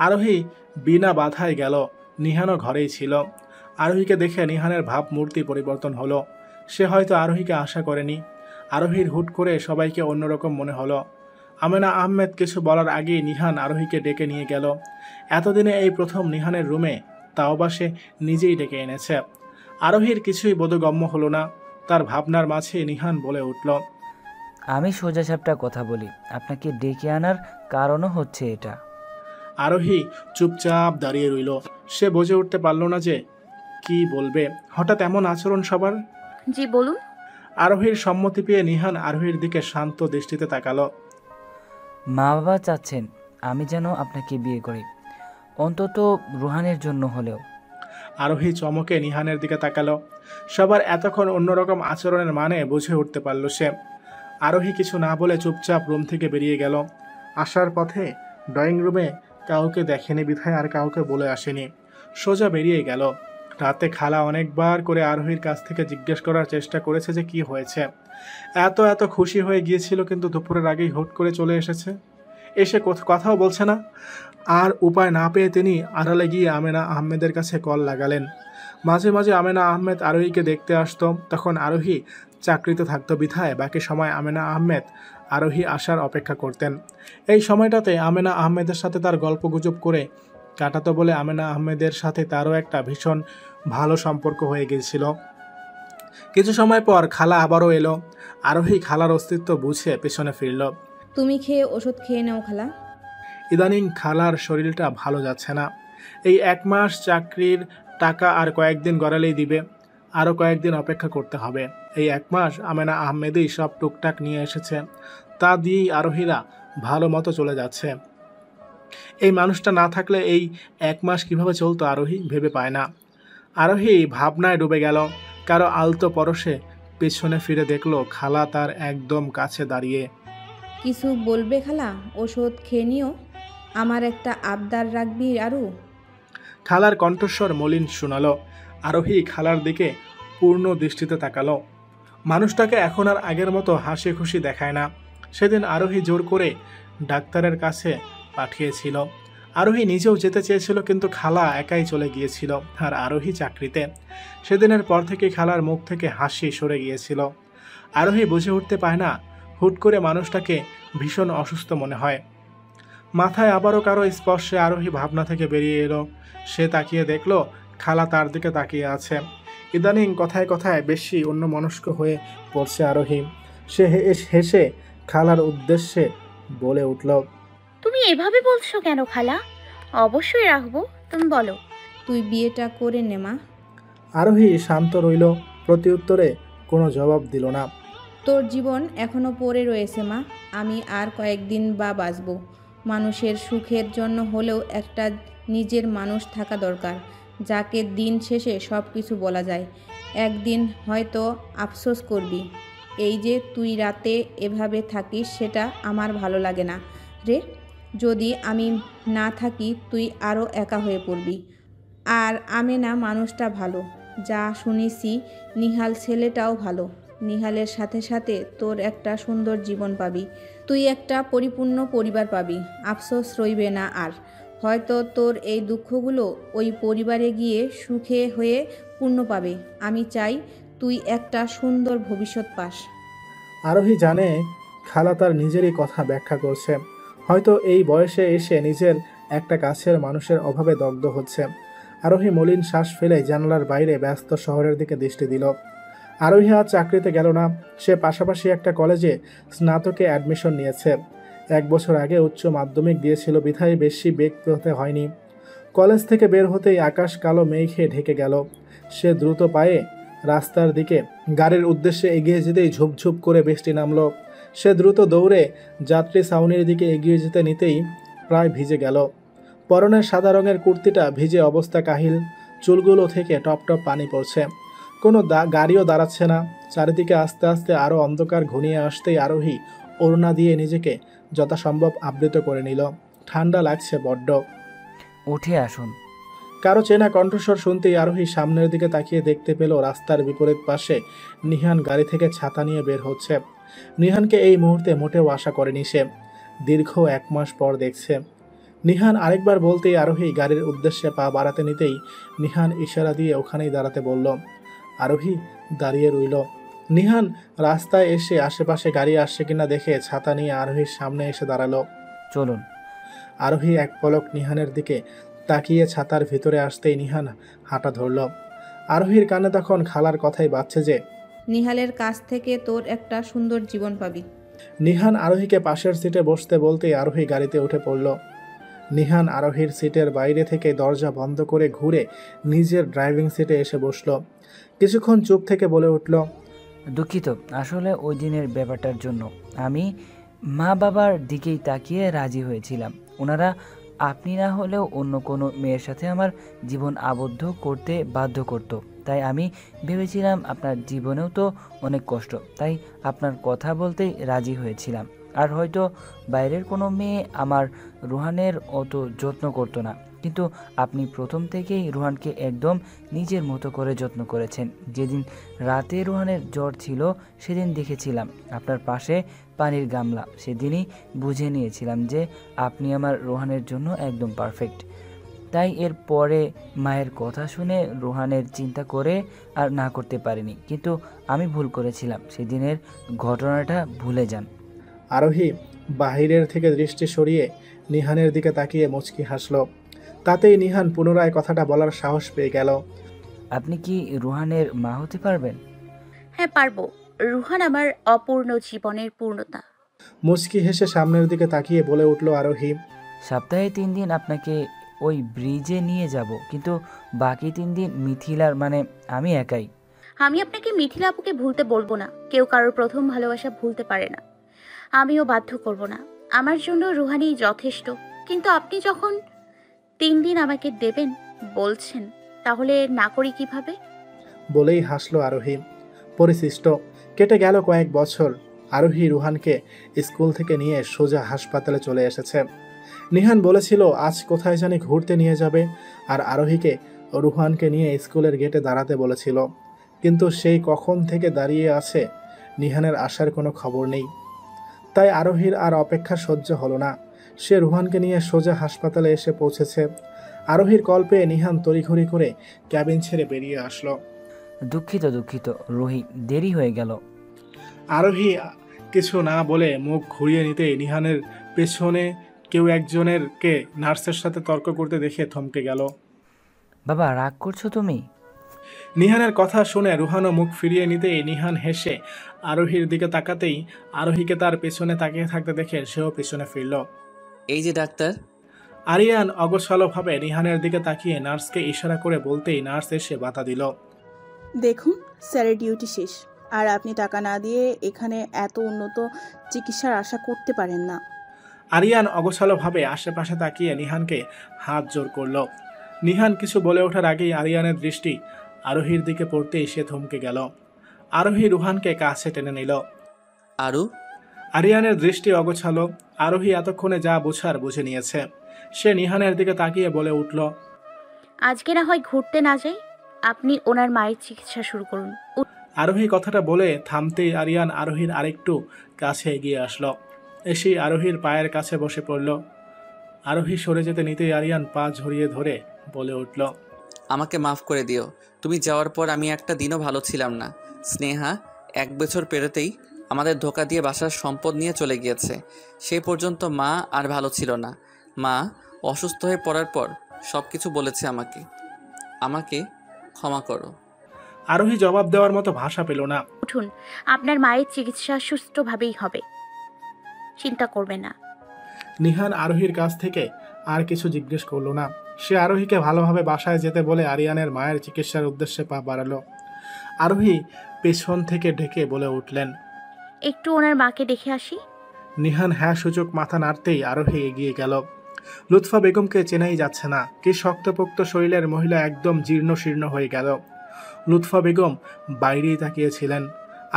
আরোহী বিনা বাধায় গেল। নিহানও ঘরেই ছিল। আরোহীকে দেখে নিহানের ভাবমূর্তি পরিবর্তন হলো। সে হয়তো আরোহীকে আশা করেনি। আরোহীর হুট করে সবাইকে অন্যরকম মনে হলো। আমেনা আহমেদ কিছু বলার আগেই নিহান আরোহীকে ডেকে নিয়ে গেল। এতদিনে এই প্রথম নিহানের রুমে, তাও বা সে নিজেই ডেকে এনেছে। আরোহীর কিছুই বোধগম্য হলো না। তার ভাবনার মাঝে নিহান বলে উঠল, আমি সোজাসাপটা কথা বলি, আপনাকে ডেকে আনার কারণও হচ্ছে এটা। আরোহী চুপচাপ দাঁড়িয়ে রইল। সে বুঝে উঠতে পারল না যে কি বলবে। হঠাৎ এমন আচরণ সবার। জি বলুন। আরোহীর সম্মতি পেয়ে নিহান আরোহীর দিকে শান্ত দৃষ্টিতে তাকালো। মা বাবা চাচ্ছেন আমি যেন আপনাকে বিয়ে করি, অন্তত রুহানের জন্য হলেও। আরোহী চমকে নিহানের দিকে তাকালো। সবার এতক্ষণ অন্যরকম আচরণের মানে বুঝে উঠতে পারল সে। আরোহী কিছু না বলে চুপচাপ রুম থেকে বেরিয়ে গেল। আসার পথে ড্রয়িং রুমে কাউকে দেখেনি বিধায় আর কাউকে বলে আসেনি, সোজা বেরিয়ে গেল। রাতে খালা অনেকবার করে আরোহীর কাছ থেকে জিজ্ঞেস করার চেষ্টা করেছে যে কি হয়েছে। এত খুশি হয়ে গিয়েছিল, কিন্তু দুপুরের আগেই হুট করে চলে এসেছে। এসে কথাও বলছে না। আর উপায় না পেয়ে তিনি আড়ালে গিয়ে আমেনা আহমেদের কাছে কল লাগালেন। মাঝে মাঝে আমেনা আহমেদ আরোহীকে দেখতে আসতো। তখন আরোহী চাকরিতে থাকতো বিধায় বাকি সময় আমেনা আহমেদ আরোহী আসার অপেক্ষা করতেন। এই সময়টাতে আমেনা আহমেদের সাথে তার গল্পগুজব করে কাটাতো বলে আমেনা আহমেদের সাথে তারও একটা ভীষণ ভালো সম্পর্ক হয়ে গিয়েছিল। কিছু সময় পর খালা আবারও এলো। আরোহী খালার অস্তিত্ব বুঝে পেছনে ফিরল। তুমি খেয়ে ওষুধ খেয়ে নাও খালা। ইদানিং খালার শরীরটা ভালো যাচ্ছে না। এই 1 মাস চাকরির টাকা আর কয়েকদিন গড়ালেই দিবে। আরও কয়েকদিন অপেক্ষা করতে হবে। এই 1 মাস আমেনা আহমেদই সব টুকটাক নিয়ে এসেছে, তা দিয়েই আরোহীরা ভালো মতো চলে যাচ্ছে। এই মানুষটা না থাকলে এই 1 মাস কিভাবে চলতো আরোহী ভেবে পায় না। আরোহী ভাবনায় ডুবে গেল। কারো আলতো পরশে পেছনে ফিরে দেখলো খালা তার একদম কাছে দাঁড়িয়ে। কিছু বলবে খালা? ওষুধ খেয়ে নিও। আমার একটা আবদার রাখবি আরু? খালার কণ্ঠস্বর মলিন শোনালো। আরোহী খালার দিকে পূর্ণ দৃষ্টিতে তাকালো। মানুষটাকে এখন আর আগের মতো হাসি খুশি দেখায় না। সেদিন আরোহী জোর করে ডাক্তারের কাছে পাঠিয়েছিল। আরোহী নিজেও যেতে চেয়েছিল, কিন্তু খালা একাই চলে গিয়েছিল আর আরোহী চাকরিতে। সেদিনের পর থেকে খালার মুখ থেকে হাসি সরে গিয়েছিল। আরোহী বুঝে উঠতে পায় না, হুট করে মানুষটাকে ভীষণ অসুস্থ মনে হয়। মাথায় আবারও কারো স্পর্শে আরোহী ভাবনা থেকে বেরিয়ে এলো। সে তাকিয়ে দেখলো খালা তার দিকে তাকিয়ে আছে। ইদানিং কথায় কথায় বেশি অন্যমনস্ক হয়ে পড়ছে আরোহী। সে হেসে খালার উদ্দেশ্যে বলে উঠল, তুমি এভাবে বলছো কেন খালা? অবশ্যই রাখবো, তুমি বলো। তুই বিয়েটা করে নে মা। আরোহী শান্ত রইল, প্রত্যুত্তরে কোনো জবাব দিল না। তোর জীবন এখনো পড়ে রয়েছে মা। আমি আর কয়েকদিন বা বাঁচব। মানুষের সুখের জন্য হলেও একটা নিজের মানুষ থাকা দরকার, যাকে দিন শেষে সব কিছু বলা যায়। একদিন হয়তো আফসোস করবি। এই যে তুই রাতে এভাবে থাকিস, সেটা আমার ভালো লাগে না রে। যদি আমি না থাকি তুই আরও একা হয়ে পড়বি। আর আমেনা মানুষটা ভালো, যা শুনেছি নিহাল ছেলেটাও ভালো। নিহালের সাথে সাথে তোর একটা সুন্দর জীবন পাবি, তুই একটা পরিপূর্ণ পরিবার পাবি। আফসোস রইবে না আর। হয়তো তোর এই দুঃখগুলো ওই পরিবারে গিয়ে সুখে হয়ে পূর্ণ পাবে। আমি চাই তুই একটা সুন্দর ভবিষ্যৎ পাস। আরোহী জানে খালা তার নিজেরই কথা ব্যাখ্যা করছে। হয়তো এই বয়সে এসে নিজের একটা কাছের মানুষের অভাবে দগ্ধ হচ্ছে। আরোহী মলিন শ্বাস ফেলে জানালার বাইরে ব্যস্ত শহরের দিকে দৃষ্টি দিল। আরোহী আজ চাকরিতে গেল না। সে পাশাপাশি একটা কলেজে স্নাতকে অ্যাডমিশন নিয়েছে। 1 বছর আগে উচ্চ মাধ্যমিক দিয়েছিল, বিধায় বেশি বেগ পেতে হয়নি। কলেজ থেকে বের হতেই আকাশ কালো মেঘে ঢেকে গেল। সে দ্রুত পায়ে রাস্তার দিকে গাড়ির উদ্দেশ্যে এগিয়ে যেতেই ঝুপঝুপ করে বৃষ্টি নামল। সে দ্রুত দৌড়ে যাত্রী ছাউনির দিকে এগিয়ে যেতে নিতেই প্রায় ভিজে গেল। পরনের সাদা রঙের কুর্তিটা ভিজে অবস্থা কাহিল, চুলগুলো থেকে টপ টপ পানি পড়ছে। কোনো গাড়িও দাঁড়াচ্ছে না। চারিদিকে আস্তে আস্তে আরও অন্ধকার ঘনিয়ে আসতেই আরোহী ওড়না দিয়ে নিজেকে যথাসম্ভব আবৃত করে নিল। ঠান্ডা লাগছে বড্ড। উঠে আসুন। কারো চেনা কণ্ঠস্বর শুনতেই আরোহী সামনের দিকে তাকিয়ে দেখতে পেল রাস্তার বিপরীত পাশে নিহান গাড়ি থেকে ছাতা নিয়ে বের হচ্ছে। নিহানকে এই মুহূর্তে মোটেও আশা করেনি সে। দীর্ঘ 1 মাস পর দেখছে। নিহান আরেকবার বলতেই আরোহী গাড়ির উদ্দেশ্যে পা বাড়াতে নিতেই নিহান ইশারা দিয়ে ওখানেই দাঁড়াতে বলল। আরোহী দাঁড়িয়ে রইল। নিহান রাস্তায় এসে আশেপাশে গাড়ি আসছে কিনা দেখে ছাতা নিয়ে আরোহীর সামনে এসে দাঁড়ালো। চলুন। আরোহী এক পলক নিহানের দিকে তাকিয়ে ছাতার ভিতরে আসতেই নিহান হাঁটা ধরল। আরোহীর কানে তখন খালার কথাই বাজছে যে নিহালের কাছ থেকে তোর একটা সুন্দর জীবন পাবি। নিহান আরোহীকে পাশের সিটে বসতে বলতেই আরোহী গাড়িতে উঠে পড়ল। নিহান আরোহীর সিটের বাইরে থেকে দরজা বন্ধ করে ঘুরে নিজের ড্রাইভিং সিটে এসে বসল। কিছুক্ষণ চুপ থেকে বলে উঠল, দুঃখিত, আসলে ওই দিনের ব্যাপারটার জন্য আমি মা বাবার দিকেই তাকিয়ে রাজি হয়েছিলাম। ওনারা আপনি না হলেও অন্য কোনো মেয়ের সাথে আমার জীবন আবদ্ধ করতে বাধ্য করত। তাই আমি ভেবেছিলাম আপনার জীবনেও তো অনেক কষ্ট, তাই আপনার কথা বলতেই রাজি হয়েছিলাম। আর হয়তো বাইরের কোনো মেয়ে আমার রুহানের অত যত্ন করতো না, কিন্তু আপনি প্রথম থেকেই রুহানকে একদম নিজের মতো করে যত্ন করেছেন। যেদিন রাতে রুহানের জ্বর ছিল সেদিন দেখেছিলাম আপনার পাশে পানির গামলা। সেদিনই বুঝে নিয়েছিলাম যে আপনি আমার রুহানের জন্য একদম পারফেক্ট। তাই এর পরে মায়ের কথা শুনে রুহানের চিন্তা করে আর না করতে পারিনি, কিন্তু আমি ভুল করেছিলাম। সেদিনের ঘটনাটা ভুলে যান। আরোহী বাহিরের থেকে দৃষ্টি সরিয়ে নিহানের দিকে তাকিয়ে মুচকি হাসল। তাতেই নিহান পুনরায় কথাটা বলার সাহস পেয়ে গেল। আপনি কি রুহানের মা হতে পারবেন? হ্যাঁ পারবো। রুহান আমার অপূর্ণ জীবনের পূর্ণতা। মুচকি হেসে সামনের দিকে তাকিয়ে বলে উঠল আরোহী। সপ্তাহে 3 দিন আপনাকে ওই ব্রিজে নিয়ে যাব, কিন্তু বাকি 3 দিন মিথিলার মানে আমি একাই। আমি আপনাকে মিথিলা আপুকে ভুলতে বলবো না। কেউ কারোর প্রথম ভালোবাসা ভুলতে পারে না। আমিও বাধ্য করব না। আমার জন্য রুহানি যথেষ্ট। কিন্তু আপনি যখন 3 দিন আমাকে দেবেন বলছেন, তাহলে না করি কিভাবে? বলেই হাসলো আরোহী। পরিশিষ্ট কেটে গেল কয়েক বছর। আরোহী রুহানকে স্কুল থেকে নিয়ে সোজা হাসপাতালে চলে এসেছে। নিহান বলেছিল আজ কোথায় জানি ঘুরতে নিয়ে যাবে, আর আরোহীকে রুহানকে নিয়ে স্কুলের গেটে দাঁড়াতে বলেছিল। কিন্তু সেই কখন থেকে দাঁড়িয়ে আছে, নিহানের আসার কোনো খবর নেই। তাই আরোহীর আর অপেক্ষা সহ্য হলো না। সে রুহানকে নিয়ে সোজা হাসপাতালে এসে পৌঁছেছে। আরোহীর কল পেয়ে নিহান তড়িঘড়ি করে ক্যাবিন ছেড়ে বেরিয়ে আসলো। দুঃখিত রুহি, দেরি হয়ে গেল। আরোহী কিছু না বলে মুখ ঘুরিয়ে নিতেই নিহানের পেছনে কেউ একজনেরকে নার্সের সাথে তর্ক করতে দেখে থমকে গেল। বাবা, রাগ করছো তুমি? নিহানের কথা শুনে রুহানও মুখ ফিরিয়ে নিতেই নিহান হেসে আরোহীর দিকে তাকাতেই আরোহীকে তার পেছনে তাকিয়ে থাকতে দেখে সেও পেছনে ফিরল। এই যে ডাক্তার। আরিয়ান অগোছালোভাবে নিহানের দিকে তাকিয়ে নার্সকে ইশারা করে বলতেই নার্স এসে বাধা দিল। দেখুন, স্যারের ডিউটি শেষ, আর আপনি টাকা না দিয়ে এখানে এত উন্নত চিকিৎসার আশা করতে পারেন না। আরিয়ান অগোছালোভাবে আশেপাশে তাকিয়ে নিহানকে হাত জোর করল। নিহান কিছু বলে ওঠার আগেই আরিয়ানের দৃষ্টি আরোহীর দিকে পড়তেই সে থমকে গেল। আরোহী রুহানকে কাছে টেনে নিল। আরিয়ানের দৃষ্টি অগোছালো। আরোহী এতক্ষণে যা বোঝার বুঝে নিয়েছে। সে নিহানের দিকে তাকিয়ে বলে উঠল, আজকে না হয় ঘুরতে না যাই, আপনি ওনার মায়ের চিকিৎসা শুরু করুন। আরোহী কথাটা বলে থামতেই আরিয়ান আরোহীর আরেকটু কাছে এগিয়ে আসলো। এসেই আরোহীর পায়ের কাছে বসে পড়ল। আরোহী সরে যেতে নিতেই আরিয়ান পা ঝরিয়ে ধরে বলে উঠল, আমাকে মাফ করে দিও। তুমি যাওয়ার পর আমি একটা দিনও ভালো ছিলাম না। স্নেহা 1 বছর পেরোতেই আমাদের ধোকা দিয়ে বাসার সম্পদ নিয়ে চলে গিয়েছে। সেই পর্যন্ত মা আর ভালো ছিল না। মা অসুস্থ হয়ে পড়ার পর সব কিছু বলেছে আমাকে ক্ষমা করো। আরোহী জবাব দেওয়ার মতো ভাষা পেল না। উঠুন, আপনার মায়ের চিকিৎসা সুষ্ঠুভাবেই হবে, চিন্তা করবেন না। নিহান আরোহীর কাছ থেকে আর কিছু জিজ্ঞেস করল না। সে আরোহীকে ভালোভাবে বাসায় যেতে বলে আরিয়ানের মায়ের চিকিৎসার উদ্দেশ্যে পা বাড়ালো। আরোহী পেছন থেকে ডেকে বলে উঠলেন, একটু ওনার মাকে দেখে আসি। নিহান হ্যাঁ সূচক মাথা নাড়তেই আরোহী এগিয়ে গেল। লুৎফা বেগমকে চেনাই যাচ্ছে না। কি শক্তপোক্ত শরীরের মহিলা একদম জীর্ণ শীর্ণ হয়ে গেল। লুৎফা বেগম বাইরেই তাকিয়েছিলেন।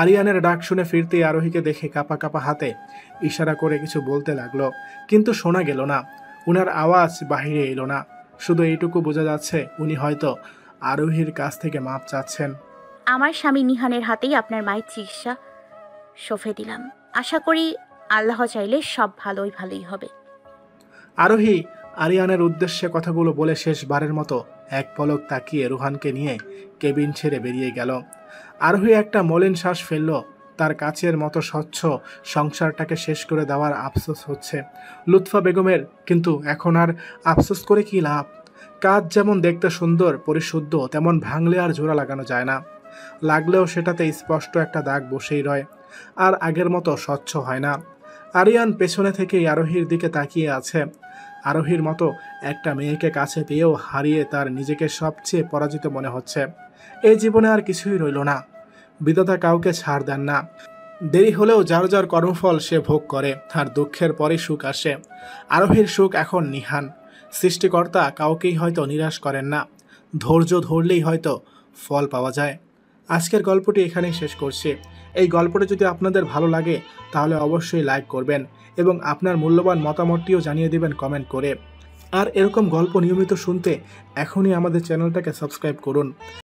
আরিয়ানের ডাক শুনে ফিরতেই আরোহীকে দেখে কাপা কাপা হাতে ইশারা করে কিছু বলতে লাগলো, কিন্তু শোনা গেল না। উনার আওয়াজ বাহিরে এলো না। শুধু এইটুকু বোঝা যাচ্ছে উনি হয়তো আরোহীর কাছ থেকে মাপ চাচ্ছেন। আমার স্বামী নিহানের হাতেই আপনার মায়ের চিকিৎসা সঁপে দিলাম। আশা করি আল্লাহ চাইলে সব ভালোই হবে। আরোহী আরিয়ানের উদ্দেশ্যে কথাগুলো বলে শেষবারের মতো এক পলক তাকিয়ে রুহানকে নিয়ে কেবিন ছেড়ে বেরিয়ে গেল। আরোহী একটা মলিন শ্বাস ফেলল। তার কাছের মতো স্বচ্ছ সংসারটাকে শেষ করে দেওয়ার আফসোস হচ্ছে লুৎফা বেগমের, কিন্তু এখন আর আফসোস করে কি লাভ? কাজ যেমন দেখতে সুন্দর পরিশুদ্ধ, তেমন ভাঙলে আর জোড়া লাগানো যায় না। লাগলেও সেটাতে স্পষ্ট একটা দাগ বসেই রয়, আর আগের মতো স্বচ্ছ হয় না। আরিয়ান পেছনে থেকেই আরোহীর দিকে তাকিয়ে আছে। আরোহীর মতো একটা মেয়েকে কাছে পেয়েও হারিয়ে তার নিজেকে সবচেয়ে পরাজিত মনে হচ্ছে। এই জীবনে আর কিছুই রইল না। বিধাতা কাউকে ছাড় দেন না। দেরি হলেও যার যার কর্মফল সে ভোগ করে, আর দুঃখের পরে সুখ আসে। আরোহীর সুখ এখন নিহান। সৃষ্টিকর্তা কাউকেই হয়তো নিরাশ করেন না। ধৈর্য ধরলেই হয়তো ফল পাওয়া যায়। আজকের গল্পটি এখানেই শেষ করছি। এই গল্পটি যদি আপনাদের ভালো লাগে তাহলে অবশ্যই লাইক করবেন এবং আপনার মূল্যবান মতামতটিও জানিয়ে দিবেন কমেন্ট করে। আর এরকম গল্প নিয়মিত শুনতে এখনই আমাদের চ্যানেলটাকে সাবস্ক্রাইব করুন।